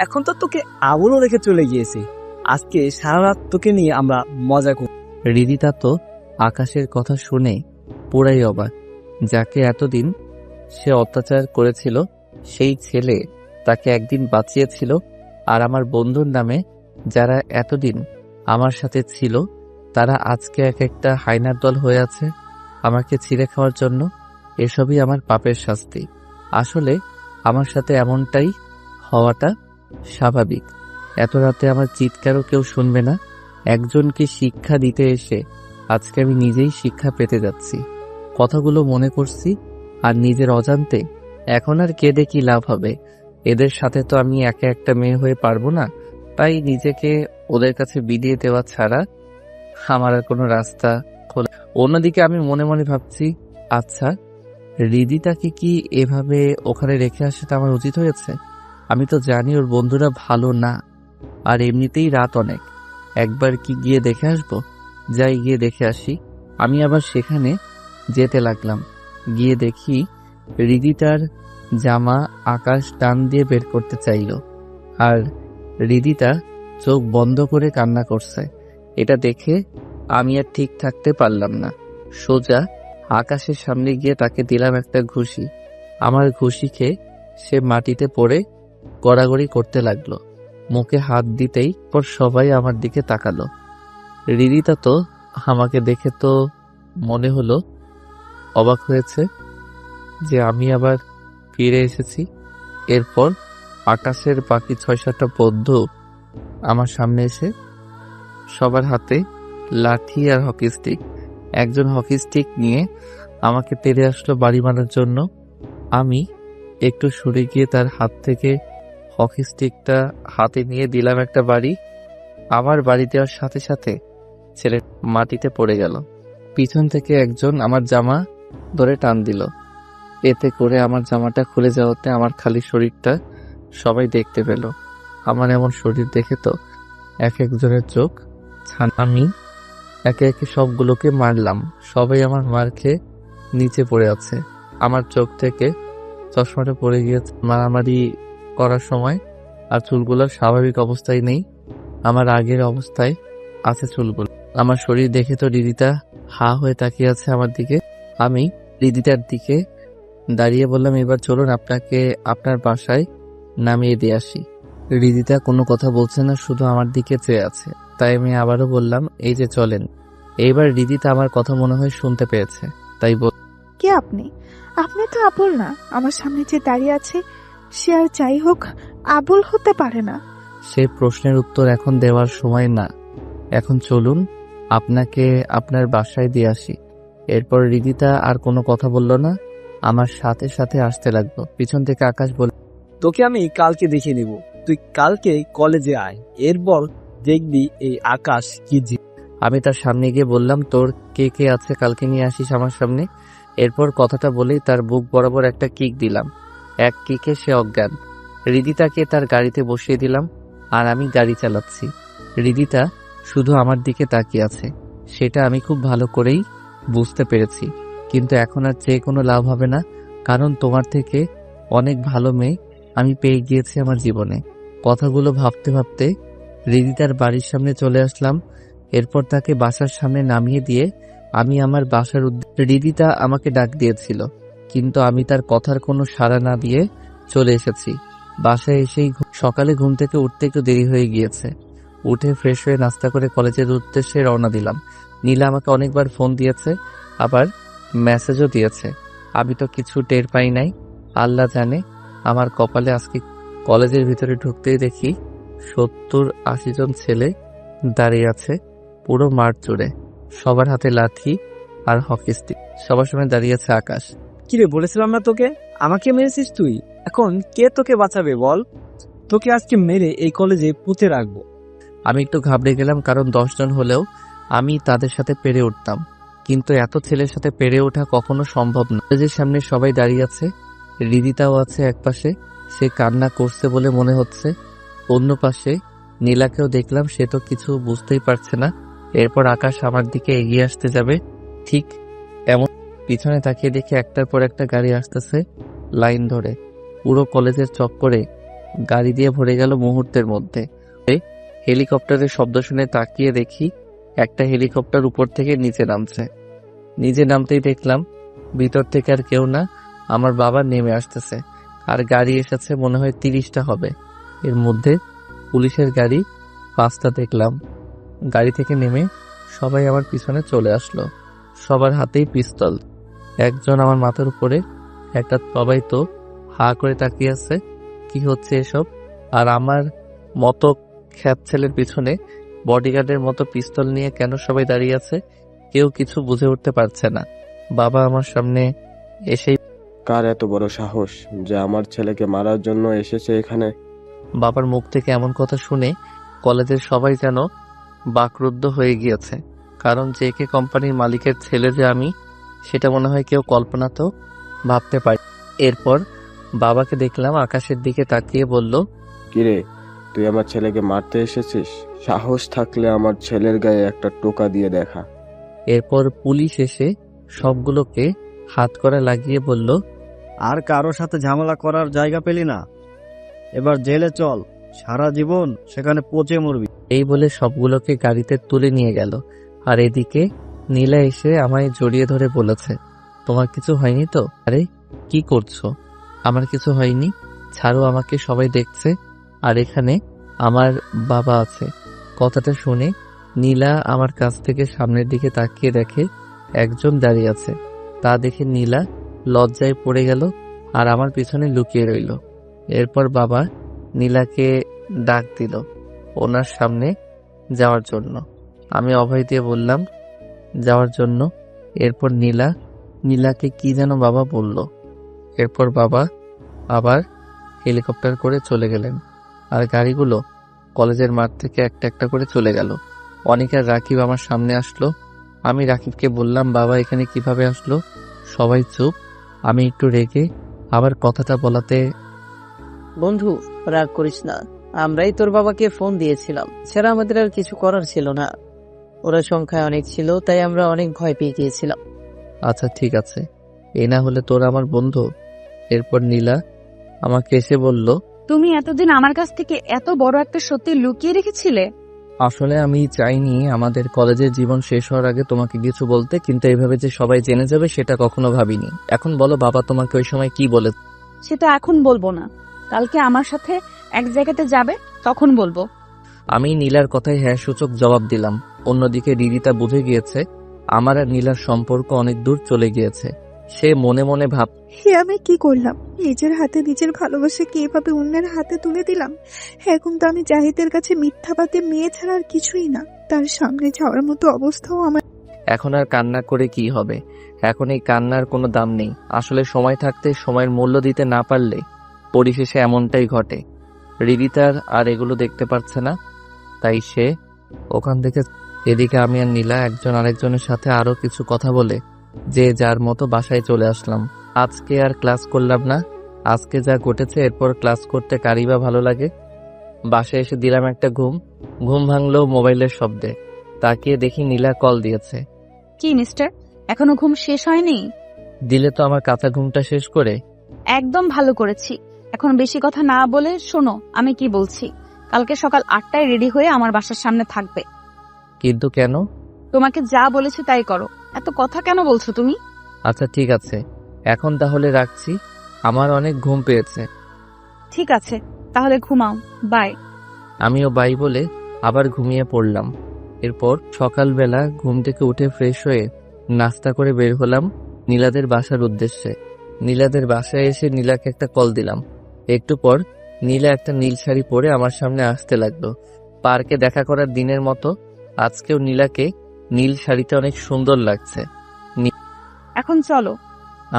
এখন তো তোকে আবুলও রেখে চলে গিয়েছে, আজকে সারা রাত তোকে নিয়ে আমরা মজা করি। রিদিতা তো আকাশের কথা শুনে পুরাই অবাক। যাকে এতদিন সে অত্যাচার করেছিল সেই ছেলে তাকে একদিন বাঁচিয়েছিল, আর আমার বন্ধুর নামে যারা এতদিন আমার সাথে ছিল তারা আজকে এক একটা হাইনার দল হয়ে আছে আমাকে ছিঁড়ে খাওয়ার জন্য। এসবই আমার পাপের শাস্তি। আসলে আমার সাথে এমনটাই হওয়াটা স্বাভাবিক। এত রাতে আমার চিৎকারও কেউ শুনবে না। একজনকে শিক্ষা দিতে এসে আজকে আমি নিজেই শিক্ষা পেতে যাচ্ছি। কথাগুলো মনে করছি আর নিজের অজান্তে এখন আর কেঁদে কি লাভ হবে? এদের সাথে তো আমি একা একটা মেয়ে হয়ে পারবো না, তাই নিজেকে ওদের কাছে বিলিয়ে দেওয়া ছাড়া আমার আর কোনো রাস্তা খোলা। অন্যদিকে আমি মনে মনে ভাবছি, আচ্ছা রিদিতাকে কি এভাবে ওখানে রেখে আসাটা আমার উচিত হয়েছে? আমি তো জানি ওর বন্ধুরা ভালো না, আর এমনিতেই রাত অনেক। একবার কি গিয়ে দেখে আসবো? যাই গিয়ে দেখে আসি। আমি আবার সেখানে যেতে লাগলাম। গিয়ে দেখি রিদিতার জামা আকাশ টান দিয়ে বের করতে চাইল, আর রিদিতা চোখ বন্ধ করে কান্না করছে। এটা দেখে আমি আর ঠিক থাকতে পারলাম না। সোজা আকাশের সামনে গিয়ে তাকে দিলাম একটা ঘুষি। আমার ঘুষি খেয়ে সে মাটিতে পড়ে গড়াগড়ি করতে লাগলো। মুখে হাত দিতেই পর সবাই আমার দিকে তাকালো। রিদিতা তো আমাকে দেখে তো মনে হলো অবাক হয়েছে যে আমি আবার ফিরে এসেছি। এরপর আকাশের বাকি ৬-৭টা বন্ধু আমার সামনে এসে সবার হাতে লাঠি আর হকি স্টিক। একজন হকি স্টিক নিয়ে আমাকে তেড়ে আসলো বাড়ি মারার জন্য। আমি একটু সরে গিয়ে তার হাত থেকে হকি স্টিকটা হাতে নিয়ে দিলাম একটা বাড়ি। আমার বাড়ি দেওয়ার সাথে সাথে ছেলে মাটিতে পড়ে গেল। পিছন থেকে একজন আমার জামা ধরে টান দিল। এতে করে আমার জামাটা খুলে যাওয়াতে আমার খালি শরীরটা সবাই দেখতে পেল। আমার এমন শরীর দেখে তো এক একজনের চোখ ছান। আমি একে একে সবগুলোকে মারলাম। সবাই আমার মার খেয়ে নিচে পড়ে আছে। আমার চোখ থেকে চশমাটা পড়ে গিয়েছে মারামারি করার সময়, আর চুলগুলো স্বাভাবিক অবস্থায় নেই, আমার আগের অবস্থায় আছে চুলগুলো। আমার শরীর দেখে তো রিদিতা হা হয়ে তাকিয়ে আছে আমার দিকে। আমি রিদিতার দিকে দাঁড়িয়ে বললাম, এবার চলুন আপনাকে আপনার বাসায় নামিয়ে দিয়ে আসি। রিদিতা কোনো কথা বলছে না, শুধু আমার দিকে চেয়ে আছে। তাই আমি আবারও বললাম, এই যে চলেন। এইবার রিদিতা আমার কথা মনে হয় শুনতে পেয়েছে, তাই কে আপনি? আপনি তো আবুল না। আমার সামনে যে দাঁড়িয়ে আছে সে আর যাই হোক আবুল হতে পারে না। সে প্রশ্নের উত্তর এখন দেওয়ার সময় না। এখন চলুন আপনাকে আপনার বাসায় দিয়ে আসি। এরপর রিদিতা আর কোনো কথা বলল না, আমার সাথে সাথে আসতে লাগলো। পিছন থেকে আকাশ বলল, তোকে আমি কালকে দেখে নিব, তুই কালকে কলেজে আয়, এরপর দেখবি এই আকাশ কি। আমি তার সামনে গিয়ে বললাম, তোর কে কে আছে কালকে নিয়ে আসিস আমার সামনে। এরপর কথাটা বলেই তার বুক বরাবর একটা কিক দিলাম। এক কিকে সে অজ্ঞান। রিদিতাকে তার গাড়িতে বসিয়ে দিলাম, আর আমি গাড়ি চালাচ্ছি। রিদিতা শুধু আমার দিকে তাকিয়ে আছে, সেটা আমি খুব ভালো করেই বুঝতে পেরেছি। কিন্তু এখন আর চেয়ে কোনো লাভ হবে না, কারণ তোমার থেকে অনেক ভালো মেয়ে আমি পেয়ে গিয়েছি আমার জীবনে। কথাগুলো ভাবতে ভাবতে রিদিতার বাড়ির সামনে চলে আসলাম। এরপর তাকে বাসার সামনে নামিয়ে দিয়ে আমি আমার বাসার রিদিতা আমাকে ডাক দিয়েছিল, কিন্তু আমি তার কথার কোনো সাড়া না দিয়ে চলে এসেছি। বাসায় এসেই সকালে ঘুম থেকে উঠতে একটু দেরি হয়ে গিয়েছে। উঠে ফ্রেশ হয়ে নাস্তা করে কলেজের উদ্দেশ্যে রওনা দিলাম। নীলা আমাকে অনেকবার ফোন দিয়েছে, আবার মেসেজও দিয়েছে। আমি তো কিছু টের পাই নাই। আল্লাহ জানে আমার কপালে আজকে। কলেজের ভিতরে ঢুকতেই দেখি 70-80 জন ছেলে দাঁড়িয়ে আছে পুরো মাঠ জুড়ে। সবার হাতে লাঠি আর হকি স্টিক। সবার সামনে দাঁড়িয়ে আছে আকাশ। কিরে, বলেছিলাম না তোকে, আমাকে মেরেছিস তুই? এখন কে তোকে বাঁচাবে বল? তোকে আজকে মেরে এই কলেজে পুঁতে রাখবো। আমি একটু ঘাবড়ে গেলাম, কারণ 10 জন হলেও আমি তাদের সাথে পেরে উঠতাম, কিন্তু এত ছেলের সাথে পেরে ওঠা কখনো সম্ভব না। কলেজের সামনে সবাই দাঁড়িয়ে আছে, রিদিতাও আছে একপাশে, সে কান্না করছে বলে মনে হচ্ছে। অন্য পাশে নীলাকেও দেখলাম, সে তো কিছু বুঝতেই পারছে না। এরপর আকাশ আমার দিকে এগিয়ে আসতে যাবে, ঠিক এমন পিছনে তাকিয়ে দেখে একটার পর একটা গাড়ি আসতেছে লাইন ধরে। পুরো কলেজের চক্করে গাড়ি দিয়ে ভরে গেল মুহূর্তের মধ্যে। হেলিকপ্টারের শব্দ শুনে তাকিয়ে দেখি একটা হেলিকপ্টার উপর থেকে নিচে নামছে। নিচে নামতেই দেখলাম ভিতর থেকে আর কেউ না, আমার বাবা নেমে আসতেছে। আর গাড়ি এসেছে মনে হয় 30টা হবে। এর মধ্যে পুলিশের গাড়ি 5টা দেখলাম। গাড়ি থেকে নেমে সবাই আমার পিছনে চলে আসলো, সবার হাতেই পিস্তল। একজন আমার মাথার উপরে, একটা সবাই তো হা করে তাকিয়ে আছে, কি হচ্ছে এসব? আর আমার মতো খ্যাত ছেলের পিছনে বডিগার্ডের মতো পিস্তল নিয়ে কেন সবাই দাঁড়িয়ে আছে? কেউ কিছু বুঝে উঠতে পারছে না। বাবা আমার সামনে এসেই, কার এত বড় সাহস যে আমার ছেলেকে মারার জন্য এসেছে এখানে? বাবার মুখ থেকে এমন কথা শুনে কলেজের সবাই যেন বাকরুদ্ধ হয়ে গিয়েছে, কারণ জেকে কোম্পানির মালিকের ছেলে যে আমি, সেটা মনে হয় কেউ কল্পনা তো ভাবতে পারি। এরপর বাবাকে দেখলাম আকাশের দিকে তাকিয়ে বলল, কিরে, তুই আমার ছেলেকে মারতে এসেছিস? সাহস থাকলে আমার ছেলের গায়ে একটা টোকা দিয়ে দেখা। এরপর পুলিশ এসে সবগুলোকে হাত করা লাগিয়ে বলল, আর কারোর সাথে ঝামেলা করার জায়গা পেলি না, এবার জেলে চল, সারা জীবন সেখানে পচে মরবি। এই বলে সবগুলোকে গাড়িতে তুলে নিয়ে গেল। আর এদিকে নীলা এসে আমায় জড়িয়ে ধরে বলেছে, তোমার কিছু হয়নি তো? আরে কি করছো? আমার কিছু হয়নি, ছাড়ো আমাকে, সবাই দেখছে আর এখানে আমার বাবা আছে। কথাটা শুনে নীলা আমার কাছ থেকে সামনের দিকে তাকিয়ে দেখে একজন দাঁড়িয়ে আছে। তা দেখে নীলা লজ্জায় পড়ে গেল আর আমার পিছনে লুকিয়ে রইল। এরপর বাবা নীলাকে ডাক দিল ওনার সামনে যাওয়ার জন্য। আমি অভয় দিয়ে বললাম যাওয়ার জন্য। এরপর নীলাকে কি যেন বাবা বলল। এরপর বাবা আবার হেলিকপ্টার করে চলে গেলেন, আর গাড়িগুলো কলেজের মাঠ থেকে একটা একটা করে চলে গেল। অনিক আর রাকিব আমার সামনে আসলো। আমি রাকিবকে বললাম, বাবা এখানে কিভাবে আসলো? সবাই চুপ। আমি একটু রেগে আবার কথাটা বলাতে, বন্ধু রাগ করিস না, আমরাই তোর বাবাকে ফোন দিয়েছিলাম, ছাড়া আমাদের আর কিছু করার ছিল না। ওরা সংখ্যায় অনেক ছিল, তাই আমরা অনেক ভয় পেয়ে গিয়েছিলাম। আচ্ছা ঠিক আছে, এই না হলে তোর আমার বন্ধু। এরপর নীলা আমাকে এসে বলল, তুমি এতদিন আমার কাছ থেকে এত বড় একটা সত্যি লুকিয়ে রেখেছিলে? আসলে আমি চাইনি আমাদের কলেজের জীবন শেষ হওয়ার আগে তোমাকে কিছু বলতে, কিন্তু এইভাবে যে সবাই জেনে যাবে সেটা কখনো ভাবিনি। এখন বলো বাবা তোমাকে ওই সময় কি বলে? সেটা এখন বলবো না, কালকে আমার সাথে এক জায়গাতে যাবে, তখন বলবো। আমি নীলার কথায় হ্যাঁ সূচক জবাব দিলাম। অন্যদিকে রিদিতা বুঝে গিয়েছে আমার আর নীলার সম্পর্ক অনেক দূর চলে গিয়েছে। সে মনে মনে ভাব, হে আমি কি করলাম? নিজের হাতে নিজের ভালোবাসাকে এভাবে অন্যের হাতে তুলে দিলাম। এখন তো আমি জাহিদের কাছে মিথ্যাবাদে মেয়ে ছাড়া আর কিছুই না। তার সামনে যাওয়ার মতো অবস্থাও আমার। এখন আর কান্না করে কি হবে? এখন এই কান্নার কোনো দাম নেই। আসলে সময় থাকতে সময়ের মূল্য দিতে না পারলে পরিশেষে এমনটাই ঘটে। রিদিতার আর এগুলো দেখতে পাচ্ছে না, তাই সে ওখান থেকে। এদিকে আমি আর নীলা একজন আরেকজনের সাথে আরো কিছু কথা বলে যে যার মতো বাসায় চলে আসলাম। আজকে আর ক্লাস করলাম না। আজকে যা ঘটেছে এরপর ক্লাস করতে কারই বা ভালো লাগে। বাসায় এসে দিলাম একটা ঘুম ভাঙলো মোবাইলের শব্দে। তাকিয়ে দেখি নীলা কল দিয়েছে। কি মিস্টার, এখনো ঘুম শেষ হয়নি? দিলে তো আমার কাঁচা ঘুমটা শেষ করে। একদম ভালো করেছি। এখন বেশি কথা না বলে শোনো আমি কি বলছি। কালকে সকাল 8টায় রেডি হয়ে আমার বাসার সামনে থাকবে। কিন্তু কেন? তোমাকে যা বলেছি তাই করো। এত কথা কেন বলছো তুমি? আচ্ছা ঠিক আছে, এখন তাহলে রাখছি, আমার অনেক ঘুম পেয়েছে। ঠিক আছে, তাহলে ঘুমাও। বাই। আমিও বাই বলে আবার ঘুমিয়ে পড়লাম। এরপর সকালবেলা ঘুম থেকে উঠে ফ্রেশ হয়ে নাস্তা করে বের হলাম নীলাদের বাসার উদ্দেশ্যে। নীলাদের বাসায় এসে নীলাকে একটা কল দিলাম। একটু পর নীলা একটা নীল শাড়ি পরে আমার সামনে আসতে লাগলো। পার্কে দেখা করার দিনের মতো আজকেও নীলাকে নীল শাড়িতে অনেক সুন্দর লাগছে। এখন চলো।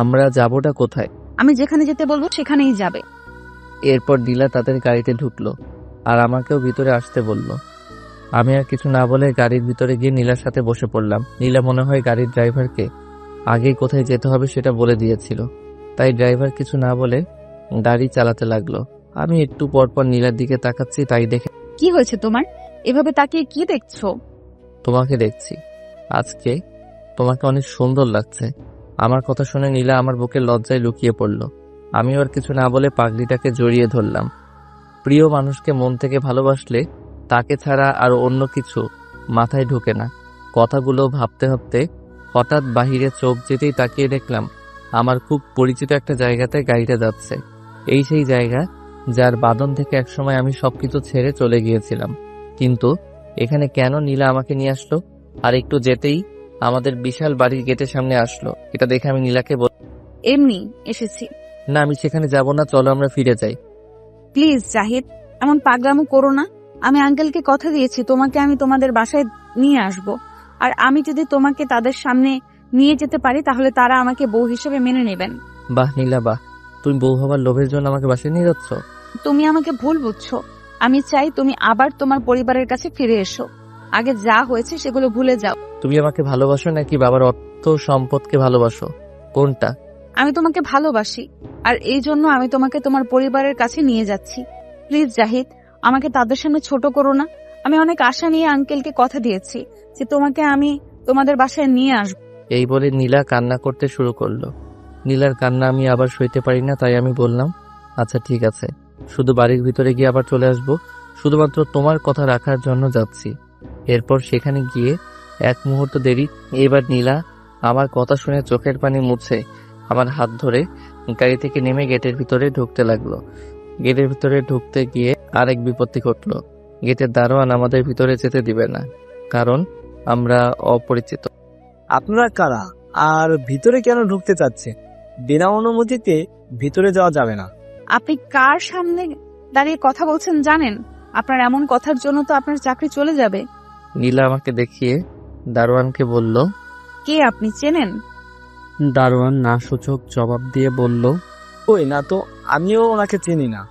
আমরা যাবোটা কোথায়? আমি যেখানে যেতে বলবো সেখানেই যাবে। এরপর নীলা তাদের গাড়িতে ঢুকলো আর আমাকেও ভিতরে আসতে বলল। আমি আর কিছু না বলে গাড়ির ভিতরে গিয়ে নীলার সাথে বসে পড়লাম। নীলা মনে হয় গাড়ির ড্রাইভারকে আগেই কোথায় যেতে হবে সেটা বলে দিয়েছিল, তাই ড্রাইভার কিছু না বলে গাড়ি চালাতে লাগলো। আমি একটু পরপর নীলার দিকে তাকাচ্ছি, তাই দেখে কি হয়েছে তোমার? এভাবে তাকিয়ে কি দেখছো? তোমাকে দেখছি। আজকে তোমাকে অনেক সুন্দর লাগছে। আমার কথা শুনে নীলা আমার বুকে লজ্জায় লুকিয়ে পড়ল। আমি আর কিছু না বলে পাগড়িটাকে জড়িয়ে ধরলাম। প্রিয় মানুষকে মন থেকে ভালোবাসলে তাকে ছাড়া আর অন্য কিছু মাথায় ঢোকে না। কথাগুলো ভাবতে ভাবতে হঠাৎ বাহিরে চোখ যেতেই তাকিয়ে দেখলাম আমার খুব পরিচিত একটা জায়গাতে গাড়িটা যাচ্ছে। এই সেই জায়গা যার বাঁধন থেকে একসময় আমি সবকিছু ছেড়ে চলে গিয়েছিলাম। কিন্তু এখানে কেন নীলা আমাকে নিয়ে আসলো? আর একটু যেতেই আমাদের বিশাল বাড়ির গেটের সামনে আসলো। এটা দেখে আমি নীলাকে এমনি এসেছি। না, আমি সেখানে যাব না, চলো আমরা ফিরে যাই। প্লিজ জাহিদ, এমন পাগলামো করো না। আমি আঙ্কেলকে কথা দিয়েছি তোমাকে আমি তোমাদের বাসায় নিয়ে আসব। আর আমি যদি তোমাকে তাদের সামনে নিয়ে যেতে পারি তাহলে তারা আমাকে বউ হিসেবে মেনে নেবেন। বাহ নীলা বাহ, তুমি বউ হবার লোভের জন্য আমাকে বাসায় নিয়ে যাচ্ছ? তুমি আমাকে ভুল বুঝছো। আমি চাই তুমি আবার তোমার পরিবারের কাছে ফিরে এসো। আগে যা হয়েছে সেগুলো ভুলে যাও। তুমি আমাকে ভালোবাসো নাকি বাবার অর্থ সম্পদকে ভালোবাসো? কোনটা? আমি তোমাকে ভালোবাসি, আর এই জন্য আমি তোমাকে তোমার পরিবারের কাছে নিয়ে যাচ্ছি। প্লিজ জাহিদ, আমাকে তাদের সামনে ছোট করো না। আমি অনেক আশা নিয়ে আঙ্কেলকে কথা দিয়েছি যে তোমাকে আমি তোমাদের বাসায় নিয়ে আসবো। এই বলে নীলা কান্না করতে শুরু করলো। নীলার কান্না আমি আবার সইতে পারি না, তাই আমি বললাম, আচ্ছা ঠিক আছে, শুধু বাড়ির ভিতরে গিয়ে আবার চলে আসবো, শুধুমাত্র তোমার কথা রাখার জন্য যাচ্ছি। এরপর সেখানে গিয়ে এক মুহূর্ত দেরি। এবার নীলা আমার কথা শুনে চোখের পানি মুছে আমার হাত ধরে গাড়ি থেকে নেমে গেটের ভিতরে ঢুকতে লাগলো। গেটের ভিতরে ঢুকতে গিয়ে আরেক বিপত্তি ঘটলো। গেটের দারোয়ান আমাদের ভিতরে যেতে দিবে না, কারণ আমরা অপরিচিত। আপনারা কারা আর ভিতরে কেন ঢুকতে চাচ্ছে? বিনা অনুমতিতে ভিতরে যাওয়া যাবে না। আপনি কার সামনে দাঁড়িয়ে কথা বলছেন জানেন? আপনার এমন কথার জন্য তো আপনার চাকরি চলে যাবে। নীলা আমাকে দেখিয়ে দারোয়ানকে বলল, কে আপনি, চেনেন? দারোয়ান না সূচক জবাব দিয়ে বলল, ওই না তো, আমিও ওনাকে চিনি না।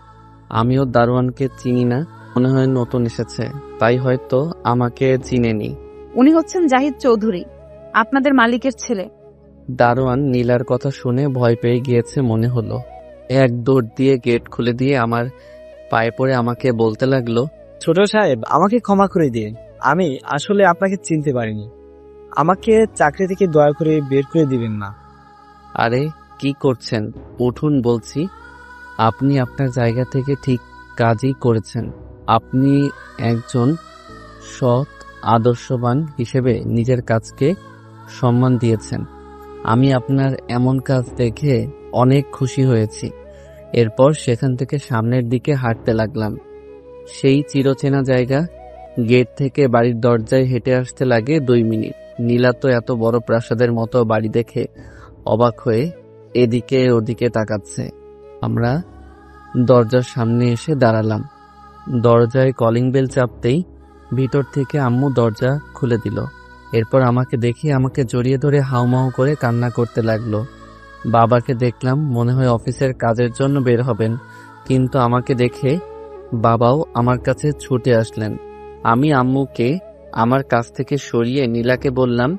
আমিও দারোয়ানকে চিনি না, মনে হয় নতুন এসেছে, তাই হয়তো আমাকে চিনেনি। উনি হচ্ছেন জাহিদ চৌধুরী, আপনাদের মালিকের ছেলে। দারোয়ান নীলার কথা শুনে ভয় পেয়ে গিয়েছে মনে হলো। এক দৌড় দিয়ে গেট খুলে দিয়ে আমার পায়ে পড়ে আমাকে বলতে লাগলো, ছোট সাহেব, আমাকে ক্ষমা করে দিন, আমি আসলে আপনাকে চিনতে পারিনি। আমাকে চাকরি থেকে দয়া করে বের করে দিবেন না। আরে কি করছেন, উঠুন বলছি। আপনি আপনার জায়গা থেকে ঠিক কাজই করেছেন। আপনি একজন সৎ আদর্শবান হিসেবে নিজের কাজকে সম্মান দিয়েছেন। আমি আপনার এমন কাজ দেখে অনেক খুশি হয়েছি। এরপর সেখান থেকে সামনের দিকে হাঁটতে লাগলাম। সেই চিরচেনা জায়গা। গেট থেকে বাড়ির দরজায় হেঁটে আসতে লাগে 2 মিনিট। নীলা তো এত বড় প্রাসাদের মতো বাড়ি দেখে অবাক হয়ে এদিকে ওদিকে তাকাচ্ছে। আমরা দরজার সামনে এসে দাঁড়ালাম। দরজায় কলিং বেল চাপতেই ভিতর থেকে আম্মু দরজা খুলে দিল। এরপর আমাকে দেখে আমাকে জড়িয়ে ধরে হাউমাউ করে কান্না করতে লাগলো। বাবাকে দেখলাম, মনে হয় অফিসের কাজের জন্য বের হবেন, কিন্তু আমাকে দেখে বাবাও আমার কাছে ছুটে আসলেন। আমি আম্মুকে আমার কাছ থেকে সরিয়ে নীলাকে বললাম,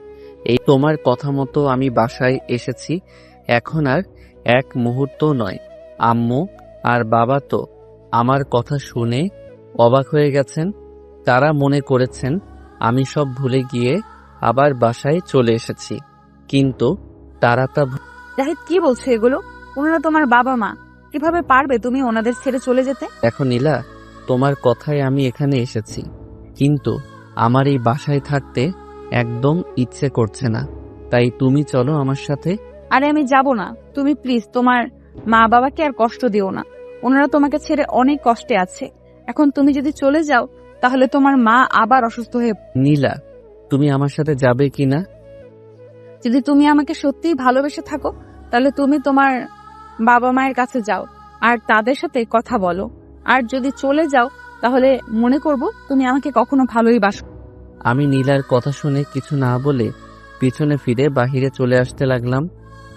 এই তোমার কথা মতো আমি বাসায় এসেছি, এখন আর এক মুহূর্ত নয়। আম্মু আর বাবা তো আমার কথা শুনে অবাক হয়ে গেছেন। তারা মনে করেছেন আমি সব ভুলে গিয়ে আবার বাসায় চলে এসেছি, কিন্তু তারা তা। জাহিদ, কি বলছো এগুলো? ওনারা তোমার বাবা মা, কিভাবে পারবে তুমি ওনাদের ছেড়ে চলে যেতে? দেখো নীলা, তোমার কথায় আমি এখানে এসেছি, কিন্তু আমার এই বাসায় থাকতে একদম ইচ্ছে করছে না। তাই তুমি চলো আমার সাথে। আরে আমি যাব না, তুমি প্লিজ তোমার মা বাবাকে আর কষ্ট দিও না। ওনারা তোমাকে ছেড়ে অনেক কষ্টে আছে। এখন তুমি যদি চলে যাও তাহলে তোমার মা আবার অসুস্থ হয়ে নীলা, তুমি আমার সাথে যাবে কিনা? যদি তুমি আমাকে সত্যিই ভালোবেসে থাকো তাহলে তুমি তোমার বাবা মায়ের কাছে যাও আর তাদের সাথে কথা বলো। আর যদি চলে যাও তাহলে মনে করব তুমি আমাকে কখনো ভালোই বাসো। আমি নীলার কথা শুনে কিছু না বলে পিছনে ফিরে বাহিরে চলে আসতে লাগলাম,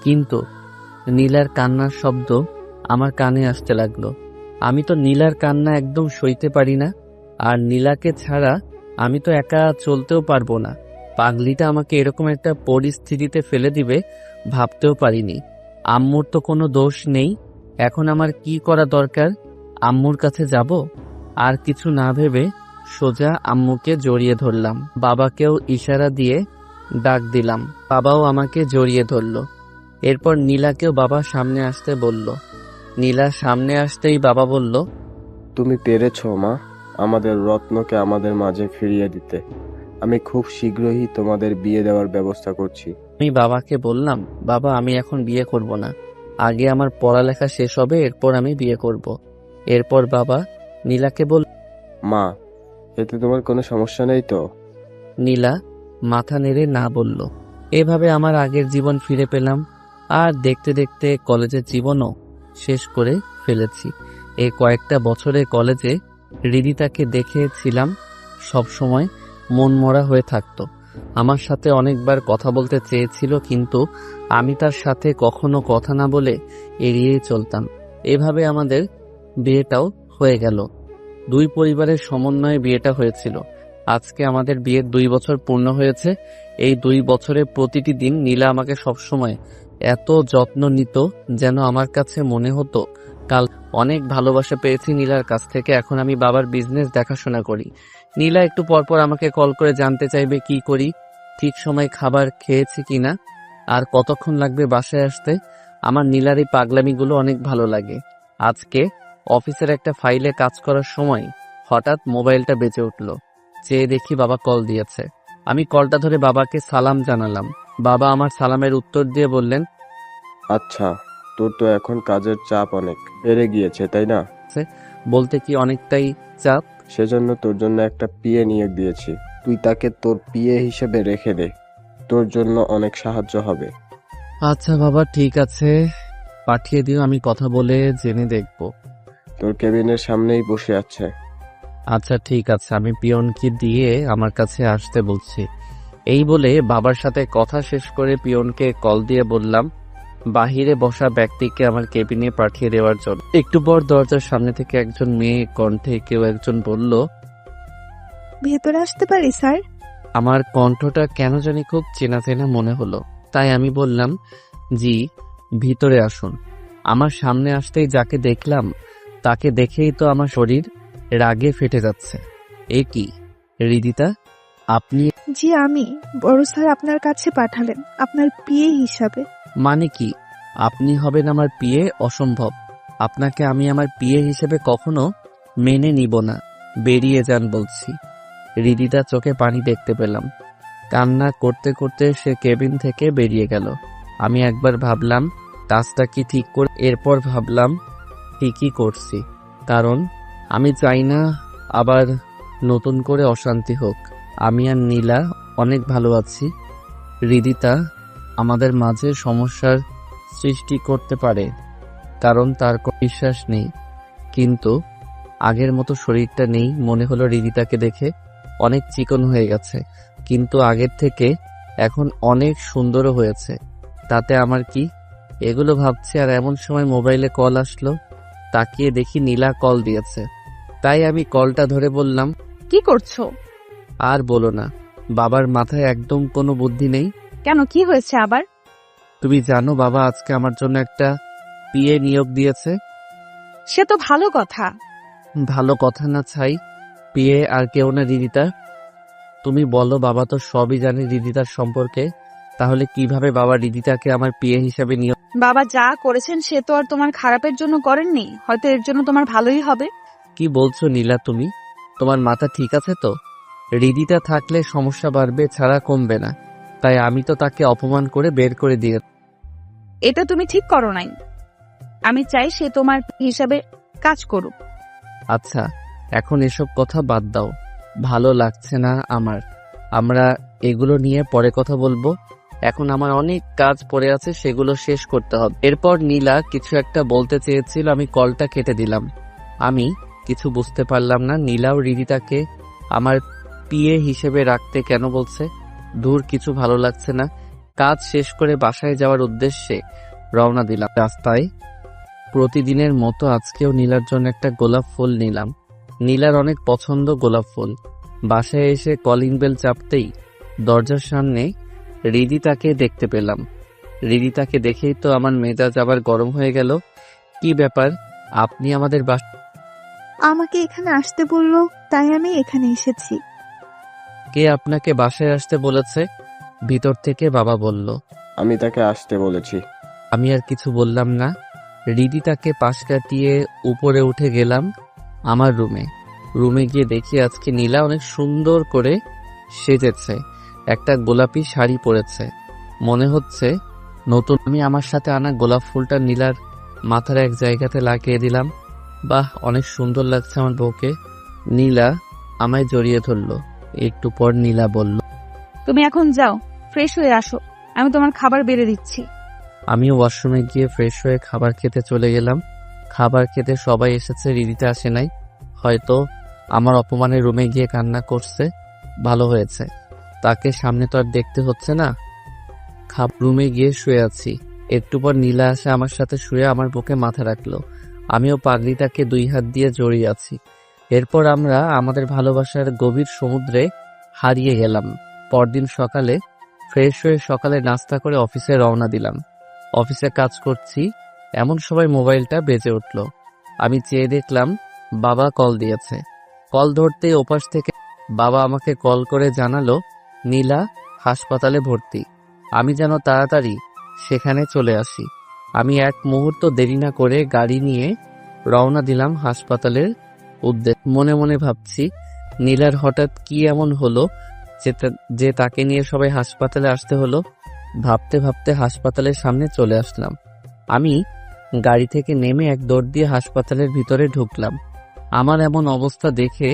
কিন্তু নীলার কান্নার শব্দ আমার কানে আসতে লাগলো। আমি তো নীলার কান্না একদম সইতে পারি না, আর নীলাকে ছাড়া আমি তো একা চলতেও পারবো না। পাগলিটা আমাকে এরকম একটা পরিস্থিতিতে ফেলে দিবে ভাবতেও পারিনি। আম্মুর তো কোনো দোষ নেই, এখন আমার কি করা দরকার? আম্মুর কাছে যাব? আর কিছু না ভেবে সোজা আম্মুকে জড়িয়ে ধরলাম। বাবাকেও ইশারা দিয়ে ডাক দিলাম, বাবাও আমাকে জড়িয়ে ধরল। এরপর নীলাকেও বাবা সামনে আসতে বলল। নীলা সামনে আসতেই বাবা বলল, তুমি পেরেছো মা, আমাদের রত্নকে আমাদের মাঝে ফিরিয়ে দিতে। আমি খুব শীঘ্রই তোমাদের বিয়ে দেওয়ার ব্যবস্থা করছি। আমি বাবাকে বললাম, বাবা আমি এখন বিয়ে করব না, আগে আমার পড়ালেখা শেষ হবে, এরপর আমি বিয়ে করব। এরপর বাবা নীলাকে বলল, মা, এতে তোমার কোনো সমস্যা নেই তো? নীলা মাথা নেড়ে না বলল। এভাবে আমার আগের জীবন ফিরে পেলাম, আর দেখতে দেখতে কলেজের জীবনও শেষ করে ফেলেছি। এই কয়েকটা বছরে কলেজে হৃদিতাকে দেখেছিলাম, সবসময় মনমরা হয়ে থাকতো। আমার সাথে অনেকবার কথা বলতে চেয়েছিল, কিন্তু আমি তার সাথে কখনো কথা না বলে এড়িয়েই চলতাম। এভাবে আমাদের বিয়েটাও হয়ে গেল। দুই পরিবারের সমন্বয়ে বিয়েটা হয়েছিল। আজকে আমাদের বিয়ের 2 বছর পূর্ণ হয়েছে। এই 2 বছরে প্রতিটি দিন নীলা আমাকে সবসময় এত যত্ন নিত, যেন আমার কাছে মনে হতো কাল। অনেক ভালোবাসা পেয়েছি নীলার কাছ থেকে। এখন আমি বাবার বিজনেস দেখাশোনা করি। নীলা একটু পরপর আমাকে কল করে জানতে চাইবে কি করি, ঠিক সময় খাবার খেয়েছি কিনা, আর কতক্ষণ লাগবে বাসায় আসতে। আমার নীলার এই পাগলামিগুলো অনেক ভালো লাগে। আজকে অফিসের একটা ফাইলে কাজ করার সময় হঠাৎ মোবাইলটা বেজে উঠল। চেয়ে দেখি বাবা কল দিয়েছে। আমি কলটা ধরে বাবাকে সালাম জানালাম। বাবা আমার সালামের উত্তর দিয়ে বললেন, আচ্ছা, তোর তো এখন কাজের চাপ অনেক বেড়ে গিয়েছে, তাই না? বলতে কি অনেকটাই চাপ। সেজন্য তোর জন্য একটা পিএ নিয়োগ দিয়েছি। তুই তাকে তোর পিএ হিসেবে রেখে দে, তোর জন্য অনেক সাহায্য হবে। আচ্ছা বাবা, ঠিক আছে, পাঠিয়ে দিও, আমি কথা বলে জেনে দেখব। তোর কেবিনের সামনেই বসে আছে। আচ্ছা ঠিক আছে, আমি পিয়নকে দিয়ে আমার কাছে আসতে বলছি। এই বলে বাবার সাথে কথা শেষ করে পিয়নকে কল দিয়ে বললাম বাহিরে বসা ব্যক্তিকে আমার কেবিনে পাঠিয়ে দেওয়ার জন্য। একটু পর দরজার সামনে থেকে একজন মেয়ে কণ্ঠে কেউ একজন বলল, ভেতরে আসতে পারি স্যার? আমার কণ্ঠটা কেন জানি খুব চেনা চেনা মনে হলো, তাই আমি বললাম, জি ভিতরে আসুন। আমার সামনে আসতেই যাকে দেখলাম তাকে দেখেই তো আমার শরীর রাগে ফেটে যাচ্ছে। এ কি হৃদিতা, আপনি? জি আমি। বড় স্যার আপনার কাছে পাঠালেন আপনার পিএ হিসাবে। মানে কি আপনি হবেন আমার পিএ? অসম্ভব, আপনাকে আমি আমার পিএ হিসেবে কখনো মেনে নিব না, বেরিয়ে যান বলছি। হৃদিতা চোখে পানি দেখতে পেলাম। কান্না করতে করতে সে কেবিন থেকে বেরিয়ে গেল। আমি একবার ভাবলাম কাজটা কি ঠিক করে, এরপর ভাবলাম ঠিকই করছি, কারণ আমি চাই না আবার নতুন করে অশান্তি হোক। আমি আর নীলা অনেক ভালো আছি। হৃদিতা আমাদের মাঝে সমস্যার সৃষ্টি করতে পারে, কারণ তার কোনো বিশ্বাস নেই, কিন্তু আগের মতো শরীরটা নেই। মনে হলো হৃদিতাকে দেখে অনেক চিকন হয়ে গেছে, কিন্তু আগের থেকে এখন অনেক সুন্দরও হয়েছে। তাতে আমার কি? এগুলো ভাবছি, আর এমন সময় মোবাইলে কল আসলো। তাকিয়ে দেখি নীলা কল দিয়েছে, তাই আমি কলটা ধরে বললাম, কি করছো? আর বলো না, বাবার মাথায় একদম কোনো বুদ্ধি নেই। কেন, কি হয়েছে আবার? তুমি জানো বাবা আজকে আমার জন্য একটা পিএ নিয়োগ দিয়েছে। সে তো ভালো কথা। ভালো কথা না ছাই, পিএ আর কেউ না হৃদিতা। তুমি বলো, বাবা তো সবই জানে হৃদিতার সম্পর্কে, তাহলে কিভাবে বাবা হৃদিতাকে আমার পিএ হিসাবে নিয়োগ? বাবা যা করেছেন সে তো আর তোমার খারাপের জন্য করেননি, হয়তো এর জন্য তোমার ভালোই হবে। কি বলছো নীলা তুমি? তোমার মাথা ঠিক আছে তো? হৃদিতা থাকলে সমস্যা বাড়বে ছাড়া কমবে না। তাই আমি তো তাকে অপমান করে বের করে দিয়ে। এটা তুমি ঠিক করো নাই। আমি চাই সে তোমার হিসাবে কাজ করুক। আচ্ছা, এখন এসব কথা বাদ দাও, ভালো লাগছে না আমার। আমরা এগুলো নিয়ে পরে কথা বলবো। এখন আমার অনেক কাজ পড়ে আছে, সেগুলো শেষ করতে হবে। এরপর নীলা কিছু একটা বলতে চেয়েছিল, আমি কলটা কেটে দিলাম। আমি কিছু বুঝতে পারলাম না নীলাও রিদিতাকে আমার পিএ হিসেবে রাখতে কেন বলছে। দূর, কিছু ভালো লাগছে না। কাজ শেষ করে বাসায় যাওয়ার উদ্দেশ্যে রওনা দিলাম। রাস্তায় প্রতিদিনের মতো আজকেও নীলার জন্য একটা গোলাপ ফুল নিলাম। নীলার অনেক পছন্দ গোলাপ ফুল। বাসায় এসে কলিং বেল চাপতেই দরজার সামনে রিদিতাকে দেখতে পেলাম। রিদিতাকে দেখেই তো আমার মেজাজ আবার গরম হয়ে গেল। কি ব্যাপার, আপনি আমাদের আমাকে এখানে আসতে বললো, তাই আমি এখানে এসেছি। কে আপনাকে বাসায় আসতে বলেছে? ভিতর থেকে বাবা বলল। আমি তাকে আসতে বলেছি। আমি আর কিছু বললাম না। রিদিতাকে পাশ কাটিয়ে উপরে উঠে গেলাম আমার রুমে গিয়ে দেখি আজকে নীলা অনেক সুন্দর করে সেজেছে। একটা গোলাপি শাড়ি পরেছে, মনে হচ্ছে নতুন। আমি আমার সাথে আনা গোলাপ ফুলটা নীলার মাথার এক জায়গাতে লাগিয়ে দিলাম। বাহ, অনেক সুন্দর লাগছে আমার বউকে। নীলা আমায় জড়িয়ে ধরলো। একটু পর নীলা বলল, তুমি এখন যাও, ফ্রেশ হয়ে আসো, আমি তোমার খাবার বেড়ে দিচ্ছি। আমিও ওয়াশরুমে গিয়ে ফ্রেশ হয়ে খাবার খেতে চলে গেলাম। খাবার খেতে সবাই এসেছে, রিদিতা আসে নাই। হয়তো আমার অপমানের রুমে গিয়ে কান্না করছে। ভালো হয়েছে, তাকে সামনে তো আর দেখতে হচ্ছে না। রুমে গিয়ে শুয়ে আছি। একটু পর নীলা আসে, আমার সাথে শুয়ে আমার বুকে মাথা রাখলো। আমিও পাগলিটাকে 2 হাত দিয়ে জড়িয়ে আছি। এরপর আমরা আমাদের ভালোবাসার গভীর সমুদ্রে হারিয়ে গেলাম। পরদিন সকালে ফ্রেশ হয়ে সকালে নাস্তা করে অফিসে রওনা দিলাম। অফিসে কাজ করছি, এমন সময় মোবাইলটা বেজে উঠল। আমি চেয়ে দেখলাম বাবা কল দিয়েছে। কল ধরতেই ওপাশ থেকে বাবা আমাকে কল করে জানালো নীলা হাসপাতালে ভর্তি। আমি যেন তাড়াতাড়ি সেখানে চলে আসি। আমি এক মুহূর্ত দেরি না করে গাড়ি নিয়ে রওনা দিলাম হাসপাতালের উদ্দেশ্যে। মনে মনে ভাবছি নীলার হঠাৎ কি এমন হলো যে তাকে নিয়ে সবাই হাসপাতালে আসতে হলো। ভাবতে ভাবতে হাসপাতালের সামনে চলে আসলাম। আমি গাড়ি থেকে নেমে এক দৌড় দিয়ে হাসপাতালের ভিতরে ঢুকলাম। আমার এমন অবস্থা দেখে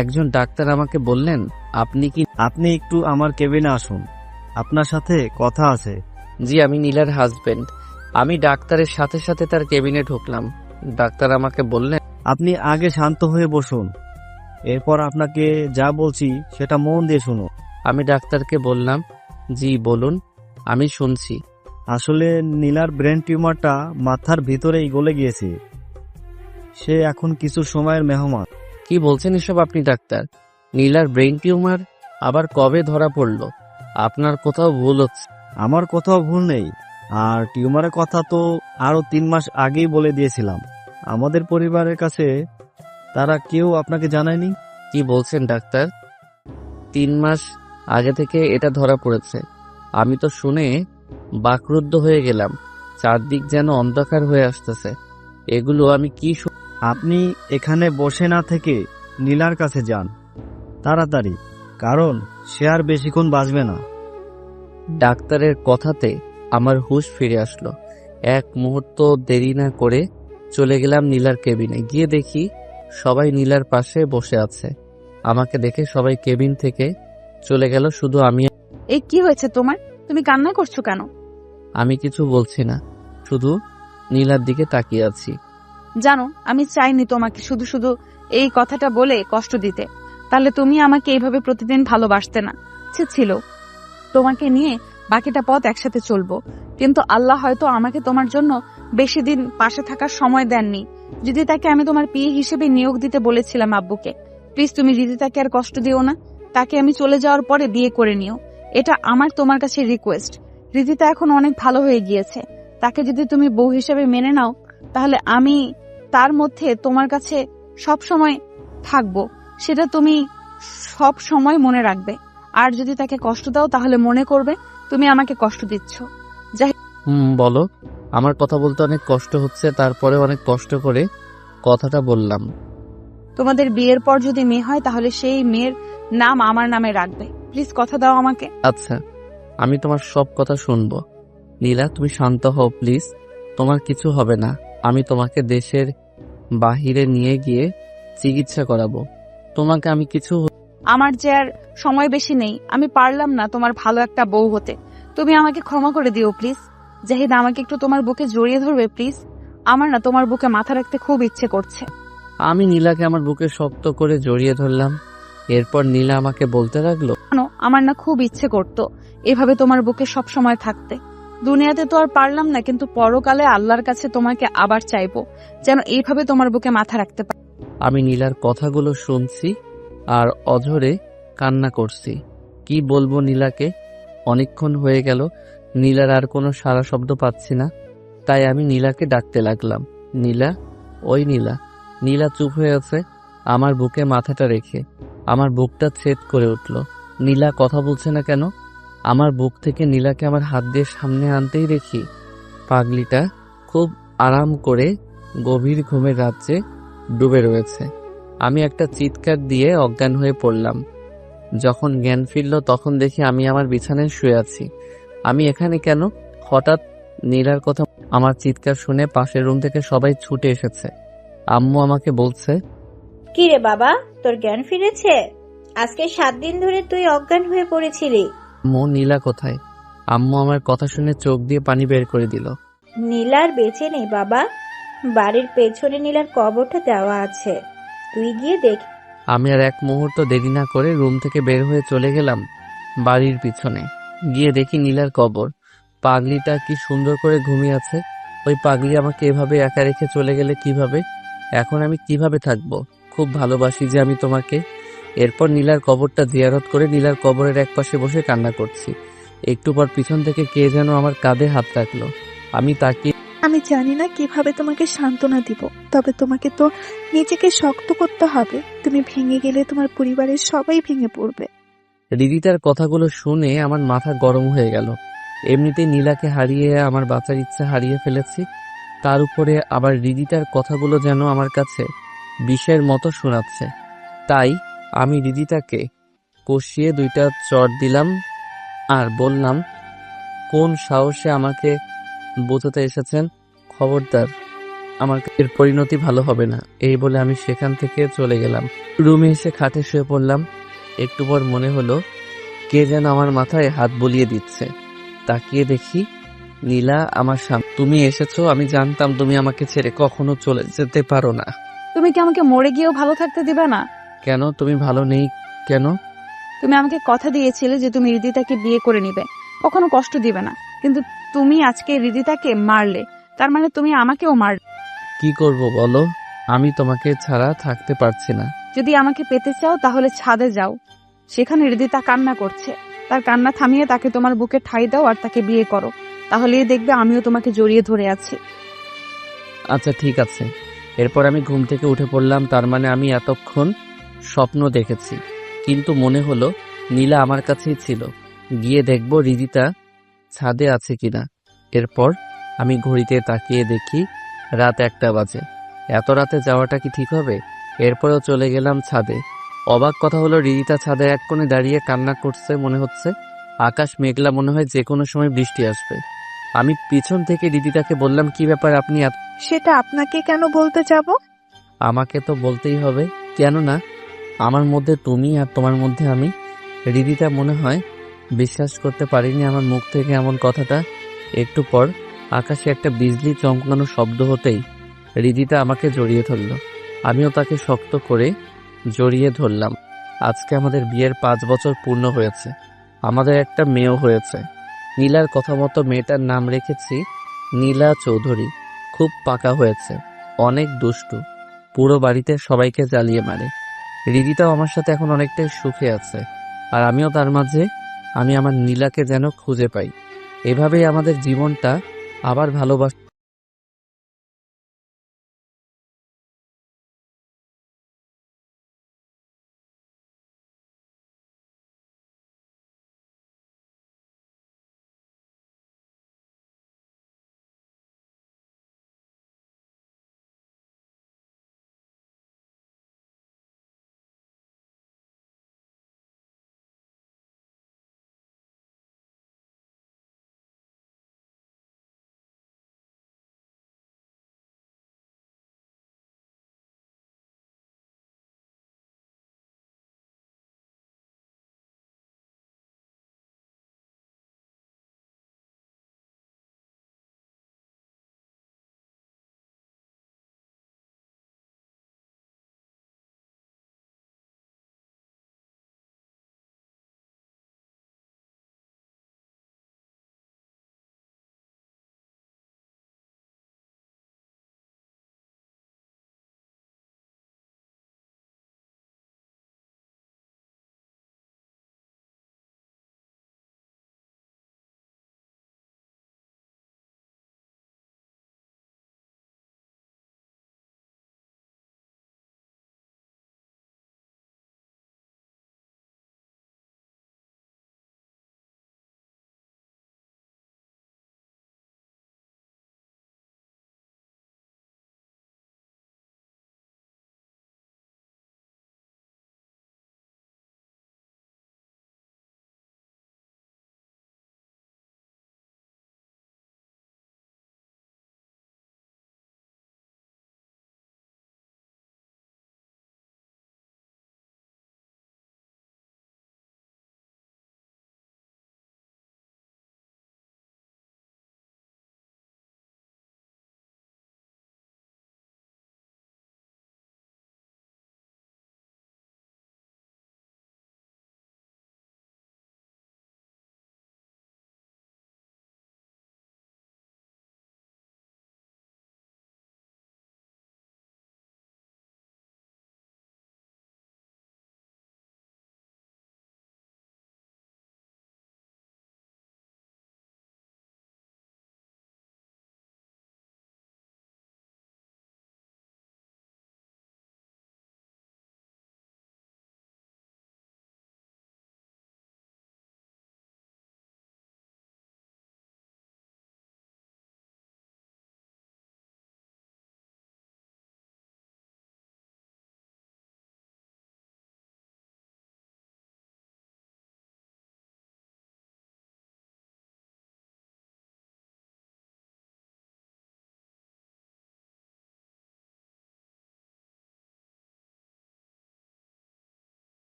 একজন ডাক্তার আমাকে বললেন, আপনি একটু আমার কেবিনে আসুন, আপনার সাথে কথা আছে। জি, আমি নীলার হাজবেন্ড। আমি ডাক্তারের সাথে সাথে তার কেবিনে ঢুকলাম। ডাক্তার আমাকে বললেন, আপনি আগে শান্ত হয়ে বসুন, এরপর আপনাকে যা বলছি সেটা মন দিয়ে শুনুন। আমি ডাক্তারকে বললাম, জি বলুন, আমি শুনছি। আসলে নীলার ব্রেন টিউমারটা মাথার ভিতরেই গলে গিয়েছে। সে এখন কিছু সময়ের মেহমান। কি বলছেন এসব আপনি ডাক্তার? নীলার ব্রেন টিউমার আবার কবে ধরা পড়লো? আপনার কোথাও ভুল হচ্ছে। আমার কোথাও ভুল নেই, আর টিউমারের কথা তো আরো 3 মাস আগেই বলে দিয়েছিলাম। আমাদের পরিবারের কাছে তারা কেউ আপনাকে জানায়নি। কি বলছেন ডাক্তার? 3 মাস আগে থেকে এটা ধরা পড়েছে? আমি তো শুনে বাকরুদ্ধ হয়ে গেলাম। চারদিক যেন অন্ধকার হয়ে আসতেছে। এগুলো আমি কি আপনি এখানে বসে না থেকে নীলার কাছে যান তাড়াতাড়ি, কারণ সে আর বেশিক্ষণ বাঁচবে না। ডাক্তারের কথাতে আমার হুঁশ ফিরে আসলো। এক মুহূর্ত দেরি না করে চলে গেলাম নীলার কেবিনে। গিয়ে দেখি সবাই নীলার পাশে বসে আছে। আমাকে দেখে সবাই কেবিন থেকে চলে গেল, শুধু আমি। এই কি হয়েছে তোমার? তুমি কান্না করছো কেন? আমি কিছু বলছি না, শুধু নীলার দিকে তাকিয়ে আছি। জানো, আমি চাইনি তোমাকে শুধু শুধু এই কথাটা বলে কষ্ট দিতে। তাহলে তুমি আমাকে এইভাবে প্রতিদিন ভালোবাসতে না। ছিল তোমাকে নিয়ে বাকিটা পথ একসাথে চলবো, কিন্তু আল্লাহ হয়তো আমাকে তোমার জন্য বেশি দিন পাশে থাকার সময় দেননি। যদি তাকে আমি তোমার পিএ হিসেবে নিয়োগ দিতে বলেছিলাম আব্বুকে। প্লিজ তুমি রিদিতাকে আর কষ্ট দিও না। তাকে আমি চলে যাওয়ার পরে বিয়ে করে নিও, এটা আমার তোমার কাছে রিকোয়েস্ট। রিদিতা এখন অনেক ভালো হয়ে গিয়েছে। তাকে যদি তুমি বউ হিসেবে মেনে নাও, তাহলে আমি তার মধ্যে তোমার কাছে সব সময় থাকবো, সেটা তুমি সব সময় মনে রাখবে। আর যদি তাকে কষ্ট দাও, তাহলে মনে করবে তুমি আমাকে কষ্ট দিচ্ছ। বলো। আমার কথা বলতে অনেক কষ্ট হচ্ছে, তারপরে অনেক কষ্ট করে কথাটা বললাম। তোমাদের বিয়ের পর যদি মেয়ে হয়, তাহলে সেই মেয়ের নাম আমার নামে রাখবে। প্লিজ কথা দাও আমাকে। আচ্ছা, আমি তোমার সব কথা শুনবো। নীলা, তুমি শান্ত হও প্লিজ। তোমার কিছু হবে না। আমি তোমাকে দেশের বাহিরে নিয়ে গিয়ে চিকিৎসা করাবো। তোমাকে আমি কিছু আমার যে আর সময় বেশি নেই, আমি পারলাম না তোমার ভালো একটা বউ হতে। তুমি আমাকে ক্ষমা করে দিও প্লিজ। জাহিদ, আমাকে একটু তোমার বুকে জড়িয়ে ধরবে প্লিজ। আমার না তোমার বুকে মাথা রাখতে খুব ইচ্ছে করছে। আমি নীলাকে আমার বুকে শক্ত করে জড়িয়ে ধরলাম। এরপর নীলা আমাকে বলতে লাগলো, জানো, আমার না খুব ইচ্ছে করতো এভাবে তোমার বুকে সব সময় থাকতে। দুনিয়াতে তো আর পারলাম না, কিন্তু পরকালে আল্লাহর কাছে তোমাকে আবার চাইবো, যেন এইভাবে তোমার বুকে মাথা রাখতে পারি। আমি নীলার কথাগুলো শুনছি আর অঝরে কান্না করছি। কি বলবো নীলাকে? অনেকক্ষণ হয়ে গেল, নীলার আর কোনো সাড়া শব্দ পাচ্ছি না। তাই আমি নীলাকে ডাকতে লাগলাম, নীলা, ওই নীলা। নীলা চুপ হয়ে আছে, আমার বুকে মাথাটা রেখে। আমার বুকটা ছেদ করে উঠল। নীলা কথা বলছে না কেন? আমার বুক থেকে নীলাকে আমার হাত দিয়ে সামনে আনতেই দেখি পাগলিটা খুব আরাম করে গভীর ঘুমের রাজ্যে ডুবে রয়েছে। আমি একটা চিৎকার দিয়ে অজ্ঞান হয়ে পড়লাম। যখন জ্ঞান ফিরল তখন দেখি আমি আমার বিছানায় শুয়ে আছি। আমি এখানে কেন? হঠাৎ নীলার কথা, আমার চিৎকার শুনে পাশের রুম থেকে সবাই ছুটে এসেছে। আম্মু আমাকে বলছে, কি রে বাবা, তোর জ্ঞান ফিরেছে? আজকে 7 দিন ধরে তুই অজ্ঞান হয়ে পড়েছিলি। আম্মু, নীলা কোথায়? আম্মু আমার কথা শুনে চোখ দিয়ে পানি বের করে দিল। নীলার বেঁচে নেই বাবা, বাড়ির পেছনে নীলার কবরটা দেওয়া আছে, তুই গিয়ে দেখ। আমি আর এক মুহূর্ত দেরি না করে রুম থেকে বের হয়ে চলে গেলাম বাড়ির পিছনে। গিয়ে দেখি নীলার কবর। পাগলিটা কি সুন্দর করে ঘুমিয়ে আছে। ওই পাগলি আমাকে এভাবে একা রেখে চলে গেলে কিভাবে? এখন আমি কিভাবে থাকবো? খুব ভালোবাসি যে আমি তোমাকে। এরপর নীলার কবরটা জিয়ারত করে নীলার কবরের এক পাশে বসে কান্না করছি। একটু পর পিছন থেকে কে যেন আমার কাঁধে হাত রাখলো। আমি তাকিয়ে, আমি জানি না কিভাবে তোমাকে সান্ত্বনা দিব, তবে তোমাকে তো নিজেকে শক্ত করতে হবে। তুমি ভেঙে গেলে তোমার পরিবারের সবাই ভেঙে পড়বে। রিদিতার কথাগুলো শুনে আমার মাথা গরম হয়ে গেল। এমনিতেই নীলাকে হারিয়ে আমার বাঁচার ইচ্ছা হারিয়ে ফেলেছি, তার উপরে আবার রিদিতার কথাগুলো যেন আমার কাছে বিষের মতো শোনাচ্ছে। তাই আমি রিদিতাকে কষিয়ে 2টা চড় দিলাম আর বললাম, কোন সাহসে আমাকে বোঝাতে এসেছেন? খবরদার, আমার এর পরিণতি ভালো হবে না। এই বলে আমি সেখান থেকে চলে গেলাম। রুমে এসে খাটে শুয়ে পড়লাম। একটু পর মনে হলো কে যেন আমার মাথায় হাত বুলিয়ে দিচ্ছে। তাকিয়ে দেখি নীলা আমার সামনে। তুমি এসেছো, আমি জানতাম তুমি আমাকে ছেড়ে কখনো চলে যেতে পারো না। তুমি কি আমাকে মরে গিয়েও ভালো থাকতে দিবে না? কেন? তুমি ভালো নেই কেন? তুমি আমাকে কথা দিয়েছিলে যে তুমি হৃদিতাকে বিয়ে করে নিবে, কখনো কষ্ট দিবে না, কিন্তু তুমি আজকে হৃদিতাকে মারলে, তার মানে তুমি আমাকেও মারলে। কি করব বলো? আমি তোমাকে ছাড়া থাকতে পারছি না। যদি আমাকে পেতে চাও তাহলে ছাদে যাও, সেখানে হৃদিতা কান্না করছে, তার কান্না থামিয়ে তাকে তোমার বুকে ঠাঁই দাও আর তাকে বিয়ে করো, তাহলেই দেখবে আমিও তোমাকে জড়িয়ে ধরে আছি। আচ্ছা ঠিক আছে। এরপর আমি ঘুম থেকে উঠে পড়লাম। তার মানে আমি এতক্ষণ স্বপ্ন দেখেছি। কিন্তু মনে হলো নীলা আমার কাছেই ছিল। গিয়ে দেখবো হৃদিতা ছাদে আছে কিনা। এরপর আমি ঘড়িতে তাকিয়ে দেখি রাত 1টা বাজে। এত রাতে যাওয়াটা কি ঠিক হবে? এরপরেও চলে গেলাম ছাদে। অবাক কথা হলো হৃদিতা ছাদের এক কোণে দাঁড়িয়ে কান্না করছে মনে হচ্ছে। আকাশ মেঘলা, মনে হয় যে কোনো সময় বৃষ্টি আসবে। আমি পিছন থেকে হৃদিতাকে বললাম, কি ব্যাপার আপনি? সেটা আপনাকে কেন বলতে যাব? আমাকে তো বলতেই হবে, কেননা আমার মধ্যে তুমি আর তোমার মধ্যে আমি। হৃদিতা মনে হয় বিশ্বাস করতে পারিনি আমার মুখ থেকে এমন কথাটা। একটু পর আকাশে একটা বিজলি চমকানো শব্দ হতেই হৃদিতা আমাকে জড়িয়ে ধরল। আমিও তাকে শক্ত করে জড়িয়ে ধরলাম। আজকে আমাদের বিয়ের 5 বছর পূর্ণ হয়েছে। আমাদের একটা মেয়েও হয়েছে। নীলার কথা মতো মেয়েটার নাম রেখেছি নীলা চৌধুরী। খুব পাকা হয়েছে, অনেক দুষ্টু, পুরো বাড়িতে সবাইকে জ্বালিয়ে মারে। হৃদিতাও আমার সাথে এখন অনেকটাই সুখে আছে, আর আমিও তার মাঝে। আমি আমার নীলাকে যেন খুঁজে পাই। এভাবেই আমাদের জীবনটা আবার ভালোবাসা